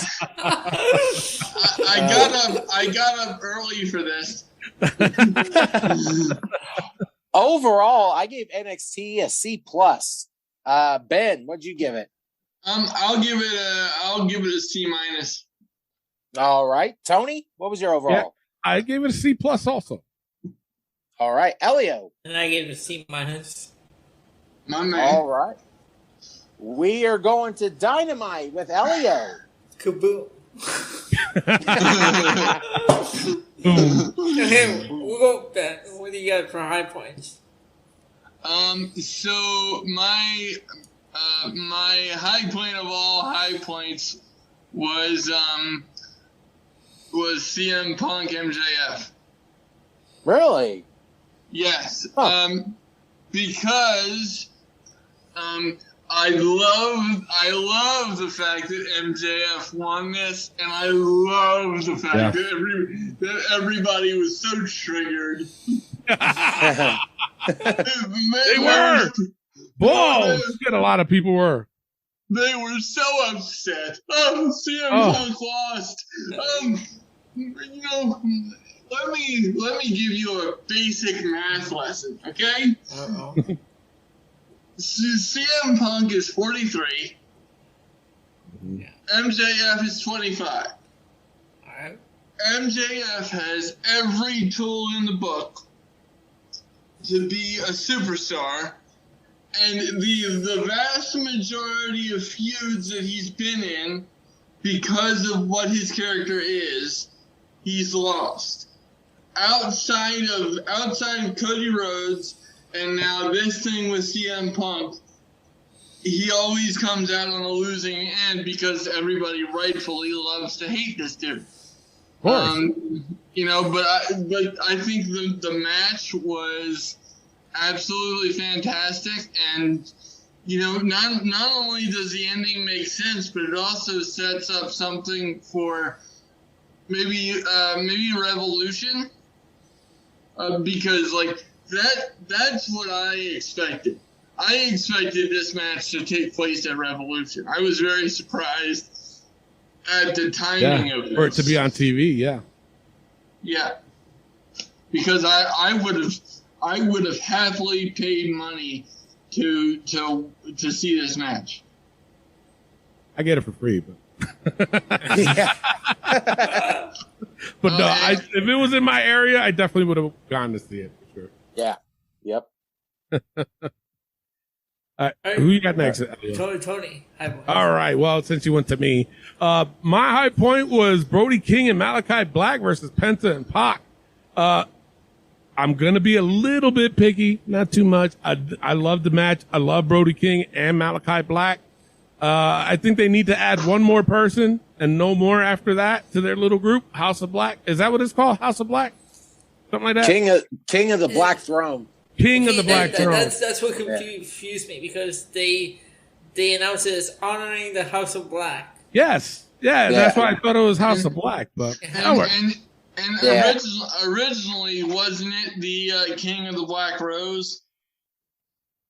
I got up early for this. Overall, I gave NXT a C+. Ben, what'd you give it? I'll give it a C-. All right, Tony, what was your overall? Yeah, I gave it a C+ also. All right, Elio. And I gave it a C-. My man. All right. We are going to Dynamite with Elio. Kaboom. Okay, we'll go back. What do you got for high points? So my high point of all high points was CM Punk MJF. Really? Yes. Because I love the fact that MJF won this, and I love the fact that everybody was so triggered. They were. Whoa! Shit, a lot of people were. They were so upset. CM Punk lost. Let me give you a basic math lesson, okay? Uh-oh. CM Punk is 43. MJF is 25. All right. MJF has every tool in the book to be a superstar, and the vast majority of feuds that he's been in, because of what his character is, he's lost. Outside of Cody Rhodes, and now this thing with CM Punk, he always comes out on the losing end because everybody rightfully loves to hate this dude. But I think the match was absolutely fantastic, and not only does the ending make sense, but it also sets up something for maybe Revolution, because that's what I expected. I expected this match to take place at Revolution. I was very surprised at the timing of this. For it to be on TV, yeah. Yeah, because I would have happily paid money to see this match. I get it for free, but Yeah. but no, if it was in my area, I definitely would have gone to see it for sure. Yeah. Yep. All right, who you got next? Tony. All right. Well, since you went to me, my high point was Brody King and Malachi Black versus Penta and Pac. I'm gonna be a little bit picky, not too much. I love the match. I love Brody King and Malachi Black. I think they need to add one more person and no more after that to their little group, House of Black. Is that what it's called? House of Black? Something like that? King of the Black Throne. King of the Black Throne. That's what confused me, because they announced it as honoring the House of Black. Yes. Yeah, that's why I thought it was House of Black, but originally, wasn't it the King of the Black Rose?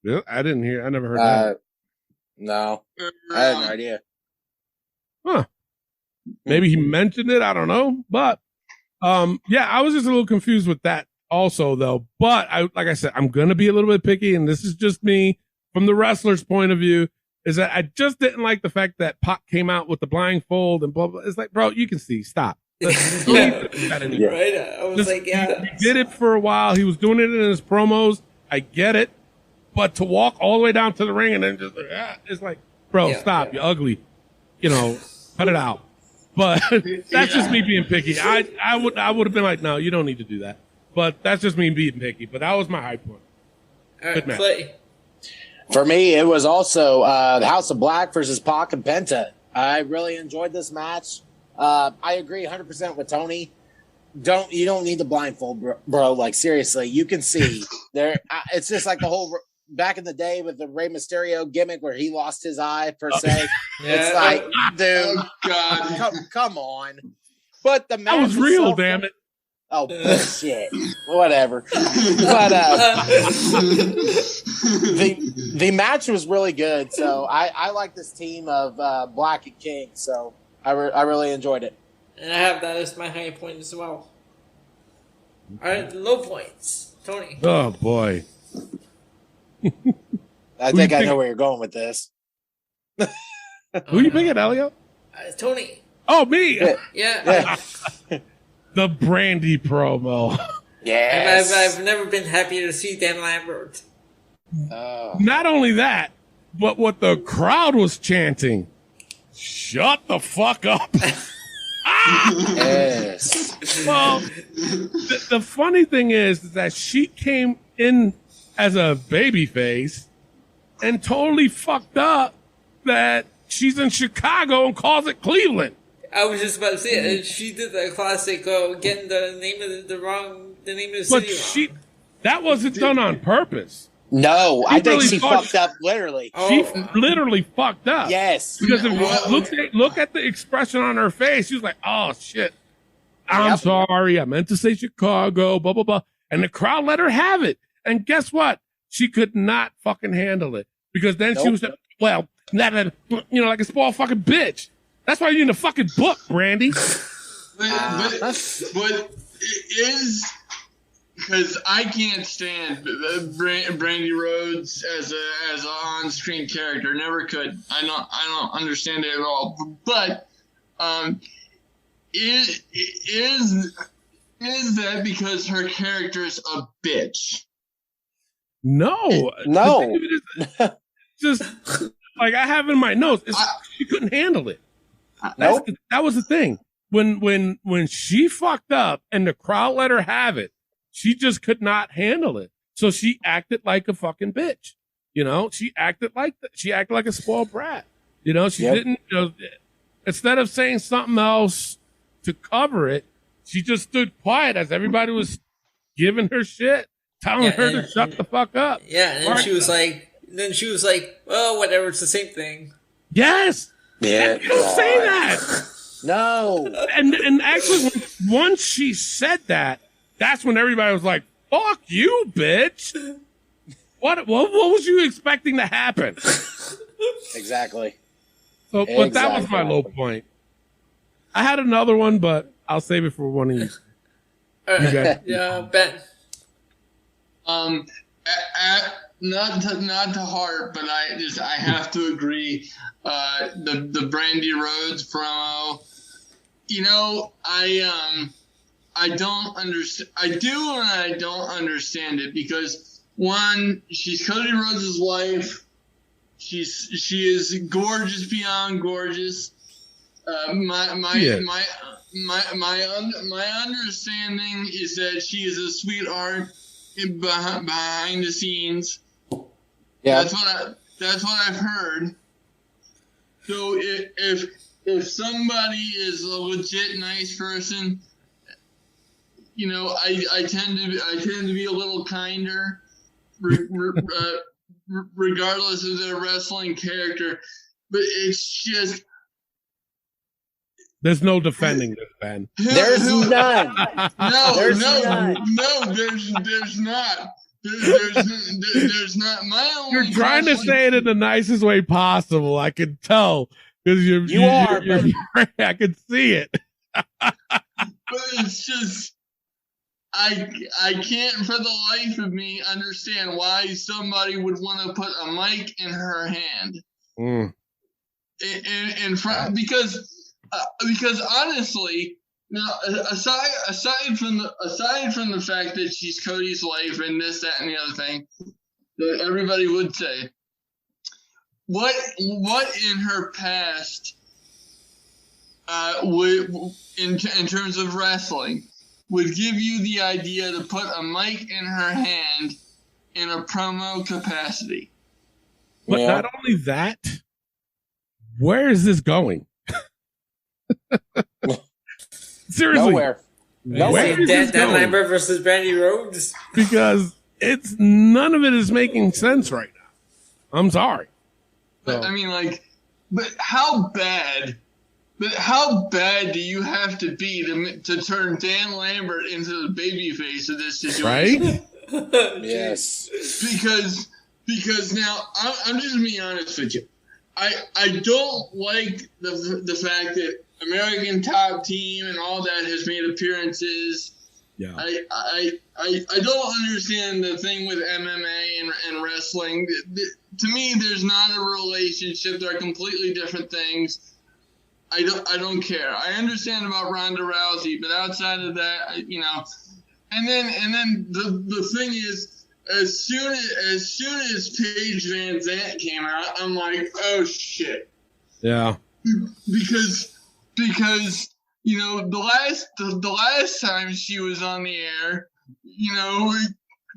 Yeah, I never heard that. No, I had no idea. Huh. Maybe he mentioned it. I don't know. But, I was just a little confused with that also, though. But, like I said, I'm going to be a little bit picky, and this is just me from the wrestler's point of view, is that I just didn't like the fact that Pac came out with the blindfold and blah, blah. It's like, bro, you can see. Stop. Right? I was like, yeah. He did it for a while. He was doing it in his promos. I get it. But to walk all the way down to the ring and then just, it's like, bro, stop. You're ugly. Cut it out. But that's just me being picky. I would have been like, no, you don't need to do that. But that's just me being picky. But that was my high point. All right, Clay. For me, it was also the House of Black versus Pac and Penta. I really enjoyed this match. I agree 100% with Tony. You don't need the blindfold, bro. Like, seriously, you can see there. It's just like the whole back in the day with the Rey Mysterio gimmick where he lost his eye per se. It's like, dude, God, come on. But the match was real, damn it. Oh, bullshit. Whatever. But the match was really good. So I like this team of Black and King. So I really enjoyed it. And I have that as my high point as well. All right, low points. Tony. Oh, boy. I think I know where you're going with this. Who you picking, Elio? Tony. Oh, me? Yeah. The Brandy promo. Yes. I've never been happier to see Dan Lambert. Not only that, but what the crowd was chanting. Shut the fuck up. Yes. Well, the funny thing is that she came in as a baby face and totally fucked up that she's in Chicago and calls it Cleveland. I was just about to say it. She did the classic getting the name of the name of the city wrong. That wasn't done on purpose. No, I think she fucked up literally. She literally fucked up. Yes. Because if you look at the expression on her face, she was like, oh shit. I'm sorry. I meant to say Chicago, blah, blah, blah. And the crowd let her have it. And guess what? She could not fucking handle it. Because then she was, like a spoiled fucking bitch. That's why you're in the fucking book, Brandy. But it is because I can't stand Brandy Rhodes as a on-screen character. Never could. I don't understand it at all. But is that because her character is a bitch? No. Just like I have in my notes, she couldn't handle it. That was the thing. When she fucked up and the crowd let her have it, she just could not handle it. So she acted like a fucking bitch. She acted like that. She acted like a spoiled brat. She didn't. Instead of saying something else to cover it, she just stood quiet as everybody was giving her shit, telling her to shut the fuck up. Yeah, and then she was like, well, whatever, it's the same thing. Yes. Yeah. You don't say that. No. And actually, once she said that, that's when everybody was like, fuck you, bitch. What was you expecting to happen? Exactly. So, but that was my low point. I had another one, but I'll save it for one of you. Yeah, Ben. Not to heart, but I have to agree. The Brandy Rhodes promo. You know, I don't understand. I do, and I don't understand it because one, she's Cody Rhodes' wife. She is gorgeous beyond gorgeous. My understanding is that she is a sweetheart behind the scenes. Yeah, that's what I've heard. So if somebody is a legit nice person, you know, I tend to be a little kinder, regardless of their wrestling character. But it's just there's no defending this, Ben. There's none. No, There's no, none. no. There's not. There's not. My only. You're trying to say it in the nicest way possible. I can tell because you're. I can see it. But it's just. I can't for the life of me understand why somebody would want to put a mic in her hand. In front, because honestly, now aside from the fact that she's Cody's wife and this, that, and the other thing that everybody would say, what in her past would in terms of wrestling would give you the idea to put a mic in her hand in a promo capacity? But not only that, where is this going? Seriously. Nowhere. Where is this Dan going? Lambert versus Brandy Rhodes. Because none of it is making sense right now. I'm sorry. But I mean, like, but how bad do you have to be to turn Dan Lambert into the babyface of this situation? Right? Yes. Because now I'm just gonna be honest with you. I don't like the fact that American Top Team and all that has made appearances. Yeah. I don't understand the thing with MMA and wrestling. To me, there's not a relationship. They're completely different things. I don't care. I understand about Ronda Rousey, but outside of that, you know. And then the thing is, as soon as Paige Van Zant came out, I'm like, oh shit. Yeah. Because you know, the last time she was on the air, you know,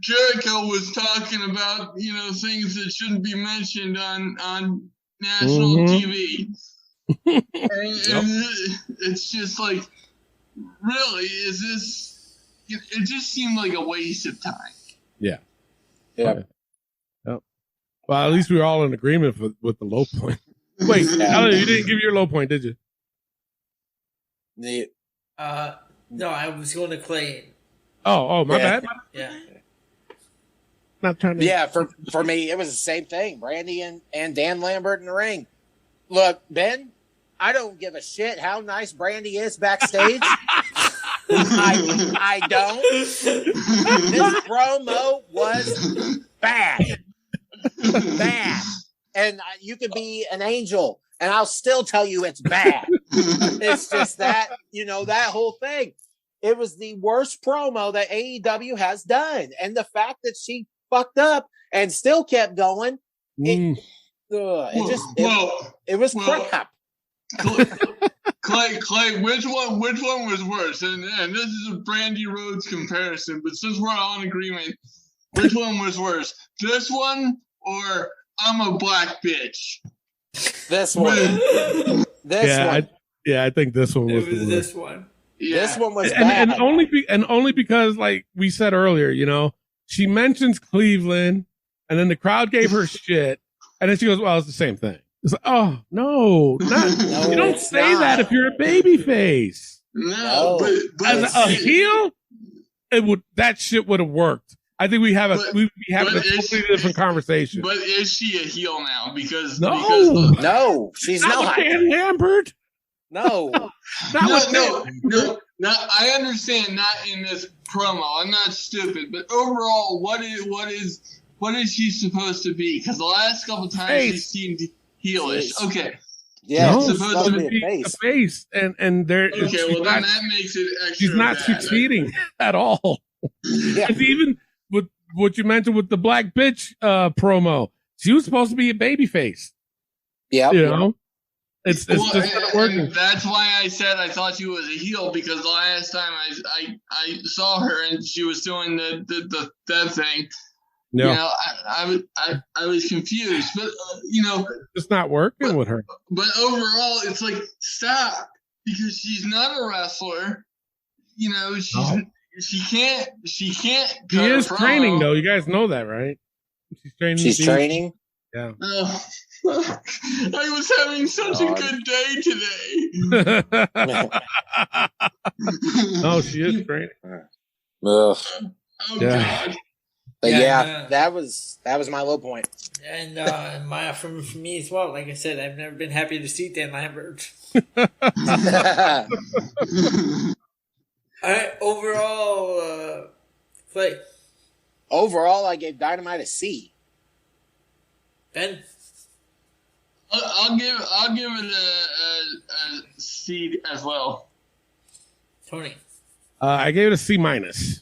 Jericho was talking about, you know, things that shouldn't be mentioned on national TV. And it's just like, really, is this? It just seemed like a waste of time. Yeah. Yeah. Yep. Well, at least we were all in agreement with the low point. Wait, Alan, you didn't give your low point, did you? No, I was going to Clay. Oh, my bad. Yeah. Not trying to. Yeah, for me, it was the same thing. Brandy and Dan Lambert in the ring. Look, Ben, I don't give a shit how nice Brandy is backstage. I don't. This promo was bad. Bad. And you could be an angel, and I'll still tell you it's bad. It's just that, you know, that whole thing. It was the worst promo that AEW has done. And the fact that she fucked up and still kept going, it was crap. Clay, which one was worse? And this is a Brandy Rhodes comparison, but since we're all in agreement, which one was worse? This one or I'm a black bitch? This one. I think this one was the worst. This one. Yeah. This one was bad. And only because, like we said earlier, you know, she mentions Cleveland, and then the crowd gave her shit, and then she goes, "Well, it's the same thing." It's like, oh no, you don't say that if you're a baby face. No, but as a heel, that shit would have worked. I think we'd having a totally different conversation. But is she a heel now? Because no, she's not. Dan Lambert. No. No. I understand not in this promo. I'm not stupid, but overall, what is she supposed to be? Because the last couple times she seemed heelish. Okay. Yeah, no, it's supposed to be a face, and there. Okay, well then that makes it extra. She's not bad. succeeding at all. Yeah. It's even with what you mentioned with the black bitch promo. She was supposed to be a baby face. Yeah, you know, it's Well, just not working. and that's why I said I thought she was a heel, because the last time I saw her and she was doing that thing. Yeah. You know, I was confused, but you know, it's not working with her. But overall, it's like, stop, because she's not a wrestler. You know, she can't. She is training though. You guys know that, right? She's training. She's training. Yeah. I was having such a good day today. No, she is training. Ugh. Oh God. But yeah, that was my low point. And for me as well. Like I said, I've never been happy to see Dan Lambert. All right, overall, Clay. Overall, I gave Dynamite a C. Ben. I'll give it a C as well. Tony. I gave it a C minus.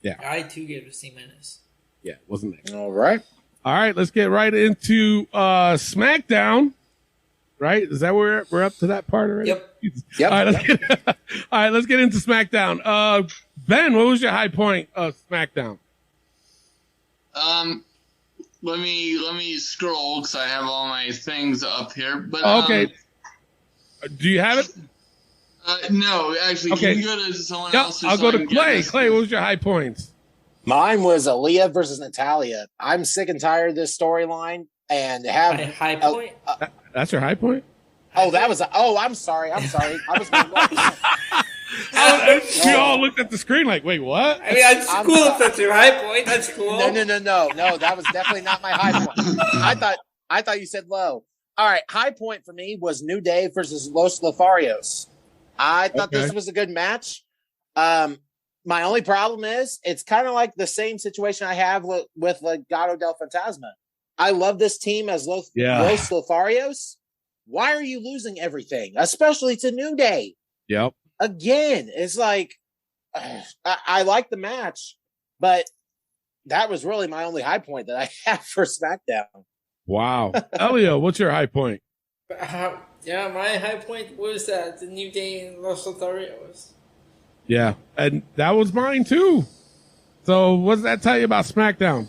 Yeah. I too gave it a C minus. Yeah, wasn't it? All right. All right, let's get right into SmackDown. Right? Is that where we're up to that part already? Yep. Yep. All right, let's get into SmackDown. Ben, what was your high point of SmackDown? Let me scroll because I have all my things up here. But okay. Do you have it? No, actually, okay. Can you go to someone else? I'll go to Clay. Clay, what was your high points? Mine was Aaliyah versus Natalia. I'm sick and tired of this storyline and have high point. That's your high point? Oh, that was. I'm sorry. I was. We all looked at the screen like, wait, what? I mean, it's cool if that's your high point. That's cool. No. That was definitely not my high point. I thought you said low. All right, high point for me was New Day versus Los Lotharios. I thought this was a good match. My only problem is it's kind of like the same situation I have with Legado del Fantasma. I love this team as Los Lotharios. Why are you losing everything, especially to New Day? Yep. Again, it's like I like the match, but that was really my only high point that I have for SmackDown. Wow. Elio, what's your high point? Yeah, my high point was the New Day and Los Lotharios. Yeah, and that was mine too. So what does that tell you about SmackDown?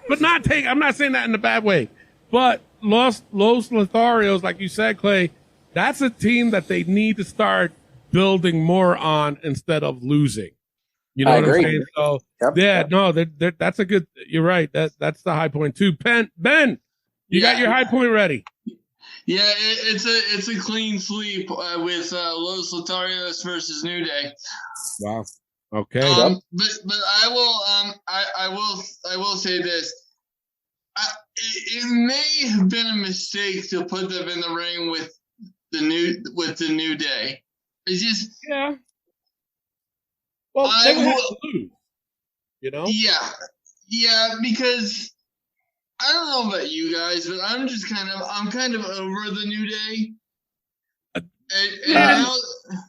I'm not saying that in a bad way. But Los Lotharios, like you said, Clay, that's a team that they need to start building more on instead of losing. You know what I'm saying? So that's a good. You're right. That's the high point too. Ben, you got your high point ready. Yeah, it's a clean sweep with Los Lotharios versus New Day. Wow. Okay. But I will say this. It may have been a mistake to put them in the ring with the New Day. It's just Well, they would have to lose. You know? Yeah, because I don't know about you guys, but I'm kind of over the New Day.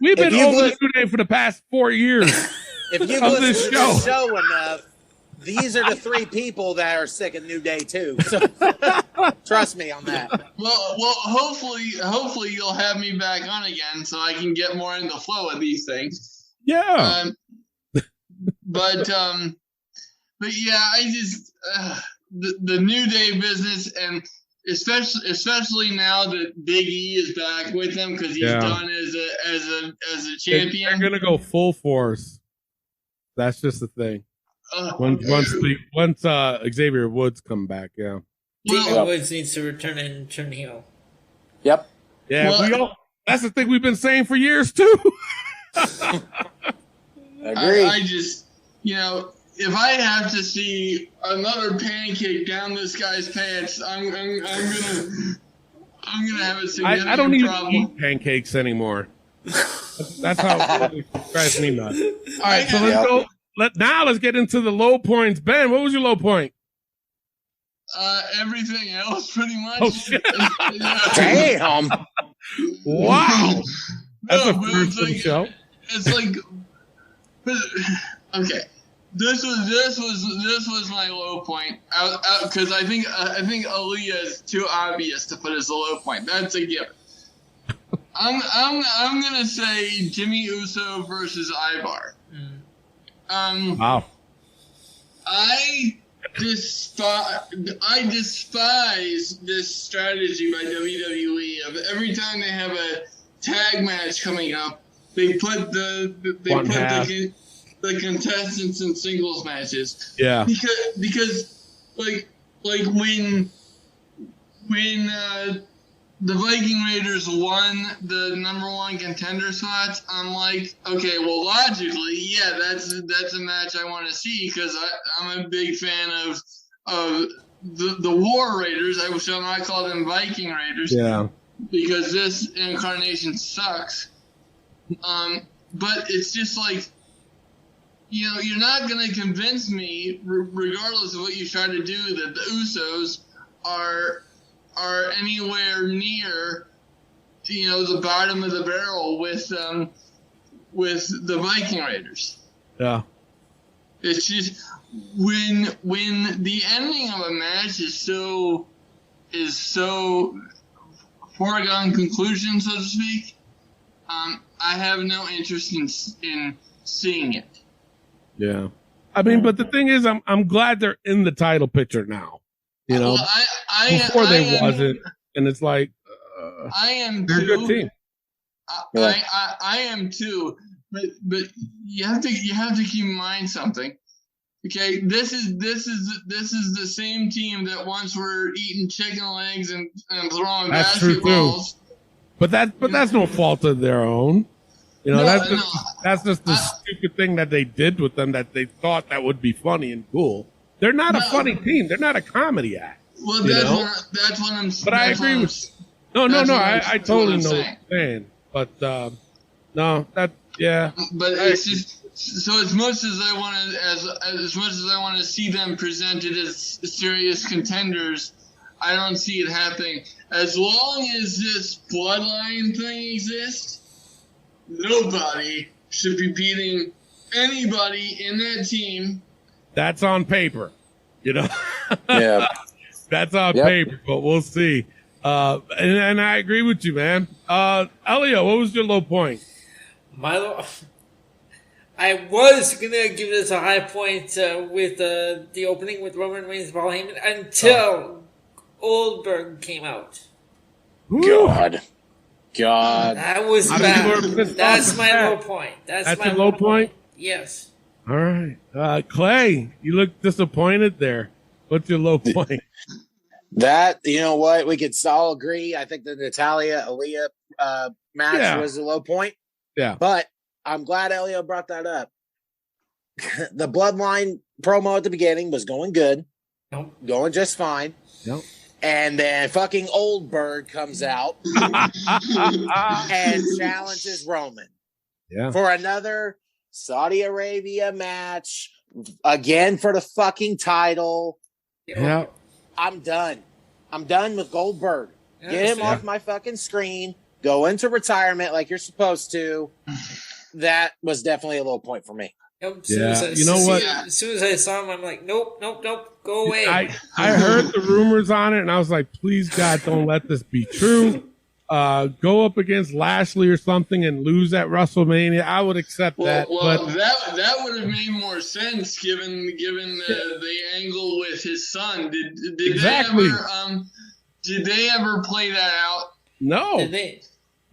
We've been over the New Day for the past 4 years. If you listen to this show enough, these are the three people that are sick of New Day too. So trust me on that. Well, hopefully you'll have me back on again so I can get more in the flow of these things. Yeah. But yeah, I just the New Day business, and especially now that Big E is back with them because he's done as a champion. They're gonna go full force. That's just the thing. Once Xavier Woods come back, Xavier Woods needs to return and turn heel. Yep. Yeah, that's the thing we've been saying for years too. Agree. I just, if I have to see another pancake down this guy's pants, I'm I'm gonna have a significant I don't even problem. eat pancakes anymore. That's how it drives me nuts. All right, so let's go. Let's get into the low points. Ben, what was your low point? Everything else, pretty much. Oh shit! Damn! Wow, that's a but first for the show. It's like, okay, this was my low point because I think Aaliyah is too obvious to put as a low point. That's a given. I'm gonna say Jimmy Uso versus Ivar. Wow. I despise this strategy by WWE of every time they have a tag match coming up, they put the contestants in singles matches. Yeah. Because like when the Viking Raiders won the number one contender spots, I'm like, okay, well, logically, yeah, that's a match I want to see because I'm a big fan of the War Raiders. I shall not call them Viking Raiders. Yeah. Because this incarnation sucks. But it's just like, you're not going to convince me, regardless of what you try to do, that the Usos are anywhere near, the bottom of the barrel with the Viking Raiders. Yeah. It's just when the ending of a match is so foregone conclusion, so to speak. I have no interest in seeing it. Yeah. I mean, but the thing is, I'm glad they're in the title picture now. Before they wasn't, and it's like I am they're too. a good team. I am too, but you have to keep in mind something. Okay, this is the same team that once were eating chicken legs and throwing That's true basketballs. too. But that's no fault of their own. That's just the stupid thing that they did with them that they thought that would be funny and cool. They're not a funny team. They're not a comedy act. Well, that's what I'm saying. But I agree with you. No. I totally know what you're saying. But yeah. But it's just so as much as I want to see them presented as serious contenders, I don't see it happening. As long as this bloodline thing exists, nobody should be beating anybody in that team. That's on paper, Yeah. That's on paper, but we'll see. And I agree with you, man. Elio, what was your low point? I was gonna give this a high point with the opening with Roman Reigns and Paul Heyman until Goldberg came out. God. That was bad. That's my low point. That's my your low point? Yes. All right. Clay, you look disappointed there. What's your low point? That, you know what? We could all agree. I think the Natalya-Aaliyah match was a low point. Yeah. But I'm glad Elio brought that up. The Bloodline promo at the beginning was going good. Nope. Going just fine. Nope. And then fucking Oldberg comes out and challenges Roman for another Saudi Arabia match, again for the fucking title. Yeah. I'm done. I'm done with Goldberg. Get him off my fucking screen. Go into retirement like you're supposed to. That was definitely a low point for me. You know what? As soon as I saw him, I'm like, nope, go away. I heard the rumors on it, and I was like, please, God, don't let this be true. Go up against Lashley or something and lose at WrestleMania. I would accept that. Well, but that would have made more sense given the angle with his son. Did they ever play that out? No. Did they?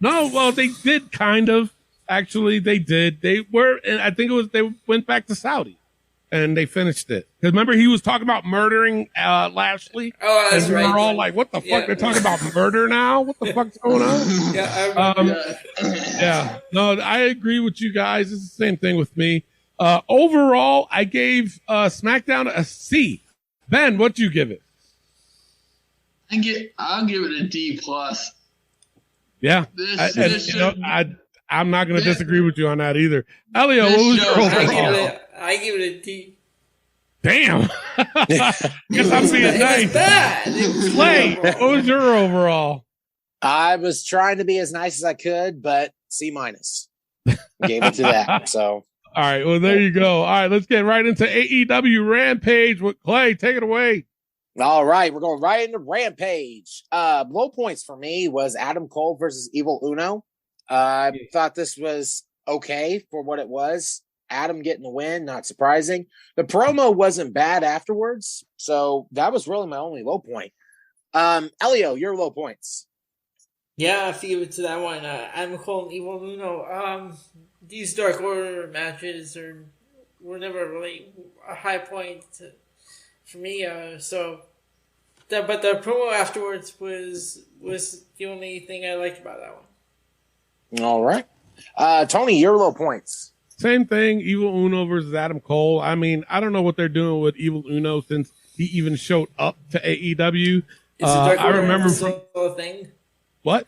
No. Well, they did kind of. Actually, they did. They were, and I think they went back to Saudi, and they finished it. Because remember, he was talking about murdering Lashley. Oh, that's right. And we were all like, "What the fuck? They're talking about murder now? What the fuck's going on?" Yeah. No, I agree with you guys. It's the same thing with me. Overall, I gave SmackDown a C. Ben, what'd you give it? I'll give it a D plus. Yeah. I'm not going to disagree with you on that either. Elio, what was your overall? I give it a D. Damn. Guess I'm being nice. It's bad. Clay, what was your overall? I was trying to be as nice as I could, but C minus. Gave it to that. So. All right. Well, there you go. All right. Let's get right into AEW Rampage with Clay. Take it away. All right. We're going right into Rampage. Low points for me was Adam Cole versus Evil Uno. I thought this was okay for what it was. Adam getting the win, not surprising. The promo wasn't bad afterwards, so that was really my only low point. Elio, your low points. Yeah, I have to give it to that one. Adam Cole and Evil Uno. These Dark Order matches were never really a high point for me. But the promo afterwards was the only thing I liked about that one. All right, Tony, your low points. Same thing, Evil Uno versus Adam Cole. I mean, I don't know what they're doing with Evil Uno since he even showed up to AEW. I remember still a thing. What?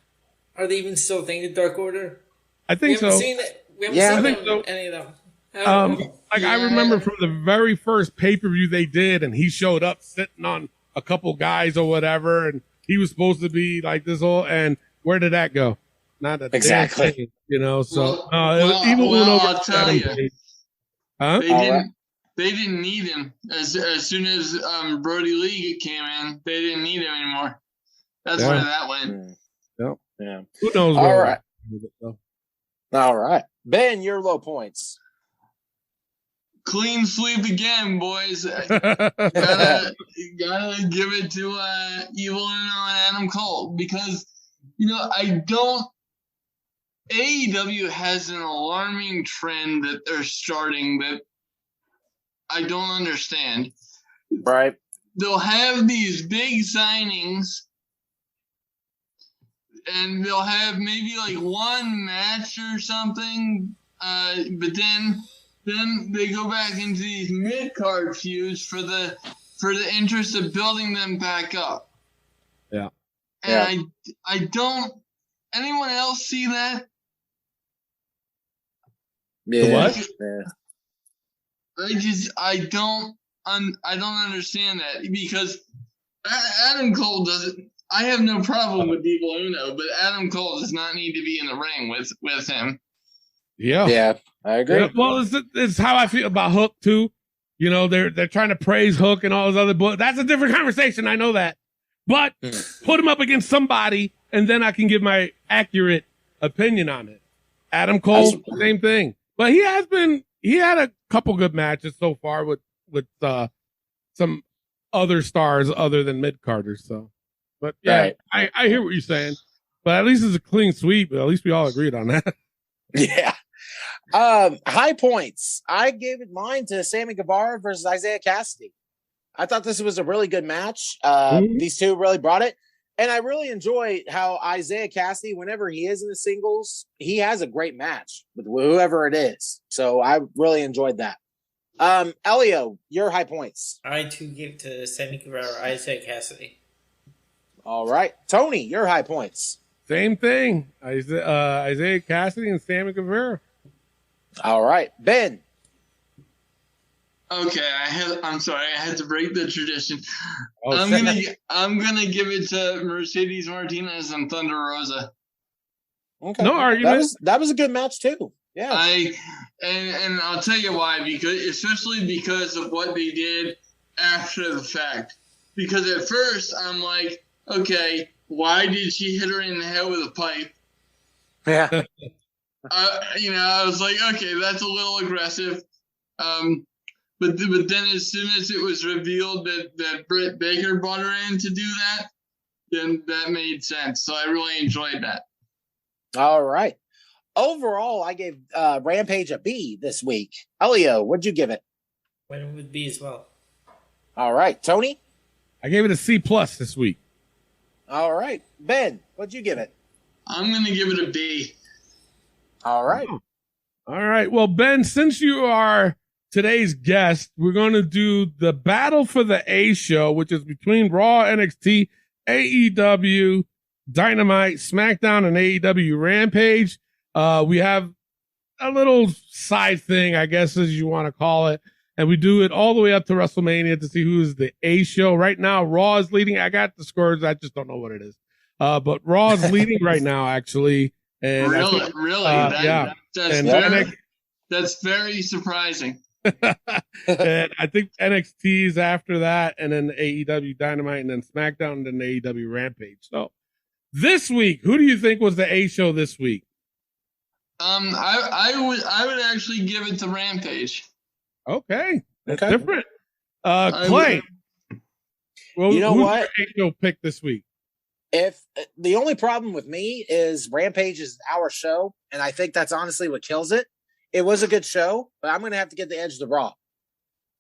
Are they even still a thing, the Dark Order? I think so. We haven't seen any of them. I remember from the very first pay-per-view they did, and he showed up sitting on a couple guys or whatever, and he was supposed to be like this whole, and where did that go? Not a exactly. Thing, so Evil Uno. I'll tell you. Huh? They didn't need him as soon as Brody Lee came in. They didn't need him anymore. That's where that went. Yeah. Who knows? All right. All right. Ben, your low points. Clean sweep again, boys. gotta give it to Evil Uno and Adam Cole because AEW has an alarming trend that they're starting that I don't understand. Right. They'll have these big signings and they'll have maybe like one match or something, but then they go back into these mid-card feuds for the interest of building them back up. Yeah. And I don't. Anyone else see that? Yeah. What? I don't understand that because Adam Cole doesn't. I have no problem with Evil Uno, but Adam Cole does not need to be in the ring with him. Yeah, I agree. Yeah, well, it's how I feel about Hook too. They're trying to praise Hook and all those other, but that's a different conversation. I know that, but put him up against somebody, and then I can give my accurate opinion on it. Adam Cole, same thing, but he had a couple good matches so far with some other stars other than mid-carders. So, but yeah, right. I hear what you're saying, but at least it's a clean sweep. At least we all agreed on that. Yeah. High points. I gave mine to Sammy Guevara versus Isaiah Cassidy. I thought this was a really good match. These two really brought it. And I really enjoy how Isaiah Cassidy, whenever he is in the singles, he has a great match with whoever it is. So I really enjoyed that. Elio, your high points. I too give to Sammy Guevara, Isaiah Cassidy. All right. Tony, your high points. Same thing. Isaiah Cassidy and Sammy Guevara. All right. Ben. Okay, I'm sorry, I had to break the tradition. Oh, I'm gonna give it to Mercedes Martinez and Thunder Rosa. Okay. No argument. That was a good match too. Yeah. And I'll tell you why, especially because of what they did after the fact. Because at first I'm like, okay, why did she hit her in the head with a pipe? Yeah. I was like, okay, that's a little aggressive. But then as soon as it was revealed that Britt Baker brought her in to do that, then that made sense. So I really enjoyed that. All right. Overall, I gave Rampage a B this week. Elio, what'd you give it? Went with B as well. All right. Tony? I gave it a C+ this week. All right. Ben, what'd you give it? I'm going to give it a B. All right. All right. Well, Ben, since you are today's guest, we're going to do the Battle for the A show, which is between Raw, NXT, AEW, Dynamite, SmackDown, and AEW Rampage. We have a little side thing, I guess, as you want to call it. And we do it all the way up to WrestleMania to see who is the A show. Right now, Raw is leading. I got the scores. I just don't know what it is. But Raw is leading right now, actually. And really? Yeah. That's very surprising. And I think NXT is after that, and then AEW Dynamite, and then SmackDown, and then AEW Rampage. So this week, who do you think was the A show this week? I would actually give it to Rampage. Okay, that's different. Clay, well, you know who's what? your A show pick this week? If the only problem with me is Rampage is our show, and I think that's honestly what kills it. It was a good show, but I'm going to have to get the edge to Raw.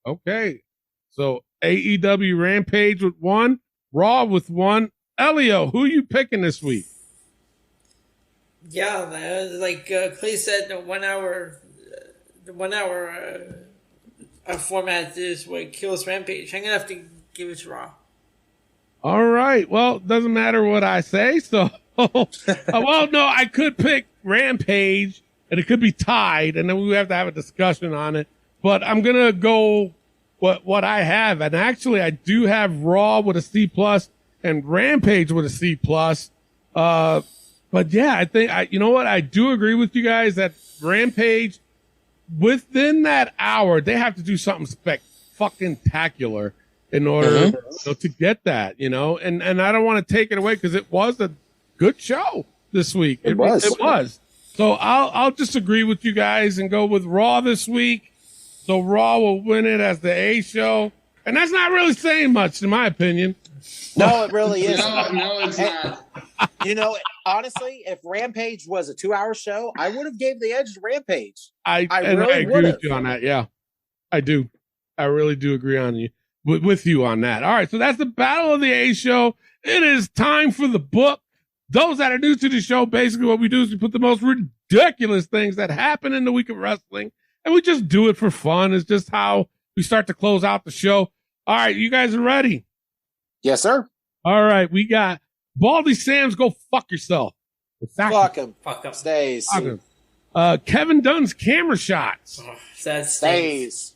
Okay, so AEW Rampage with 1, Raw with 1. Elio, who are you picking this week? Yeah, like Clay said, the 1 hour, format is what kills Rampage. I'm gonna have to give it to Raw. All right. Well, it doesn't matter what I say. So, well, no, I could pick Rampage, and it could be tied, and then we have to have a discussion on it. But I'm gonna go what I have, and actually, I do have Raw with a C+ and Rampage with a C+. But yeah, I think you know what? I do agree with you guys that Rampage, within that hour, they have to do something spectacular in order to get that, and I don't want to take it away because it was a good show this week. It was. So I'll just agree with you guys and go with Raw this week. So Raw will win it as the A show. And that's not really saying much, in my opinion. No, it really isn't. No, it's not. Honestly, if Rampage was a 2-hour show, I would have gave the edge to Rampage. I agree with you on that. Yeah, I do. I really do agree on you with you on that. All right, so that's the Battle of the A show. It is time for the book. Those that are new to the show, basically what we do is we put the most ridiculous things that happen in the week of wrestling, and we just do it for fun. It's just how we start to close out the show. All right, you guys are ready? Yes, sir. All right, we got Baldy Sam's Go Fuck Yourself. Fuck him. Fuck him. Stays. Fuck him. Kevin Dunn's Camera Shots. That stays.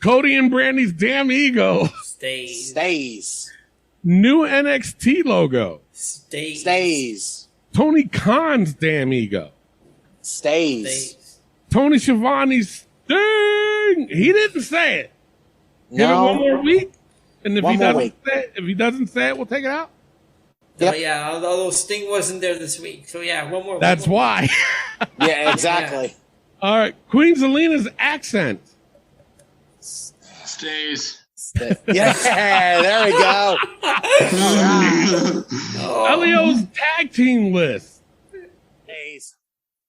Cody and Brandy's Damn Ego. Stays. New NXT logo. Stays. Tony Khan's Damn Ego. Stays. Tony Schiavone's Sting. He didn't say it. No. Give it one more week. And if If he doesn't say it, we'll take it out. Yep. Yeah, although Sting wasn't there this week. So yeah, one more. That's why. Yeah, exactly. Yeah. All right. Queen Zelina's accent. Stays. Yeah, there we go. Elio's tag team list. Stays.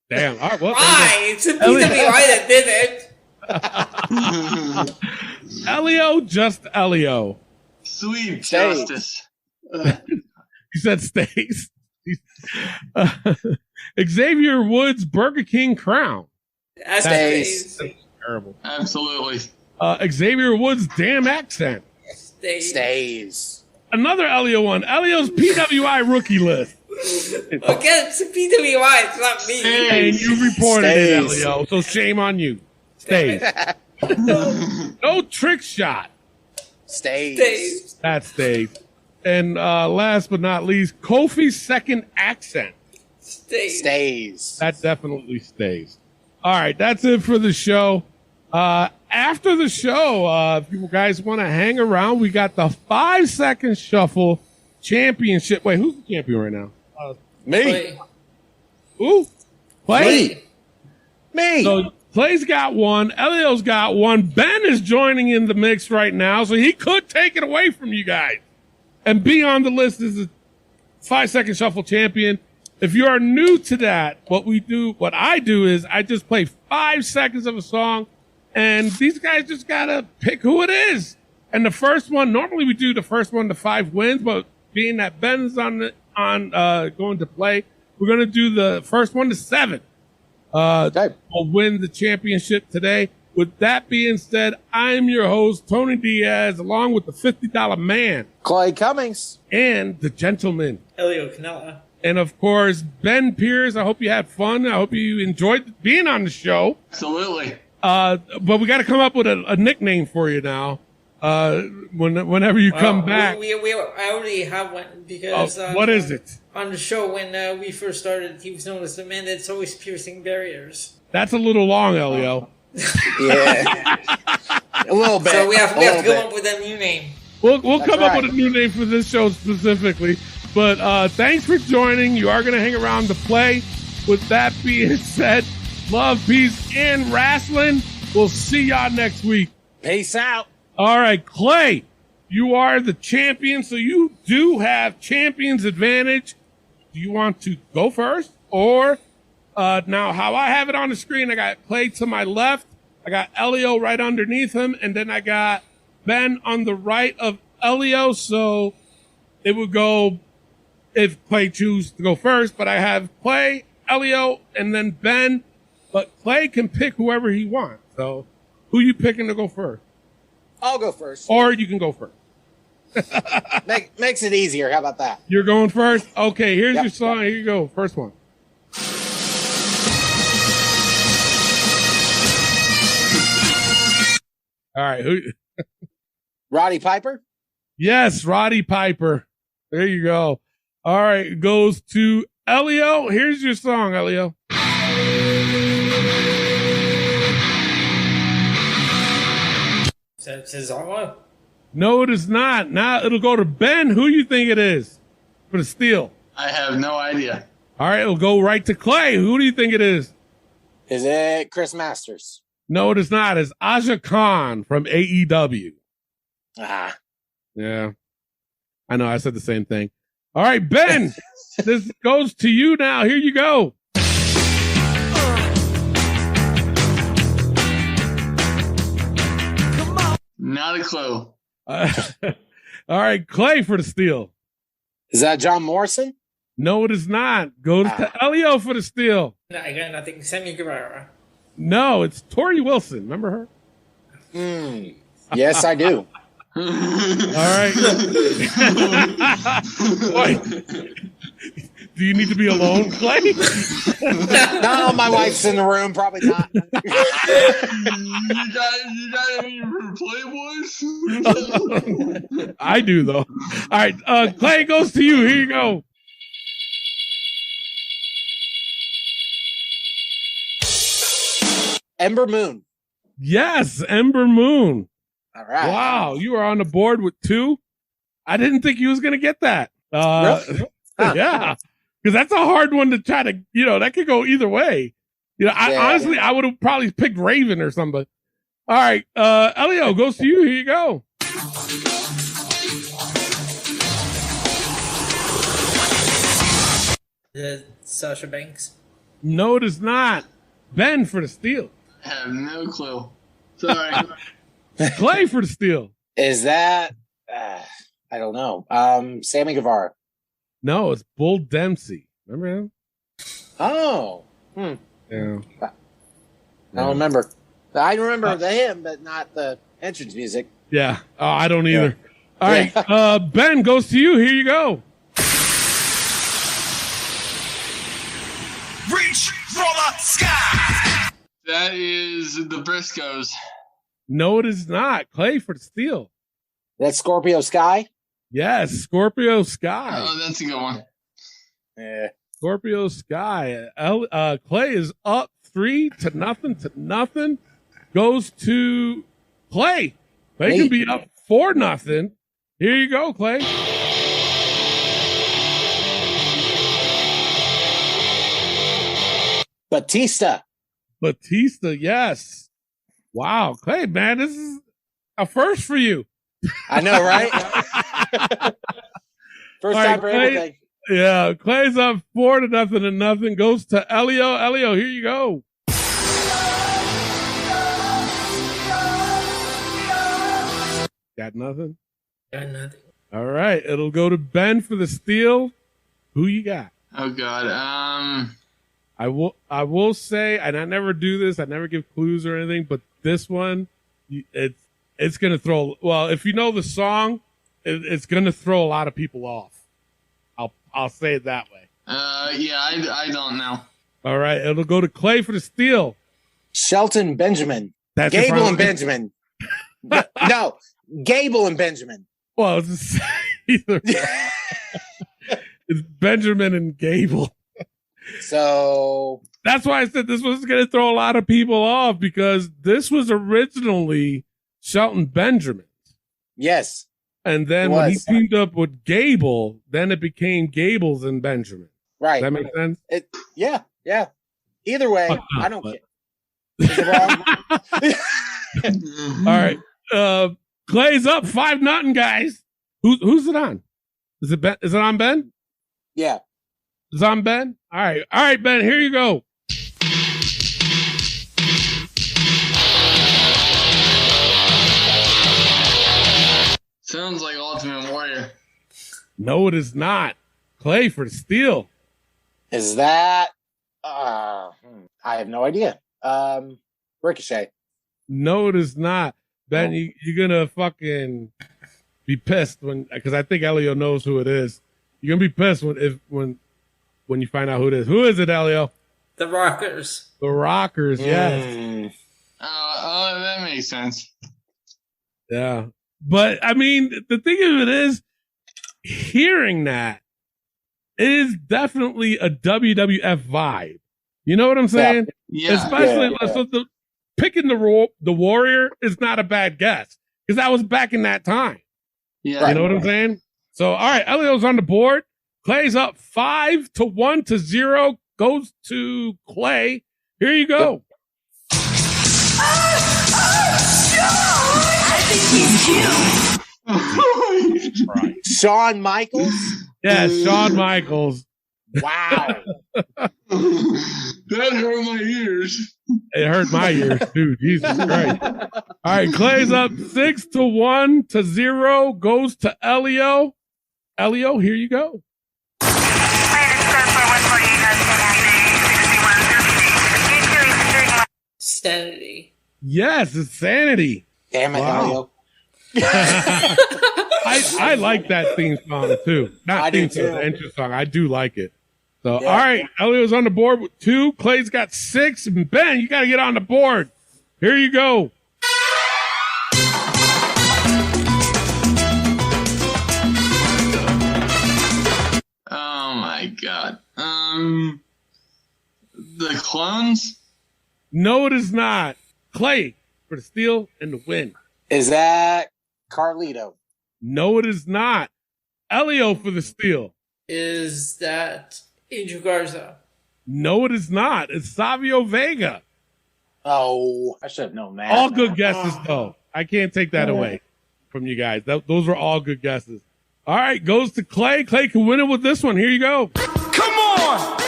Damn. All right. Well, Why? It's a PWI that did it. Elio, just Elio. Sweet Stays. justice. He said stays. Xavier Woods Burger King crown. Stays. Terrible. Absolutely. Xavier Woods damn accent. Stays. Another Elio one. Elio's PWI rookie list. Again, it's a PWI. It's not me. And you reported it, Elio. So shame on you. Stays. No trick shot. Stays. That stays. And last but not least, Kofi's second accent. Stays. That definitely stays. All right, that's it for the show. After the show, if you guys want to hang around, we got the 5-second shuffle championship. Wait, who's the champion right now? Me. Who? Clay. Me. So Clay's got one. Elio's got one. Ben is joining in the mix right now, so he could take it away from you guys and be on the list as a 5-second shuffle champion. If you are new to that, what I do is I just play 5 seconds of a song, and these guys just gotta pick who it is. And the first one, normally we do the first one to 5 wins, but being that Ben's going to play, we're gonna do the first one to 7. Okay. Will win the championship today. With that being said, I'm your host, Tony Diaz, along with the $50 man, Clay Cummings, and the gentleman, Elio Canella. and of course, Ben Pierce. I hope you had fun. I hope you enjoyed being on the show. Absolutely. But we got to come up with a nickname for you now. Whenever you come back. I already have one because. What is it? On the show when we first started, he was known as the man that's always piercing barriers. That's a little long, Elio. Yeah. A little bit. So we have to come up with a new name. We'll come up with a new name for this show specifically. But thanks for joining. You are going to hang around to play. With that being said, love, peace, and wrestling. We'll see y'all next week. Peace out. All right, Clay, you are the champion, so you do have champion's advantage. Do you want to go first? Or now how I have it on the screen, I got Clay to my left. I got Elio right underneath him. And then I got Ben on the right of Elio. So it would go if Clay chooses to go first. But I have Clay, Elio, and then Ben. But Clay can pick whoever he wants. So who you picking to go first? I'll go first. Or you can go first. Makes it easier. How about that? You're going first? Okay, here's your song. Here you go. First one. All right. Who? Roddy Piper? Yes, Roddy Piper. There you go. All right. It goes to Elio. Here's your song, Elio. Cesaro? No, it is not. Now it'll go to Ben. Who you think it is for the steal? I have no idea. All right. It'll go right to Clay. Who do you think it is? Is it Chris Masters? No, it is not. It's Aja Khan from AEW. Ah. Yeah. I know. I said the same thing. All right, Ben. This goes to you now. Here you go. Not a clue. All right, Clay for the steal. Is that John Morrison? No, it is not. Goes to Elio for the steal. No, I got nothing. Sammy Guevara. No, it's Tori Wilson. Remember her? Yes, I do. All right. Wait. Do you need to be alone, Clay? No, my wife's in the room. Probably not. You got any for Playboys? I do, though. All right. Clay goes to you. Here you go. Ember Moon. Yes, Ember Moon. All right. Wow, you are on the board with 2. I didn't think you was going to get that. Really? Yeah, because that's a hard one to try to, that could go either way. Honestly, I would have probably picked Raven or something. All right, Elio goes to you. Here you go. Sasha Banks. No, it is not. Ben for the steal. I have no clue. Sorry. Clay for the steal. Is that? I don't know. Sammy Guevara. No, it's Bull Dempsey. Remember him? Oh. Yeah. I don't remember. I remember him, but not the entrance music. Yeah. Oh, I don't either. Yeah. All right. Ben goes to you. Here you go. Reach for the sky. That is the Briscoes. No, it is not. Clay for the steal. That's Scorpio Sky? Yes, Scorpio Sky. Oh, that's a good one. Yeah. Scorpio Sky. Clay is up 3-0. Goes to Clay. Clay can be up 4-0. Here you go, Clay. Batista, yes. Wow, Clay, man, this is a first for you. I know, right? First time for Clay, everything. Yeah, Clay's up 4-0. Goes to Elio. Elio, here you go. Got nothing? Got nothing. All right, it'll go to Ben for the steal. Who you got? Oh God. I will say, and I never do this, I never give clues or anything, but this one, it's going to throw. Well, if you know the song, it's going to throw a lot of people off. I'll say it that way. Yeah, I don't know. All right, it'll go to Clay for the steal. Shelton Benjamin. That's Gable and Benjamin. No, Gable and Benjamin. Well, it's either it's Benjamin and Gable. So that's why I said this was going to throw a lot of people off, because this was originally Shelton Benjamin. Yes. And then when he teamed up with Gable, then it became Gables and Benjamin. Right. Does that make sense? Yeah. Either way, I don't care. Is it wrong? All right. Clay's up 5-0, guys. Who's it on? Is it on Ben? Yeah. It's on Ben? All right, Ben, here you go. Sounds like Ultimate Warrior. No, it is not. Clay for the steal. Is that I have no idea. Ricochet. No, it is not. Ben, you're gonna fucking be pissed because I think Elio knows who it is. You're gonna be pissed when you find out who it is. Who is it, Elio? The Rockers. The Rockers, yes. Oh, that makes sense. Yeah. But I mean, the thing of it is, hearing that is definitely a WWF vibe. You know what I'm saying? Yeah. Especially so picking the Warrior is not a bad guess, because that was back in that time. Yeah. You know what I'm saying? So, all right, Elio's on the board. Clay's up 5-1-0. Goes to Clay. Here you go. I think he's cute. Right. Shawn Michaels? Yeah, Shawn Michaels. Wow. That hurt my ears. It hurt my ears too. Jesus Christ. All right, Clay's up 6-1-0. Goes to Elio. Elio, here you go. Sanity. Yes, it's Sanity. Damn it, Wow. Elio. I like that theme song too. Not theme song, the entrance song. I do like it. So, Yeah. all right, Elio's on the board with 2. Clay's got 6. And Ben, you got to get on the board. Here you go. Oh my god. The Clones? No, it is not. Clay for the steal and the win. Is that Carlito? No, it is not. Elio for the steal. Is that Angel Garza? No, it is not. It's Savio Vega. Oh, I should have known that. All good guesses, though. I can't take that away from you guys. Those were all good guesses. All right, goes to Clay. Clay can win it with this one. Here you go. Come on!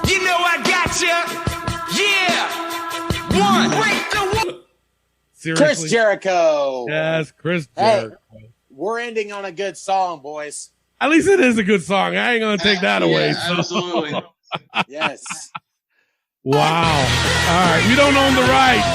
You know I got you! Yeah! Break the Seriously? Chris Jericho. Yes, Chris Hey, Jericho. we're ending on a good song, boys. At least it is a good song. I ain't going to take that away. Yeah, So. absolutely. Yes. Wow. All right, we don't own the rights.